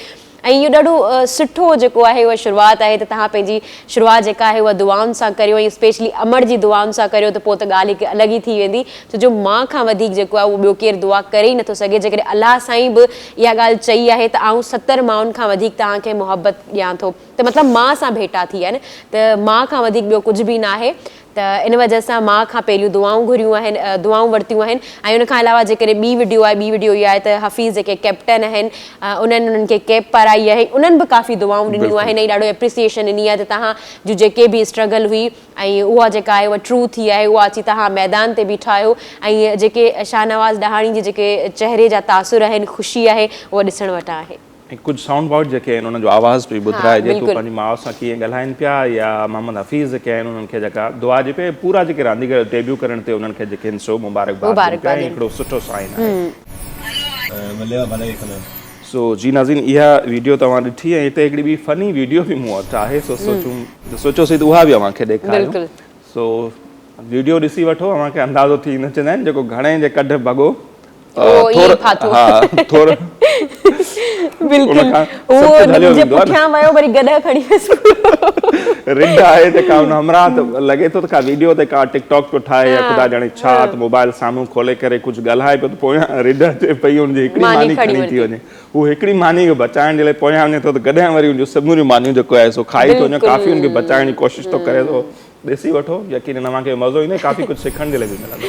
ऐं इहो ॾाढो सुठो जेको आहे उहा शुरूआति आहे त तव्हां पंहिंजी शुरूआति जेका आहे उहा दुआउनि सां करियो ऐं स्पेशली अमर जी दुआउनि सां करियो त पोइ त ॻाल्हि हिकु अलॻि ई थी वेंदी। छो जो मां खां वधीक जेको आहे उहो ॿियो केरु दुआ करे ई नथो सघे। जेकॾहिं अलाह साईं बि इहा ॻाल्हि चई आहे त आउं 70 माउनि खां वधीक तव्हांखे मोहबत ॾियां थो, त मतिलबु मां सां भेटा थी आहिनि, त मां खां वधीक ॿियो कुझु बि न आहे। त इन वजह सां मां खां पहिरियों दुआऊं घुरियूं आहिनि, दुआऊं वरितियूं आहिनि। ऐं उनखां अलावा जेकॾहिं ॿी वीडियो आहे, ॿी वीडियो इहा आहे त हफ़ीज़ जेके कैप्टन आहिनि उन्हनि खे कैप पाराई आहे, उन्हनि बि काफ़ी दुआऊं ॾिनियूं आहिनि ऐं ॾाढो एप्रिसिएशन ॾिनी आहे त तव्हां जो जेके बि स्ट्रगल हुई ऐं उहा जेका आहे उहा ट्रू थी आहे, उहा अची तव्हां मैदान ते बीठा आहियो ऐं जेके शाहनवाज़ ॾहाणी जे जेके चहिरे जा तासुर आहिनि, ख़ुशी आहे, उहा ॾिसण वटां आहे। ऐं कुझु साउंड बाउट जेके आहिनि उन्हनि जो आवाज़ बि ॿुधाइजे थो पंहिंजी माउ सां कीअं ॻाल्हाइनि पिया, या मोहम्मद हफ़ीज़ जेके आहिनि उन्हनि खे जेका दुआ जे पे पूरा जेके रांदीगर डेब्यू करण ते उन्हनि खे जेके आहिनि सो मुबारकबाद हिकिड़ो सुठो साइन आहे। सो जी नाज़रीन, इहा वीडियो तव्हां ॾिठी ऐं हिते हिकिड़ी ॿी फनी वीडियो बि मूं वटि आहे। सो सोचियोसीं त उहा बि अव्हांखे ॾेखारियूं। सो वीडियो ॾिसी वठो, अव्हांखे अंदाज़ो थी न चवंदा आहिनि जेको घणे जे कढ भॻो बिल्कुल उनखां वो सभु कुझु हलियो जे वेंदो आहे न। पुठियां वियो वरी गॾ खणी वियुसि। रिड आहे त का उन हमरा त लॻे थो त का वीडियो ते का टिकटॉक पियो ठाहे या ख़ुदा ॼाणे छा त मोबाइल साम्हूं खोले करे कुझु ॻाल्हाए पियो त पोयां रिड अचे पई हुनजी हिकिड़ी मानी मानी खणी खणी थी वरिती। वञे। हू हिकिड़ी मानी खे बचाइण जे लाइ पोयां वञे थो त गॾियां वरी हुनजूं समूरियूं मानियूं जेको आहे सो खाई थो वञे, काफ़ी हुनखे बचाइण जी कोशिशि थो करे थो। ॾिसी वठो, यकीन तव्हांखे मज़ो ईंदो, काफ़ी कुझु सिखण जे लाइ बि मिलंदो।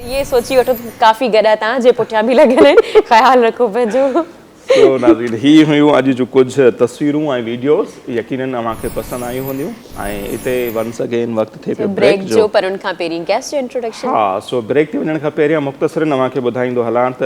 ये सोची वठो त काफ़ी गॾ तव्हांजे पुठियां बि लॻल आहिनि, ख़्यालु रखो पंहिंजो। तो नाज़रीन, ही हुयूं अॼु जूं कुझु तस्वीरूं ऐं वीडियोस, यकीनन तव्हांखे पसंदि आयूं हूंदियूं। ऐं हिते वंस अगेन वक़्तु थिए पियो ब्रेक जो, पर उन खां पहिरीं गेस्ट जो इंट्रोडक्शन। हा, सो ब्रेक ते वञण खां पहिरियां मुख़्तसरन तव्हांखे ॿुधाईंदो हलां त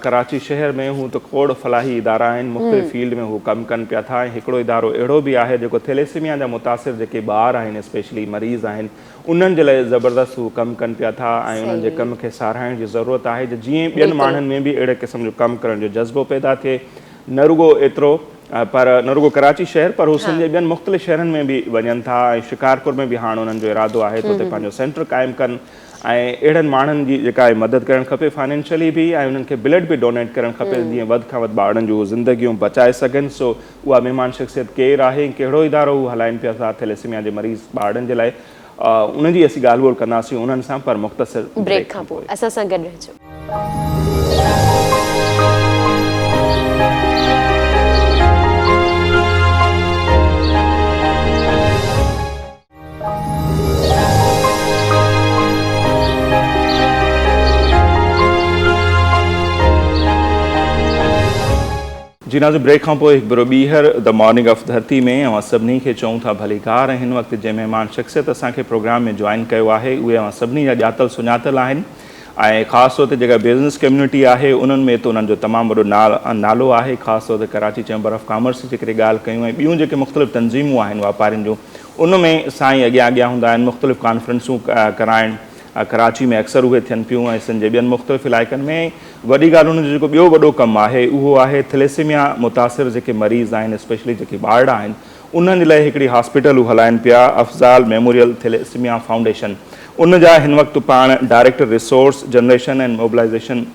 कराची शहर में हू त खोड़ फलाही इदारा आहिनि, मुख़्तलिफ़ फील्ड में हू कमु कनि पिया था। ऐं हिकिड़ो इदारो अहिड़ो बि आहे जेको थैलेसीमिया जा मुतासिर जेके ॿार आहिनि, स्पेशली मरीज़ आहिनि, उन्हनि जे लाइ ज़बरदस्त हू कमु कनि पिया था। ऐं उन्हनि जे कम खे साराइण जी ज़रूरत आहे त जीअं ॿियनि माण्हुनि में बि अहिड़े क़िस्म जो कमु करण जो जज़्बो पैदा थिए। न रुगो एतिरो पर न रुगो कराची शहर, पर हू सिंध जे ॿियनि मुख़्तलिफ़ शहरनि में बि वञनि था। ऐं शिकारपुर में बि हाणे उन्हनि जो इरादो आहे त उते पंहिंजो सेंटर क़ाइमु कनि ऐं अहिड़नि माण्हुनि जी जेका आहे मदद करणु खपे फाइनेंशियली बि, ऐं उन्हनि खे ब्लड बि डोनेट करणु खपे जीअं वधि खां वधि ॿारनि जूं ज़िंदगियूं बचाए सघनि। सो उहा महिमान शख़्सियत केरु आहे, कहिड़ो इदारो हू हलाइनि पिया था थैलेसीमिया जे मरीज़ ॿारनि जे लाइ, उनजी असीं ॻाल्हि ॿोल कंदासीं उन्हनि सां, पर मुख़्तसिर ब्रेक खां पोइ असां सां गॾु रहिजो। जी नाज़रीन, ब्रेक खां पोइ हिकु भेरो ॿीहर द मॉर्निंग ऑफ धरती में अवां सभिनी खे चऊं था भलीकार। हिन वक़्तु जंहिं महिमान शख़्सियत असांखे प्रोग्राम में जॉइन कयो आहे उहे अवां सभिनी जा ॼातल सुञातल आहिनि। ऐं ख़ासि तौर ते जेका बिज़नेस कम्युनिटी आहे उन्हनि में त उन्हनि जो तमामु वॾो नालो आहे। ख़ासि तौर ते कराची चैम्बर ऑफ कॉमर्स जी जेकॾहिं ॻाल्हि कयूं ऐं ॿियूं जेके मुख़्तलिफ़ तंज़ीमूं आहिनि वापारियुनि जूं, उन में साईं अॻियां अॻियां हूंदा आहिनि। मुख़्तलिफ़ कॉन्फ्रेंसूं कराइण कराची में अक्सर उहे थियनि पियूं, ऐं सिंध जे ॿियनि मुख़्तलिफ़ इलाइक़नि में। वॾी ॻाल्हि हुनजो जेको ॿियो वॾो कमु आहे उहो आहे थैलेसीमिया मुतासिर जेके मरीज़ आहिनि, स्पेशली जेके ॿार आहिनि, उन्हनि जे लाइ हिकिड़ी हॉस्पिटल हू हलाइनि पिया, अफ़ज़ाल मेमोरियल थैलेसीमिया फाउंडेशन। उन जा हिन वक़्तु पाण director resource generation and mobilisation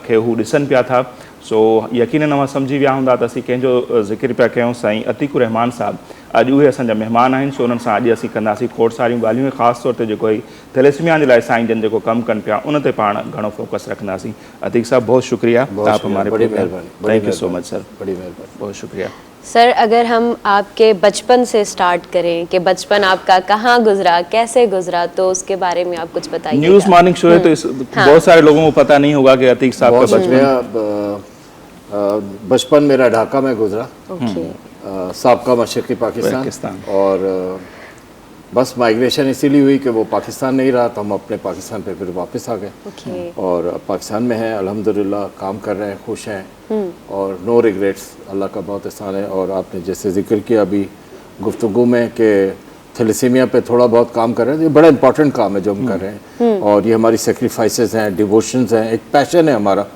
खे हू ॾिसनि पिया था। सो यकीनन तव्हां सम्झी विया हूंदा त असीं कंहिंजो ज़िक्र पिया कयूं, साईं अतीकुर रहमान साहब। अॼु उहे असांजा महिमान आहिनि। सो उन्हनि सां अॼु असीं कंदासीं खोड़ सारियूं ॻाल्हियूं, ख़ासि तौर ते जेको ही थैलेसीमिया जे लाइ साईं जन जेको कमु कनि पिया उन ते पाण घणो फोकस रखंदासीं। अतीक साहब, बहुत शुक्रिया, आप हमारे thank you so much sir, बड़ी मेहरबानी, बहुत शुक्रिया सर। अगर हम आपके बचपन से स्टार्ट करें कि बचपन आपका कहाँ गुजरा, कैसे गुजरा, तो उसके बारे में आप कुछ बताइए। न्यूज़ मॉर्निंग शो है तो बहुत सारे लोगों को पता नहीं होगा कि अतीक साहब का बचपन बचपन मेरा ढाका में गुजरा, साबका मशरक़ी पाकिस्तान। और बस माइग्रेशन इसीलिए हुई कि वो पाकिस्तान नहीं रहा तो हम अपने पाकिस्तान पे फिर वापस आ गए। और पाकिस्तान में हैं, अल्हम्दुलिल्लाह काम कर रहे हैं, खुश हैं और नो रिग्रेट्स, अल्लाह का बहुत एहसान है। और आपने जैसे जिक्र किया अभी गुफ्तगू में कि थैलेसीमिया पे थोड़ा बहुत काम कर रहे हैं, ये बड़ा इंपॉर्टेंट काम है जो हम कर रहे हैं। और ये हमारी सेक्रीफाइसेस हैं, डिवोशंस हैं, एक पैशन है हमारा।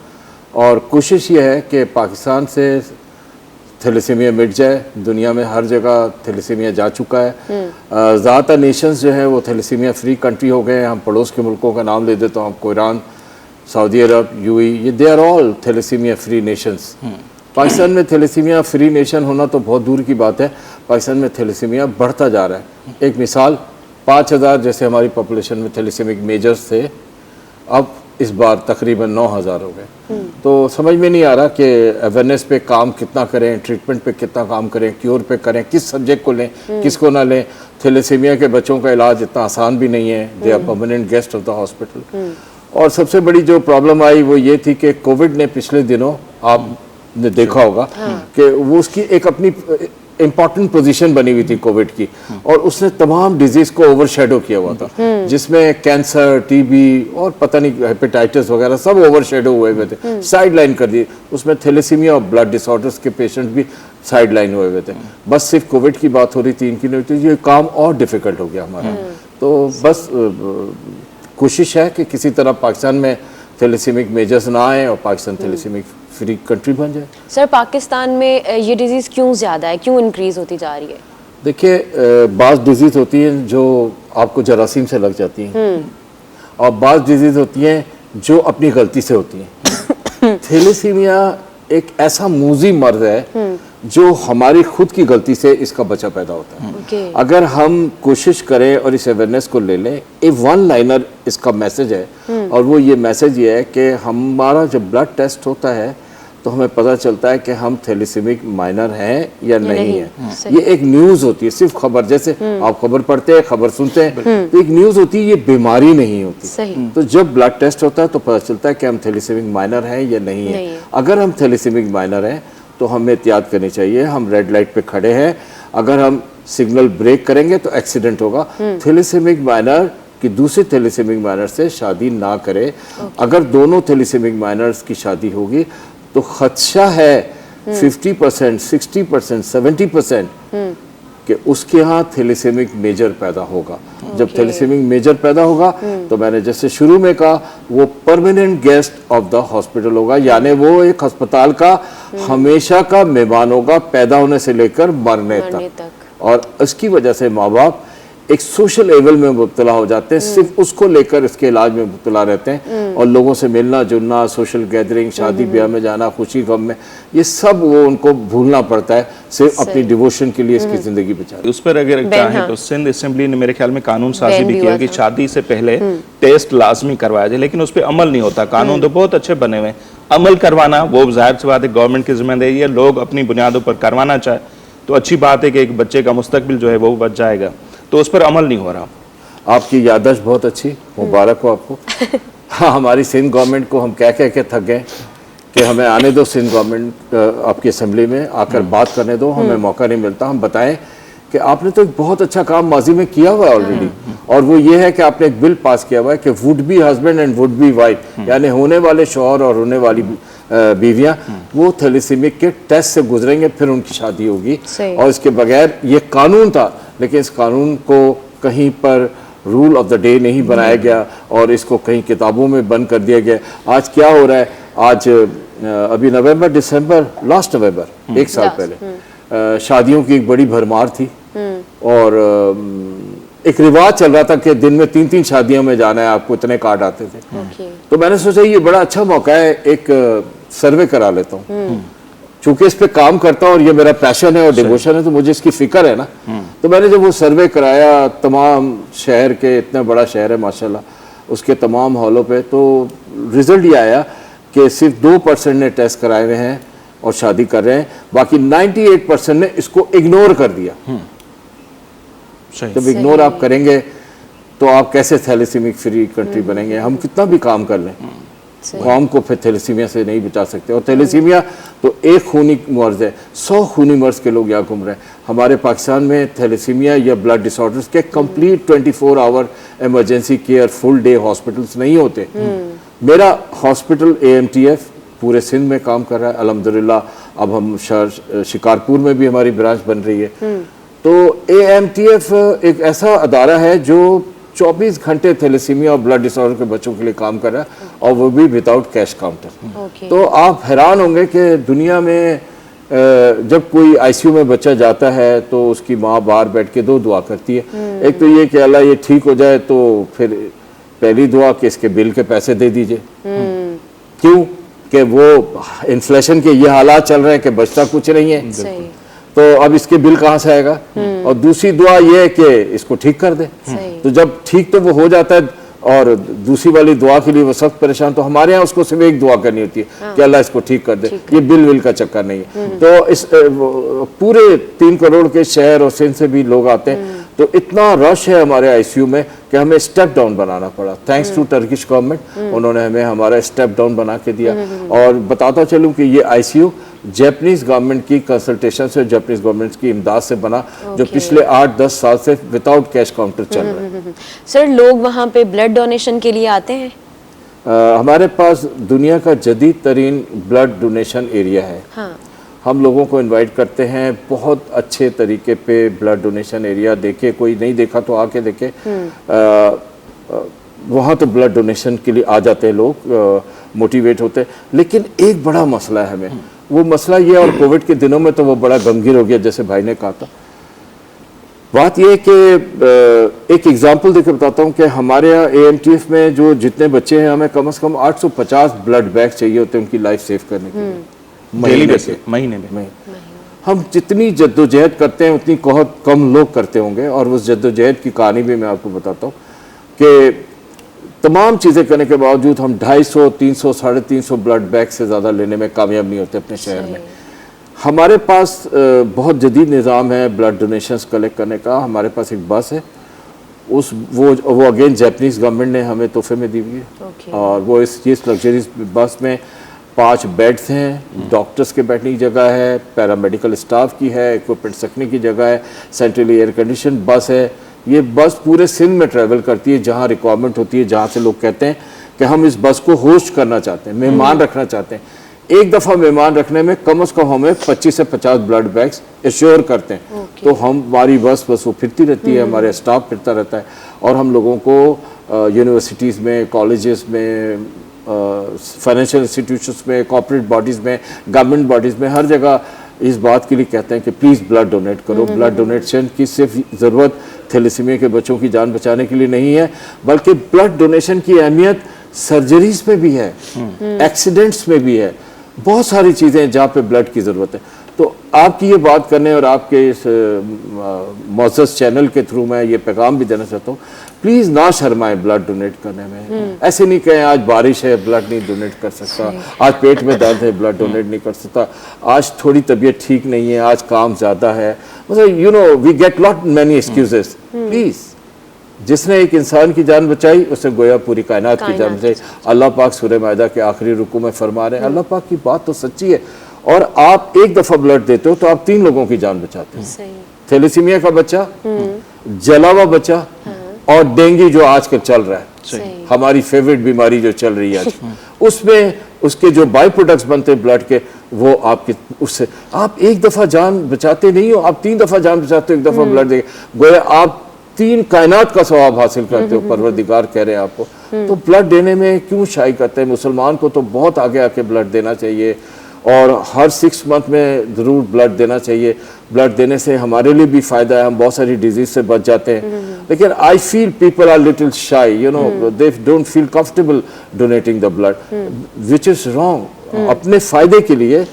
और कोशिश ये है कि पाकिस्तान से थैलेसीमिया मिट जाए। दुनिया में हर जगह थैलेसीमिया जा चुका है। ज़्यादातर नेशंस जो है वो थैलेसीमिया फ्री कंट्री हो गए हैं। हम पड़ोस के मुल्कों का नाम ले देता हूँ, आपको ईरान, सऊदी अरब, यूएई, ये they are all thalassemia free nations. Pakistan में थैलेसीमिया फ्री नेशन होना तो बहुत दूर की बात है, पाकिस्तान में थैलेसीमिया बढ़ता जा रहा है। एक मिसाल, 5000 जैसे हमारी पॉपुलेशन में थैलेसीमिक मेजर्स थे, अब इस बार तकरीबन 9000 हो गए। तो समझ में नहीं आ रहा कि अवेयरनेस पे काम कितना करें, ट्रीटमेंट पे कितना काम करें, क्योर पे करें, किस सब्जेक्ट को लें, किसको ना लें। थैलेसीमिया के बच्चों का इलाज इतना आसान भी नहीं है, they are permanent guest of the hospital. और सबसे बड़ी जो प्रॉब्लम आई वो ये थी कि कोविड ने पिछले दिनों, आपने देखा होगा कि वो उसकी एक अपनी इम्पॉर्टेंट पोजीशन बनी हुई थी कोविड की, और उसने तमाम डिजीज को ओवरशैडो किया हुआ था, जिसमें कैंसर, टीबी और पता नहीं हेपेटाइटिस वगैरह सब ओवरशैडो हुए हुए थे, साइड लाइन कर दिए। उसमें थैलेसीमिया और ब्लड डिसऑर्डर्स के पेशेंट भी साइड लाइन हुए हुए थे। बस सिर्फ कोविड की बात हो रही थी, इनकी नहीं होती, ये काम और डिफिकल्ट हो गया हमारा। तो बस कोशिश है कि किसी तरह पाकिस्तान में थैलेसीमिक मेजर्स ना आए और पाकिस्तान थैलेसीमिक फ्री कंट्री बन जाए। सर पाकिस्तान में ये डिजीज़ क्यों ज़्यादा है, क्यों इंक्रीज़ होती जा रही है? देखिए बाज़ डिजीज़ होती हैं जो आपको जरासीम से लग जाती हैं और बाज़ डिजीज़ होती हैं जो अपनी गलती से होती हैं। थैलेसीमिया एक ऐसा मूजी मर्ज है जो हमारी खुद की गलती से इसका बच्चा पैदा होता है। अगर हम कोशिश करें और इस अवेयरनेस को ले लें, ए वन लाइनर इसका मैसेज है और वो ये मैसेज ये है कि हमारा जब ब्लड टेस्ट होता है तो हमें पता चलता है कि हम थैलेसीमिक माइनर हैं या नहीं है। ये एक न्यूज़ होती है, सिर्फ खबर, जैसे आप खबर पढ़ते हैं, खबर सुनते हैं, तो एक न्यूज़ होती है, ये बीमारी नहीं होती। तो जब ब्लड टेस्ट होता है तो पता चलता है कि हम थैलेसीमिक माइनर हैं या नहीं है। अगर हम थैलेसीमिक माइनर हैं तो हमें एहतियात करनी चाहिए। हम रेड लाइट पे खड़े हैं, अगर हम सिग्नल ब्रेक करेंगे तो एक्सीडेंट होगा। थैलेसीमिक माइनर कि दूसरे थैलेसीमिक माइनर से शादी ना करे। अगर दोनों थैलेसीमिक माइनर्स की शादी होगी तो खदशा है 50%, 60%, 70% कि उसके यहाँ थैलेसीमिक मेजर पैदा होगा। जब थैलेसीमिक मेजर पैदा होगा तो मैंने जैसे शुरू में कहा, वो permanent guest of the hospital होगा, यानी वो एक अस्पताल का हमेशा का मेहमान होगा, पैदा होने से लेकर मरने तक। और इसकी वजह से माँ बाप एक सोशल एवल में मुब्तला हो जाते हैं, सिर्फ उसको लेकर इसके इलाज में मुब्तला रहते हैं और लोगों से मिलना जुलना, सोशल गैदरिंग, शादी ब्याह में जाना, खुशी गम में, ये सब वो उनको भूलना पड़ता है सिर्फ अपनी डिवोशन के लिए इसकी ज़िंदगी बचाने। उस पर अगर चाहें तो सिंध असेंबली ने मेरे ख्याल में कानून साजी भी किया कि शादी से पहले टेस्ट लाजमी करवाया जाए, लेकिन उस पर अमल नहीं होता। कानून तो बहुत अच्छे बने हुए हैं, अमल करवाना वो जाहिर सी बात है गवर्नमेंट की जिम्मेदारी है। लोग अपनी बुनियादों पर करवाना चाहे तो अच्छी बात है कि एक बच्चे का मुस्तकबिल जो है वो बच जाएगा, तो उस पर अमल नहीं हो रहा। आपकी याददाश्त बहुत अच्छी, मुबारक हो आपको। हाँ, हमारी सिंध गवर्नमेंट को हम कह के थक गए कि हमें आने दो सिंध गवर्नमेंट आपकी असेंबली में आकर बात करने दो, हमें मौका नहीं मिलता। हम बताएं कि आपने तो एक बहुत अच्छा काम माजी में किया हुआ है ऑलरेडी, और वो ये है कि आपने एक बिल पास किया हुआ है कि would be husband and would be wife, यानी होने वाले शौहर और होने वाली बीवियां वो थैलेसीमिक के टेस्ट से गुजरेंगे, फिर उनकी शादी होगी। और इसके बगैर ये कानून था, लेकिन इस कानून को कहीं पर रूल ऑफ द डे नहीं बनाया गया और इसको कहीं किताबों में बंद कर दिया गया। आज क्या हो रहा है, आज अभी नवंबर दिसंबर लास्ट नवंबर एक साल पहले शादियों की एक बड़ी भरमार थी और एक रिवाज चल रहा था कि दिन में 3-3 शादियों में जाना है, आपको इतने कार्ड आते थे। तो मैंने सोचा ये बड़ा अच्छा मौका है, एक सर्वे करा लेता हूँ। चूंकि इस पे काम करता हूँ और ये मेरा पैशन है और डिवोशन है, तो मुझे इसकी फिक्र है ना। तो मैंने जब वो सर्वे कराया तमाम शहर के, इतना बड़ा शहर है माशाल्लाह, उसके तमाम हॉलों पे, तो रिजल्ट ये आया कि सिर्फ 2% ने टेस्ट कराए हुए हैं और शादी कर रहे हैं, बाकी 98% ने इसको इग्नोर कर दिया। जब इग्नोर आप करेंगे तो आप कैसे थैलेसीमिक फ्री कंट्री बनेंगे? हम कितना भी काम कर लें, कौम को फिर थैलेसीमिया से नहीं बचा सकते। और थैलेसीमिया तो एक खूनी मर्ज है, 100 खूनी मर्ज के लोग यहाँ घूम रहे हैं। हमारे पाकिस्तान में थैलेसीमिया या ब्लड डिसऑर्डर्स के complete 24 hour emergency care full day hospitals नहीं होते। मेरा हॉस्पिटल AMTF पूरे सिंध में काम कर रहा है अल्हम्दुलिल्लाह। अब हम शिकारपुर में भी हमारी ब्रांच बन रही है। तो AMTF एक ऐसा अदारा है जो 24 घंटे थैलेसीमिया और ब्लड डिसऑर्डर के बच्चों के लिए काम कर रहा है, और वो भी विदाउट कैश काउंटर। तो आप हैरान होंगे कि दुनिया में जब कोई ICU में बच्चा जाता है तो उसकी माँ बाहर बैठ के 2 दुआ करती है। एक तो ये कि अल्लाह ये ठीक हो जाए, तो फिर पहली दुआ कि इसके बिल के पैसे दे दीजिए। क्यों कि वो इन्फ्लेशन के ये हालात चल रहे हैं कि बचता कुछ नहीं है, तो अब इसके बिल कहाँ से आएगा। और दूसरी दुआ ये है कि इसको ठीक कर दे। तो जब ठीक तो वो हो जाता है, और दूसरी वाली दुआ के लिए वो सख्त परेशान, तो हमारे यहाँ उसको सिर्फ एक दुआ करनी होती है कि अल्लाह इसको ठीक कर दे, ये बिल का चक्कर नहीं है। तो इस पूरे 3 करोड़ के शहर और सिंध से भी लोग आते हैं, तो इतना रश है हमारे ICU में कि हमें स्टेप डाउन बनाना पड़ा। थैंक्स टू टर्किश गवर्नमेंट, उन्होंने हमें हमारा स्टेप डाउन बना के दिया। और बताता चलूँ कि ये ICU जापानीज गवर्नमेंट की कंसल्टेशन से, जापानीज गवर्नमेंट की इमदाद से बना, जो पिछले 8-10 साल से विदाउट कैश काउंटर चल रहा है। सर लोग वहाँ पे ब्लड डोनेशन के लिए आते हैं? हमारे पास दुनिया का जदीद तरीन ब्लड डोनेशन एरिया है। हम लोगों को इनवाइट करते हैं, बहुत अच्छे तरीके पे ब्लड डोनेशन एरिया। देखे, कोई नहीं देखा तो आके देखे। वहाँ तो ब्लड डोनेशन के लिए आ जाते हैं लोग, मोटिवेट होते हैं। लेकिन एक बड़ा मसला है हमें, वो मसला ये, और कोविड के दिनों में तो वो बड़ा गंभीर हो गया, जैसे भाई ने कहा था। बात ये कि एक एग्जांपल देकर बताता हूँ कि हमारे यहाँ AMTF में जो जितने बच्चे हैं, हमें कम से कम 850 ब्लड बैग चाहिए होते हैं उनकी लाइफ सेव करने के लिए, महीने में। हम जितनी जद्दोजहद करते हैं उतनी बहुत कम लोग करते होंगे। और उस जद्दोजहद की कहानी भी मैं आपको बताता हूँ कि तमाम चीज़ें करने के बावजूद हम 250, 300, 350 ब्लड बैग से ज़्यादा लेने में कामयाब नहीं होते अपने शहर में। हमारे पास बहुत जदीद निज़ाम है ब्लड डोनेशंस कलेक्ट करने का। हमारे पास एक बस है, वो अगेन जापानीज़ गवर्नमेंट ने हमें तोहफे में दी हुई है। और वो इस लग्जरीज बस में 5 बेड्स हैं, डॉक्टर्स के बैठने की जगह है, पैरामेडिकल स्टाफ की है, इक्विपमेंट रखने की जगह है, सेंट्रली एयर कंडीशन बस है। ये बस पूरे सिंध में ट्रैवल करती है जहाँ रिक्वायरमेंट होती है, जहाँ से लोग कहते हैं कि हम इस बस को होस्ट करना चाहते हैं, मेहमान रखना चाहते हैं। एक दफ़ा मेहमान रखने में कम से कम हमें 25 से 50 ब्लड बैग्स एश्योर करते हैं। तो हमारी बस वो फिरती रहती है, हमारे स्टाफ फिरता रहता है, और हम लोगों को यूनिवर्सिटीज़ में, कॉलेजेस में, फाइनेंशियल इंस्टीट्यूशंस में, कॉर्पोरेट बॉडीज़ में, गवर्नमेंट बॉडीज़ में, हर जगह इस बात के लिए कहते हैं कि प्लीज़ ब्लड डोनेट करो। ब्लड डोनेशन की सिर्फ ज़रूरत थैलेसीमिया के बच्चों की जान बचाने के लिए नहीं है, बल्कि ब्लड डोनेशन की अहमियत सर्जरीज में भी है, एक्सीडेंट्स में भी है, बहुत सारी चीज़ें हैं जहाँ पे ब्लड की ज़रूरत है। तो आपकी ये बात करने और आपके इस मौजूद चैनल के थ्रू मैं ये पैगाम भी देना चाहता हूँ, प्लीज़ ना शर्माएं ब्लड डोनेट करने में। ऐसे नहीं कहें आज बारिश है ब्लड नहीं डोनेट कर सकता, आज पेट में दर्द है ब्लड डोनेट नहीं कर सकता, आज थोड़ी तबीयत ठीक नहीं है, आज काम ज़्यादा है, मतलब you know we get lot many excuses. Please, जिसने एक इंसान की जान बचाई उसने गोया पूरी कायनात की जान बचाई। अल्लाह पाक सूरह मायदा के आखिरी रुकू में फरमा रहे हैं, अल्लाह पाक की बात तो सच्ची है। और आप एक दफ़ा ब्लड देते हो तो आप 3 लोगों की जान बचाते हो। थैलेसीमिया का बच्चा, जला हुआ बच्चा, और डेंगू जो आजकल चल रहा है, हमारी फेवरेट बीमारी जो चल रही है आज, उसमें उसके जो बाई प्रोडक्ट्स बनते हैं ब्लड के, वो आपके उससे आप एक दफ़ा जान बचाते नहीं हो, आप 3 दफ़ा जान बचाते हो, एक दफ़ा ब्लड दे, गोया आप 3 कायनात का सवाब हासिल करते हो, परवरदिगार कह रहे हैं आपको। तो ब्लड देने में क्यों शाई करते हैं? मुसलमान को तो बहुत आगे आके ब्लड देना चाहिए, और हर 6 मंथ में ज़रूर ब्लड देना चाहिए। ब्लड देने से हमारे लिए भी फ़ायदा है, हम बहुत सारी डिजीज़ से बच जाते हैं। लेकिन I feel people are little shy, you know, they don't feel comfortable donating the blood, which is wrong. अपने फ़ायदे के लिए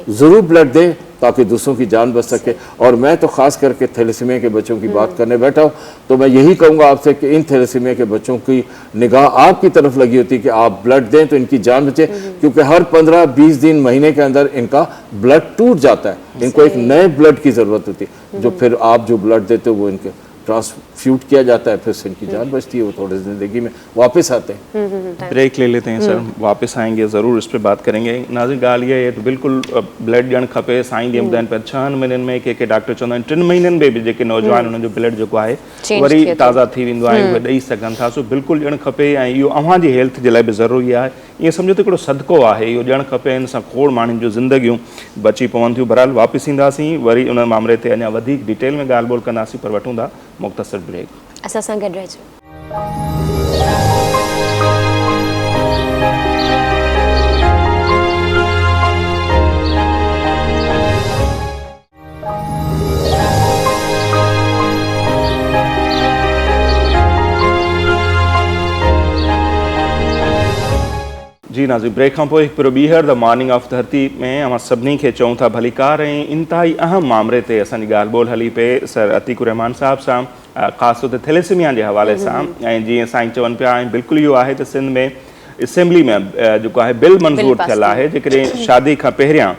ज़रूर ब्लड दें ताकि दूसरों की जान बच सके। और मैं तो ख़ास करके थैलेसीमिया के बच्चों की बात करने बैठा हूँ, तो मैं यही कहूँगा आपसे कि इन थैलेसीमिया के बच्चों की निगाह आपकी तरफ लगी होती है कि आप ब्लड दें तो इनकी जान बचे, क्योंकि हर 15-20 दिन, महीने के अंदर इनका ब्लड टूट जाता है, इनको एक नए ब्लड की ज़रूरत होती है, जो फिर आप जो ब्लड देते हो वो इनके ट्रांसफ्यूट किया जाता है, फिर से इनकी जान बचती है, वो थोड़ी ज़िंदगी में वापस आते हैं। ब्रेक ले लेते हैं सर, वापस आएंगे ज़रूर इस पर बात करेंगे। नाज़रीन ॻाल्हि इहा आहे तो बिल्कुल ब्लड ॾियणु खपे। साईं ॾियनि ॿुधाइनि पिया 6 महीननि में, के डॉक्टर चवंदा आहिनि 3 महीननि में भी जेके नौजवान उन्हनि जो ब्लड जेको आहे वरी ताज़ा थी वेंदो आहे, उहे ॾेई सघनि था। सो बिल्कुलु ॾियणु खपे, ऐं इहो अव्हांजी हेल्थ जे लाइ बि ज़रूरी आहे। ईअं सम्झो त हिकिड़ो सदको आहे, इहो ॾियणु खपे, इन सां खोड़ माण्हुनि जूं ज़िंदगियूं बची पवनि थियूं। बहरहाल वापसि ईंदासीं, वरी उन मामले ते अञा वधीक डिटेल में ॻाल्हि ॿोल कंदासीं, पर वठूं था मुख़्तसर ब्रेक। असां सां गॾु रहिजो। जी नाज़रीन, ब्रेक खां पोइ हिकु ॿीहर द मॉर्निंग ऑफ धरती में असां सभिनी खे चऊं था भलीकार, ऐं इंतिहाई अहम मामले ते असांजी ॻाल्हि ॿोल हली पए सर अतीकुर रहमान साहब सां, ख़ासि तौर ते थैलेसीमिया जे हवाले सां। ऐं जीअं साईं चवनि पिया, ऐं बिल्कुलु इहो आहे त सिंध में असेंबली में जेको आहे बिल मंज़ूर थियल आहे, जेकॾहिं शादी खां पहिरियां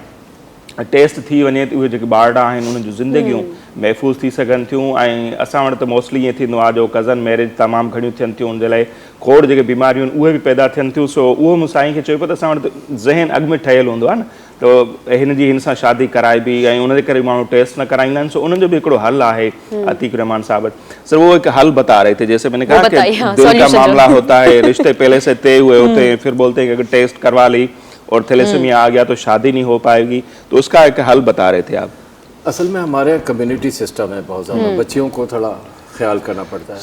टेस्ट थी वञे त उहे जेके ॿारड़ा आहिनि उन्हनि जूं ज़िंदगियूं महफ़ूज़ थी सघनि थियूं। ऐं असां वटि त मोस्टली ईअं थींदो आहे जो कज़न मैरिज तमामु घणियूं थियनि थियूं, उनजे लाइ खोड़ जेके बीमारियूं आहिनि उहे बि पैदा थियनि थियूं। सो उहो मूं साईं खे चयो पियो त असां वटि ज़हन अॻु में ठहियलु हूंदो आहे न, त हिन सां शादी कराइबी, ऐं उनजे करे माण्हू टेस्ट न कराईंदा आहिनि। सो उन्हनि जो बि हिकिड़ो हल आहे अतीक रहमान साहब सर, वो एक हल बता रहे थे, जैसे मैंने कहा कि दिल का मामला होता है, रिश्ते पहले से तय हुए होते हैं, फिर बोलते हैं कि अगर टेस्ट करवा ली और थैलेसीमिया आ गया तो शादी नहीं हो पाएगी, तो उसका एक हल बता रहे थे आप। असल में हमारे कम्युनिटी सिस्टम है बहुत ज़्यादा, बच्चियों को थोड़ा ख्याल करना पड़ता है,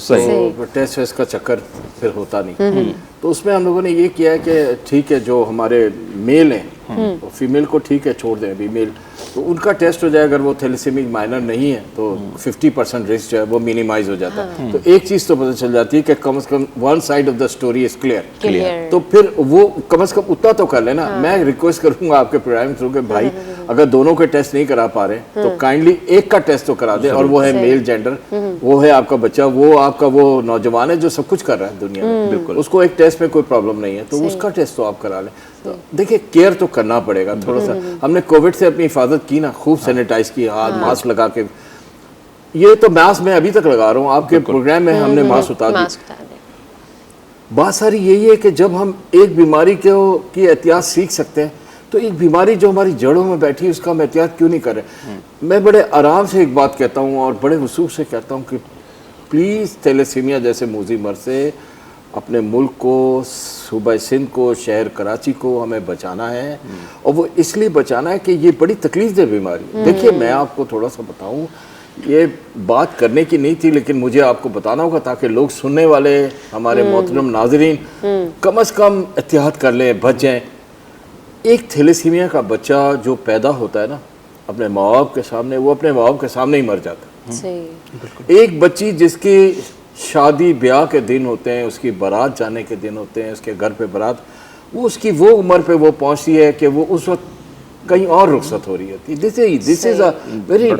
तो टेस्ट वेस्ट का चक्कर फिर होता नहीं। तो उसमें हम लोगों ने ये किया है कि ठीक है, जो हमारे मेल हैं तो फीमेल को ठीक है छोड़ दें, अभी मेल तो उनका टेस्ट हो जाए, अगर वो थैलेसीमिक माइनर नहीं है तो 50% रिस्क जो है वो मिनिमाइज हो जाता है। तो एक चीज़ तो पता चल जाती है कि कम से कम one side of the story is clear, तो फिर वो कम से कम उतना तो कर लेना। मैं रिक्वेस्ट करूंगा आपके प्रोग्राम थ्रू के भाई अगर दोनों के टेस्ट नहीं करा पा रहे तो काइंडली एक का टेस्ट तो करा दे, और वो है मेल जेंडर, वो है आपका बच्चा, वो आपका वो नौजवान है जो सब कुछ कर रहा है दुनिया में, बिल्कुल उसको एक टेस्ट में कोई प्रॉब्लम नहीं है तो उसका टेस्ट तो आप करा लें। तो देखिए केयर तो करना पड़ेगा थोड़ा सा। हमने कोविड से अपनी हिफाजत की ना, खूब सैनिटाइज की, हाथ मास्क लगा के, ये तो मास्क मैं अभी तक लगा रहा हूँ, आपके प्रोग्राम में हमने मास्क उतार दी। बात सारी यही है कि जब हम एक बीमारी की एहतियात सीख सकते हैं तो एक बीमारी जो हमारी जड़ों में बैठी है उसका हम एहतियात क्यों नहीं कर रहे। मैं बड़े आराम से एक बात कहता हूँ और बड़े वसूख से कहता हूँ कि प्लीज़ थैलेसीमिया जैसे मूजी मर से अपने मुल्क को, सूबा सिंध को, शहर कराची को हमें बचाना है, और वो इसलिए बचाना है कि ये बड़ी तकलीफ बीमारी है। देखिए मैं आपको थोड़ा सा बताऊं, ये बात करने की नहीं थी लेकिन मुझे आपको बताना होगा ताकि लोग सुनने वाले हमारे मोहतरम नाजरीन कम से कम एहतियात कर लें, बच जाएं। एक थैलेसीमिया का बच्चा जो पैदा होता है ना अपने माँ बाप के सामने, वो अपने माँ बाप के सामने ही मर जाता है। एक बच्ची जिसकी शादी ब्याह के दिन होते हैं, उसकी बारात जाने के दिन होते हैं, उसके घर पे बारात, वो उसकी वो उम्र पे वो पहुंचती है कि वो उस वक्त कहीं और रुखसत हो रही होती है। This is a very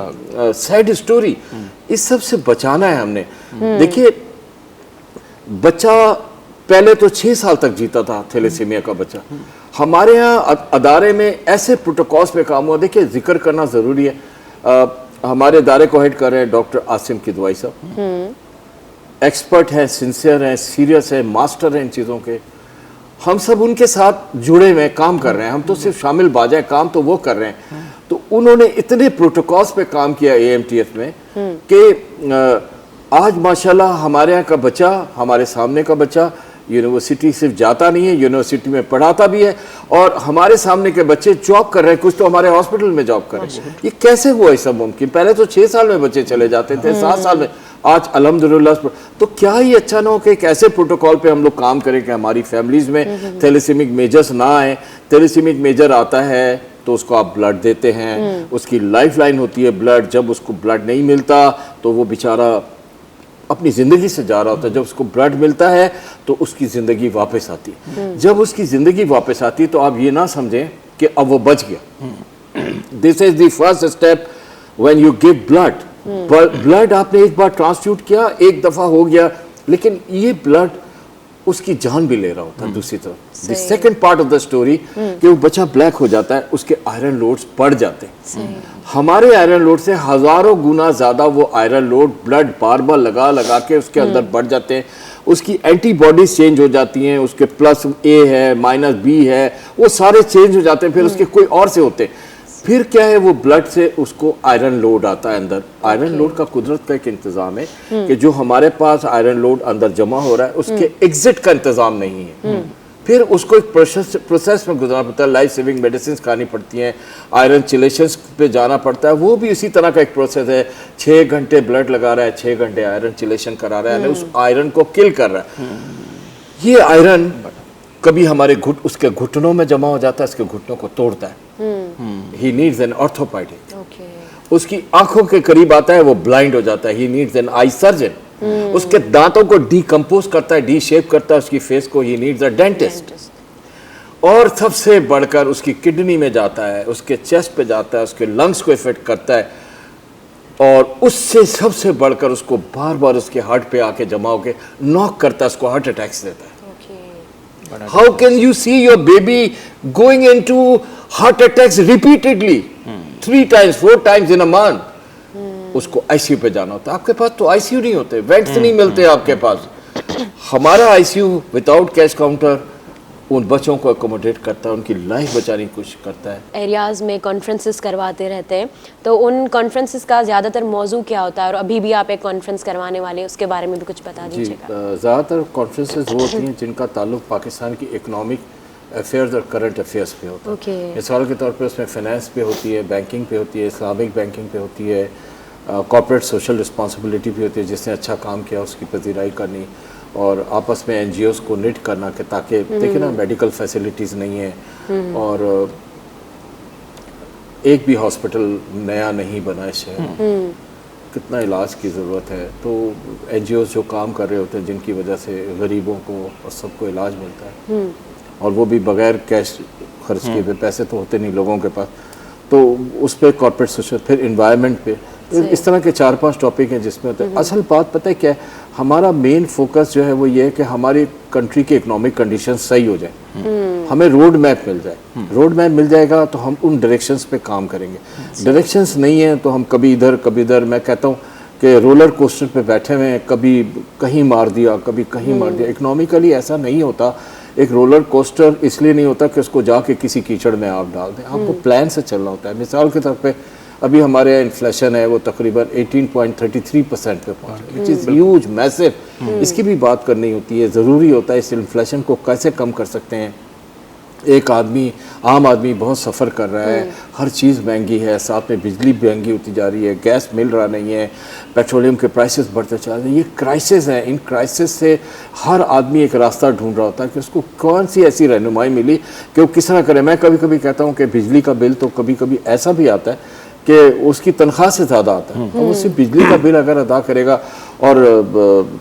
sad story. इस सब से बचाना है हमने। देखिए बच्चा पहले तो 6 साल तक जीता था थैलेसीमिया का बच्चा। हमारे यहाँ अदारे में ऐसे प्रोटोकॉल्स पे काम हुआ, देखिए जिक्र करना ज़रूरी है। हमारे अदारे को हेड कर रहे हैं डॉक्टर आसिम किदवाई साहब, एक्सपर्ट हैं, सिंसियर हैं, सीरियस हैं, मास्टर हैं इन चीज़ों के। हम सब उनके साथ जुड़े हुए काम कर रहे हैं, हम तो सिर्फ शामिल बाजा काम तो वो कर रहे हैं। तो उन्होंने इतने प्रोटोकॉल्स पे काम किया AMTF में कि आज माशाल्लाह हमारे यहाँ का बच्चा, हमारे सामने का बच्चा यूनिवर्सिटी सिर्फ जाता नहीं है, यूनिवर्सिटी में पढ़ाता भी है, और हमारे सामने के बच्चे जॉब कर रहे हैं, कुछ तो हमारे हॉस्पिटल में जॉब कर रहे हैं। ये कैसे हुआ ये सब मुमकिन? पहले तो 6 साल में बच्चे चले जाते थे, 7 साल में, आज अल्हम्दुलिल्लाह। तो क्या ही अच्छा ना हो कि एक ऐसे प्रोटोकॉल पे हम लोग काम करें कि हमारी फैमिलीज में थैलेसीमिक मेजर्स ना आए। थैलेसीमिक मेजर आता है तो उसको आप ब्लड देते हैं, उसकी लाइफ लाइन होती है ब्लड। जब उसको ब्लड नहीं मिलता तो वो बेचारा अपनी ज़िंदगी से जा रहा होता है, जब उसको ब्लड मिलता है तो उसकी ज़िंदगी वापस आती है। जब उसकी ज़िंदगी वापस आती है तो आप ये ना समझें कि अब वो बच गया। This is the first step when you give blood. Blood आपने एक बार ट्रांसफ्यूट किया, एक दफ़ा हो गया, लेकिन ये ब्लड उसकी जान भी ले रहा होता है। दूसरी तरफ the second part of the story कि वो बच्चा ब्लैक हो जाता है, उसके आयरन लोड्स बढ़ जाते हैं। हमारे आयरन लोड से हजारों गुना ज्यादा वो आयरन लोड ब्लड बार बार लगा लगा के उसके अंदर बढ़ जाते हैं। उसकी एंटीबॉडीज चेंज हो जाती हैं, उसके प्लस A है, माइनस B है, वो सारे चेंज हो जाते हैं, फिर उसके कोई और से होते हैं। फिर क्या है, वो ब्लड से उसको आयरन लोड आता है अंदर। आयरन लोड का कुदरत का एक इंतजाम है कि जो हमारे पास आयरन लोड अंदर जमा हो रहा है उसके एग्जिट का इंतजाम नहीं है। फिर उसको एक प्रोसेस में गुजरना पड़ता है, लाइफ सेविंग मेडिसिन खानी पड़ती हैं, आयरन चिलेशंस पे जाना पड़ता है। वो भी इसी तरह का एक प्रोसेस है। 6 घंटे ब्लड लगा रहा है, 6 घंटे आयरन चिलेशन करा रहा है, उस आयरन को किल कर रहा है। ये आयरन कभी हमारे उसके घुटनों में जमा हो जाता है, उसके घुटनों को तोड़ता है। He needs an orthopaedic. उसकी आंखों के करीब आता है, वो ब्लाइंड हो जाता है। He needs an eye surgeon. उसके दांतों को डीकम्पोज करता है, डी शेप करता है उसकी फेस को। He needs a dentist. और सबसे बढ़कर उसकी किडनी में जाता है, उसके चेस्ट पे जाता है, उसके लंग्स को इफेक्ट करता है, और उससे सबसे बढ़कर उसको बार बार उसके हार्ट पे आके जमा होके नॉक करता है, उसको हार्ट अटैक्स देता है। How can you see your baby going into heart attacks repeatedly, 3 times, 4 times in a month? उसको ICU पे जाना होता है। आपके पास तो ICU नहीं होते, वेंट्स नहीं मिलते आपके पास। हमारा ICU विदाउट कैश काउंटर उन बच्चों को अकोमोडेट करता है, उनकी लाइफ बचाने की कोशिश करता है। एरियाज़ में कॉन्फ्रेंसेस करवाते रहते हैं, तो उन कॉन्फ्रेंसेस का ज़्यादातर मौजू क्या होता है? और अभी भी आप एक कॉन्फ्रेंस करवाने वाले हैं, उसके बारे में भी कुछ बता दीजिएगा। ज़्यादातर कॉन्फ्रेंसेस वो होती हैं जिनका ताल्लुक पाकिस्तान की इकोनॉमिक अफेयर्स और करंट अफेयर्स पे होता है। मिसाल के तौर पे उसमें फाइनेंस पे होती है, बैंकिंग पे होती है, इस्लामिक बैंकिंग पे होती है, कॉर्पोरेट सोशल रिस्पॉन्सिबिलिटी भी होती है, जिसने अच्छा काम किया उसकी पजीराई करनी, और आपस में NGOs को निट करना कि ताकि देखिए ना मेडिकल फैसिलिटीज़ नहीं है और एक भी हॉस्पिटल नया नहीं बना है शहर, कितना इलाज की ज़रूरत है। तो NGOs जो काम कर रहे होते हैं जिनकी वजह से गरीबों को और सबको इलाज मिलता है, और वो भी बगैर कैश खर्च किए हुए, पैसे तो होते नहीं लोगों के पास, तो उस पर कॉर्पोरेट सोशल, फिर इन्वायरमेंट पे, इस तरह के 4-5 टॉपिक हैं जिसमें होते हैं। असल बात पता है क्या है, हमारा मेन फोकस जो है वो ये है कि हमारी कंट्री की इकोनॉमिक कंडीशन सही हो जाए, हमें रोड मैप मिल जाए। रोड मैप मिल जाएगा तो हम उन डायरेक्शंस पे काम करेंगे। डायरेक्शंस नहीं है तो हम कभी इधर कभी इधर, मैं कहता हूँ कि रोलर कोस्टर पे बैठे हुए हैं, कभी कहीं मार दिया कभी कहीं मार दिया। इकोनॉमिकली ऐसा नहीं होता। एक रोलर कोस्टर इसलिए नहीं होता कि उसको जाके किसी कीचड़ में आप डाल दें, आपको प्लान से चलना होता है। मिसाल के तौर पे अभी हमारे यहाँ इन्फ्लेशन है वो तकरीबन 18.33% पे पहुँच गया, विच इज़ ह्यूज मैसिव। इसकी भी बात करनी होती है, ज़रूरी होता है इस इन्फ्लेशन को कैसे कम कर सकते हैं। एक आदमी, आम आदमी बहुत सफ़र कर रहा है, हर चीज़ महंगी है, साथ में बिजली महंगी होती जा रही है, गैस मिल रहा नहीं है, पेट्रोलियम के प्राइसेस बढ़ते चल रहे हैं। ये क्राइसिस हैं, इन क्राइसिस से हर आदमी एक रास्ता ढूंढ रहा होता है कि उसको कौन सी ऐसी रहनुमाई मिली कि वो किस तरह करे। मैं कभी कभी कहता हूँ कि बिजली का बिल तो कभी कभी ऐसा भी आता है कि उसकी तनख्वाह से ज़्यादा आता है, और वो सिर्फ बिजली का बिल अगर अदा करेगा और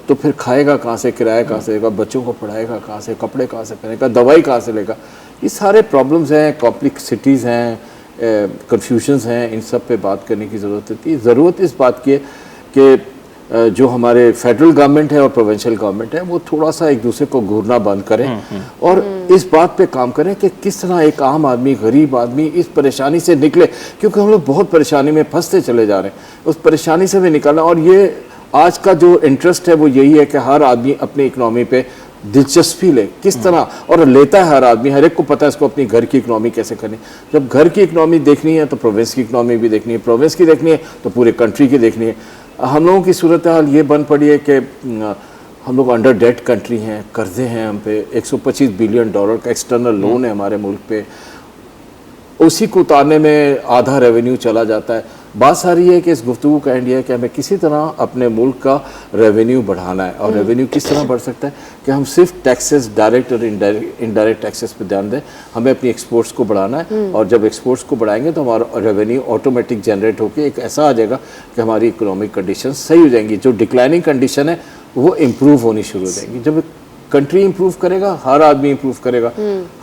तो फिर खाएगा कहाँ से, किराया कहाँ से देगा, बच्चों को पढ़ाएगा कहाँ से, कपड़े कहाँ से पहनेगा, दवाई कहाँ से लेगा। ये सारे प्रॉब्लम्स हैं, कॉम्प्लेक्सिटीज़ हैं, कन्फ्यूजन्स हैं, इन सब पे बात करने की ज़रूरत होती है। ज़रूरत इस बात की है कि जो हमारे फेडरल गवर्नमेंट है और प्रोविंशियल गवर्नमेंट है वो थोड़ा सा एक दूसरे को घूरना बंद करें और इस बात पे काम करें कि किस तरह एक आम आदमी, गरीब आदमी इस परेशानी से निकले, क्योंकि हम लोग बहुत परेशानी में फंसते चले जा रहे हैं। उस परेशानी से भी निकलना, और ये आज का जो इंटरेस्ट है वो यही है कि हर आदमी अपनी इकनॉमी पे दिलचस्पी ले, किस तरह, और लेता है हर आदमी, हर एक को पता है इसको अपनी घर की इकनॉमी कैसे करनी। जब घर की इकनॉमी देखनी है तो प्रोविंस की इकनॉमी भी देखनी है, प्रोविंस की देखनी है तो पूरे कंट्री की देखनी है। हम लोगों की सूरत हाल ये बन पड़ी है कि हम लोग अंडर डेट कंट्री हैं, कर्जे हैं हम पे, $125 बिलियन का एक्सटर्नल लोन है हमारे मुल्क पे, उसी को उतारने में आधा रेवेन्यू चला जाता है। बात सारी है कि इस गुफ्तगू का एंड ये है कि हमें किसी तरह अपने मुल्क का रेवेन्यू बढ़ाना है, और रेवेन्यू किस तरह बढ़ सकता है कि हम सिर्फ टैक्सेस, डायरेक्ट और इनडायरेक्ट टैक्सेस पे ध्यान दें। हमें अपनी एक्सपोर्ट्स को बढ़ाना है, और जब एक्सपोर्ट्स को बढ़ाएंगे तो हमारा रेवेन्यू ऑटोमेटिक जनरेट होकर एक ऐसा आ जाएगा कि हमारी इकोनॉमिक कंडीशन सही हो जाएंगी। जो डिक्लाइनिंग कंडीशन है वो इम्प्रूव होनी शुरू हो जाएगी। जब कंट्री इंप्रूव करेगा, हर आदमी इंप्रूव करेगा,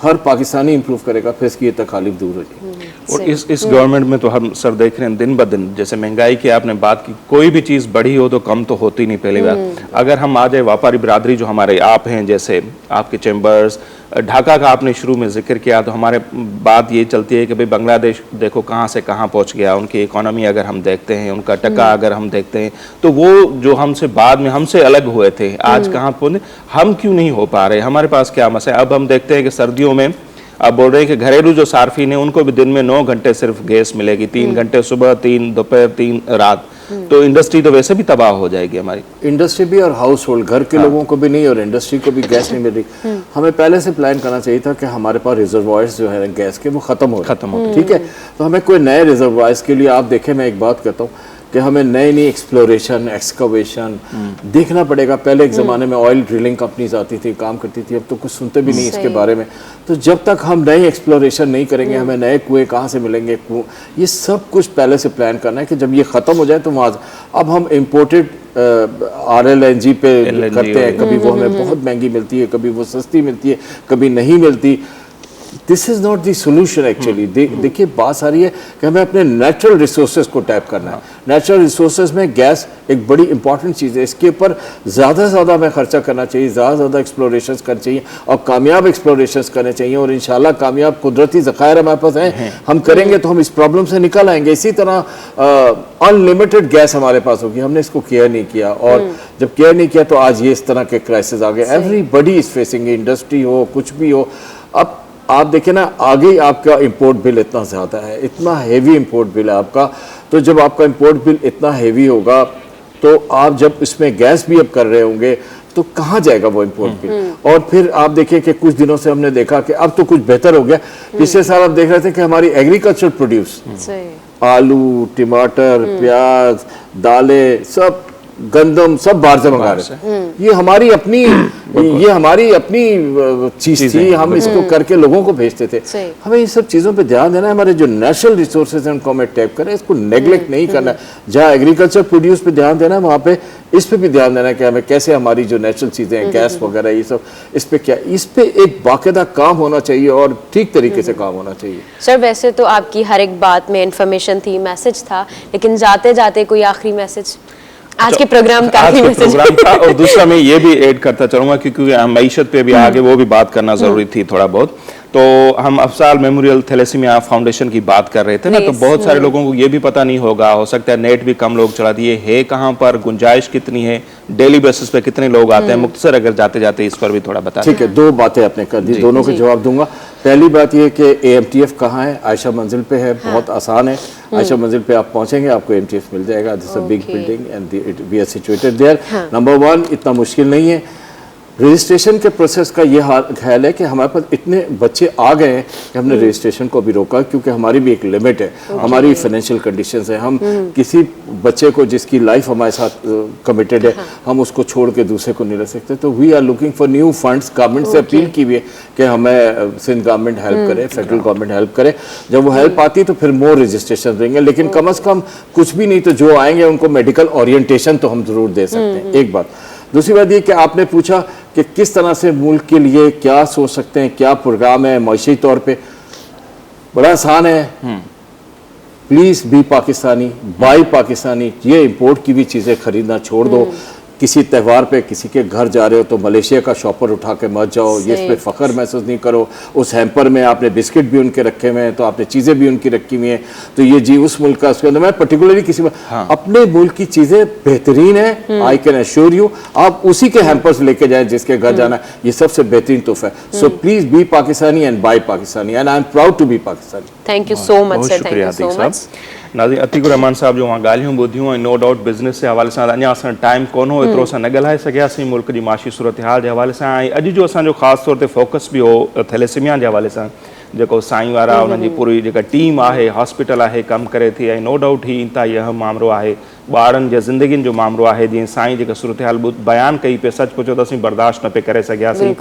हर पाकिस्तानी इंप्रूव करेगा, फिर इसकी ये तकालीफ दूर हो जाएगी। और इस गवर्नमेंट में तो हम सर देख रहे हैं दिन ब दिन, जैसे महंगाई की आपने बात की, कोई भी चीज़ बढ़ी हो तो कम तो होती नहीं। पहली बात, अगर हम आ जाए व्यापारी बिरादरी जो हमारे आप हैं, जैसे आपके चैम्बर्स, ढाका का आपने शुरू में जिक्र किया, तो हमारे बात ये चलती है कि भाई बांग्लादेश देखो कहाँ से कहाँ पहुँच गया, उनकी इकोनॉमी अगर हम देखते हैं, उनका टका अगर हम देखते हैं, तो वो जो हमसे बाद में हमसे अलग हुए थे, आज कहाँ पहुँचे, हम क्यों नहीं हो पा रहे, हमारे पास क्या मसला है। अब हम देखते हैं कि सर्दियों में आप बोल रहे हैं कि घरेलू जो सार्फिन है उनको भी दिन में 9 घंटे सिर्फ गैस मिलेगी, 3 घंटे सुबह, 3 दोपहर, 3 रात, तो इंडस्ट्री तो वैसे भी तबाह हो जाएगी हमारी। इंडस्ट्री भी और हाउस होल्ड, घर के लोगों को भी नहीं, और इंडस्ट्री को भी गैस नहीं मिल रही। हमें पहले से प्लान करना चाहिए था कि हमारे पास रिजर्वायर्स जो है गैस के वो खत्म हो ठीक है, तो हमें कोई नए रिजर्वायर्स के लिए, आप देखें मैं एक बात कहता हूँ कि हमें नई नई एक्सप्लोरेशन, एक्सकवेशन देखना पड़ेगा। पहले एक ज़माने में ऑयल ड्रिलिंग कंपनीज आती थी, काम करती थी, अब तो कुछ सुनते भी नहीं इसके बारे में। तो जब तक हम नई एक्सप्लोरेशन नहीं करेंगे, हमें नए कुएँ कहाँ से मिलेंगे, ये सब कुछ पहले से प्लान करना है कि जब ये ख़त्म हो जाए तो वहाँ, अब हम इम्पोर्टेड RLNG पे करते हैं, कभी वो हमें बहुत महंगी मिलती है, कभी वो सस्ती मिलती है, कभी नहीं मिलती। This is not the solution actually. देखिए बात सारी है कि हमें अपने नेचुरल रिसोर्सेज को टैप करना है। नेचुरल रिसोर्सेज में गैस एक बड़ी इंपॉर्टेंट चीज़ है, इसके ऊपर ज़्यादा से ज़्यादा हमें खर्चा करना चाहिए, ज़्यादा से ज़्यादा एक्सप्लोरेशंस करनी चाहिए, और कामयाब एक्सप्लोरेशंस करने चाहिए, और इंशाल्लाह कामयाब कुदरती ज़खायर हमारे पास हैं, हम करेंगे तो हम इस प्रॉब्लम से निकल आएंगे। इसी तरह अनलिमिटेड गैस हमारे पास होगी, हमने इसको केयर नहीं किया, और जब केयर नहीं किया तो आज ये इस तरह के क्राइसिस आ गए। एवरीबडी इज़ फेसिंग, इंडस्ट्री हो, कुछ भी हो। अब आप देखें ना, आगे आपका इंपोर्ट बिल इतना ज़्यादा है, इतना हेवी इंपोर्ट बिल है आपका, तो जब आपका इंपोर्ट बिल इतना हेवी होगा तो आप जब इसमें गैस भी अब कर रहे होंगे तो कहाँ जाएगा वो इंपोर्ट बिल। और फिर आप देखिए कि कुछ दिनों से हमने देखा कि अब तो कुछ बेहतर हो गया। पिछले साल आप देख रहे थे कि हमारी एग्रीकल्चर प्रोड्यूस आलू, टमाटर, प्याज, दालें, सब गंदम सब बाहर से मंगा रहे थे। ये हमारी अपनी चीज थी, हम इसको करके लोगों को भेजते थे। हमें इन सब चीजों पे ध्यान देना है। हमारे जो नेचुरल रिसोर्सेज हैं उनको हमें टैप करें, इसको नेग्लेक्ट नहीं करना है। जहाँ एग्रीकल्चर प्रोड्यूस पे ध्यान देना है, वहाँ पे इस पे भी ध्यान देना है कि हमें कैसे हमारी जो नेचुरल चीजें हैं, गैस वगैरह, ये सब, इस पे एक बाकायदा काम होना चाहिए और ठीक तरीके से काम होना चाहिए। सर वैसे तो आपकी हर एक बात में इंफॉर्मेशन थी, मैसेज था, लेकिन जाते जाते कोई आखिरी मैसेज? आज के प्रोग्राम का आखिरी मैसेज प्रोग्राम था। और दूसरा मैं ये भी ऐड करता चलूंगा क्योंकि हम मईशत पे भी आगे वो भी बात करना जरूरी थी थोड़ा बहुत। तो हम अफसाल मेमोरियल थैलेसीमिया फाउंडेशन की बात कर रहे थे ना, तो बहुत सारे लोगों को ये भी पता नहीं होगा, हो सकता है नेट भी कम लोग चला दिए है, कहाँ पर गुंजाइश कितनी है, डेली बेसिस पे कितने लोग आते हैं, मुख्तसर अगर जाते जाते इस पर भी थोड़ा बता। ठीक है, दो बातें आपने कर दी, दोनों के जवाब दूंगा। पहली बात ये कि AMTF कहाँ है? आयशा मंजिल पे है, बहुत आसान है। आयशा मंजिल पे आप पहुंचेंगे, आपको AMTF मिल जाएगा। This is a big building and we are situated there. Number 1, इतना मुश्किल नहीं है। रजिस्ट्रेशन के प्रोसेस का ये ख्याल है कि हमारे पास इतने बच्चे आ गए हैं कि हमने रजिस्ट्रेशन को भी रोका, क्योंकि हमारी भी एक लिमिट है, हमारी फाइनेंशियल कंडीशंस है। हम किसी बच्चे को जिसकी लाइफ हमारे साथ कमिटेड है, हम उसको छोड़ के दूसरे को नहीं रख सकते। तो we are looking for new funds. Government से अपील की हुई है कि हमें सिंध गवर्नमेंट हेल्प करे, फेडरल गवर्नमेंट हेल्प करे। जब वो हेल्प आती है तो फिर मोर रजिस्ट्रेशन देंगे, लेकिन कम अज़ कम कुछ भी नहीं तो जो आएंगे उनको मेडिकल ओरिएंटेशन तो हम जरूर दे सकते हैं। एक बात। दूसरी बात ये कि आपने पूछा कि किस तरह से मुल्क के लिए क्या सोच सकते हैं, क्या प्रोग्राम है माशी तौर पे। बड़ा आसान है, please be Pakistani, by Pakistani. ये इंपोर्ट की भी चीज़ें खरीदना छोड़ दो। किसी त्यौहार पे किसी के घर जा रहे हो तो मलेशिया का शॉपर उठा के मत जाओ, ये इस पे फख्र महसूस नहीं करो। उस हैम्पर में आपने बिस्किट भी उनके रखे हुए हैं, तो आपने चीज़ें भी उनकी रखी हुई हैं, तो ये जी उस मुल्क का, उसके अंदर मैं पर्टिकुलरली किसी अपने मुल्क की चीज़ें बेहतरीन है। आई कैन एश्योर यू, आप उसी के हैम्पर्स लेके जाएं जिसके घर जाना है, ये सबसे बेहतरीन तोहफा है। So please be Pakistani and buy Pakistani, and I am proud to be Pakistani. Thank you so much sir, thank you so much. नाज़रीन, अतीक रहमान साहब जो वहाँ ॻाल्हियूं ॿुधियूं ऐं नो डाउट बिज़नेस जे हवाले सां अञा असां टाइम कोन हो एतिरो असां न ॻाल्हाए सघियासीं मुल्क जी माशी सूरत हाल जे हवाले सां। ऐं अॼु जो असांजो ख़ासि तौर ते फोकस बि हो थैलेसीमिया जे हवाले सां, जेको साईं वारा उन्हनि जी पूरी जेका टीम आहे, हॉस्पिटल आहे, कमु करे थी। ऐं नो डाउट ही इंतहाई अहम मामिलो आहे, ॿारनि जे ज़िंदगियुनि जो मामिलो आहे। जीअं साईं जेका सूरत हाल बयानु कई पे, सच पुछो त असीं बर्दाश्त न पे करे सघियासीं।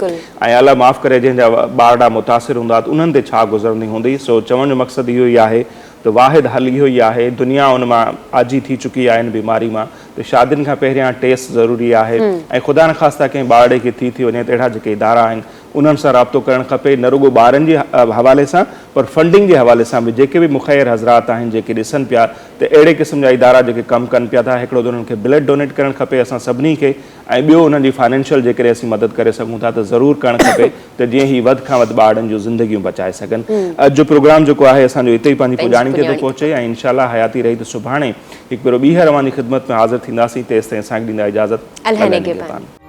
ऐं अलाह माफ़ करे जंहिंजा ॿार ॾाढा मुतासिर हूंदा त उन्हनि ते छा गुज़रंदी हूंदी। सो चवण जो मक़सदु इहो ई आहे तो वाहिद हल इहो ई आहे, दुनिया उन मां आजी थी चुकी आहे इन बीमारी मां, तो शादियुनि खां पहिरियां टेस्ट ज़रूरी आहे। ऐं ख़ुदा न ख़ास्ता कंहिं ॿारड़े खे थी वञे त अहिड़ा जेके इदारा आहिनि उन्हनि सां राब्तो करणु खपे, न रुॻो ॿारनि जे हवाले सां पर फंडिंग जे हवाले सां बि। जेके बि मुख़ैर हज़रात आहिनि जेके ॾिसनि पिया त अहिड़े क़िस्म जा इदारा जेके कमु कनि पिया था, हिकिड़ो त उन्हनि खे ब्लड डोनेट करणु खपे असां सभिनी खे, ऐं ॿियो उन्हनि जी फाइनेंशियल जेकॾहिं असीं मदद करे सघूं था त ज़रूरु करणु खपे, त जीअं ही वधि खां वधि ॿारनि जूं ज़िंदगियूं बचाए सघनि। अॼु जो प्रोग्राम जेको आहे असांजो हिते ई पंहिंजी पुॼाणी ते थो पहुचे, ऐं इंशाअल्लाह हयाती रही त सुभाणे हिकु भेरो ॿीहर अवां जी ख़िदमत में हाज़िर थींदासीं। तेसिताईं असांखे ॾींदा इजाज़त।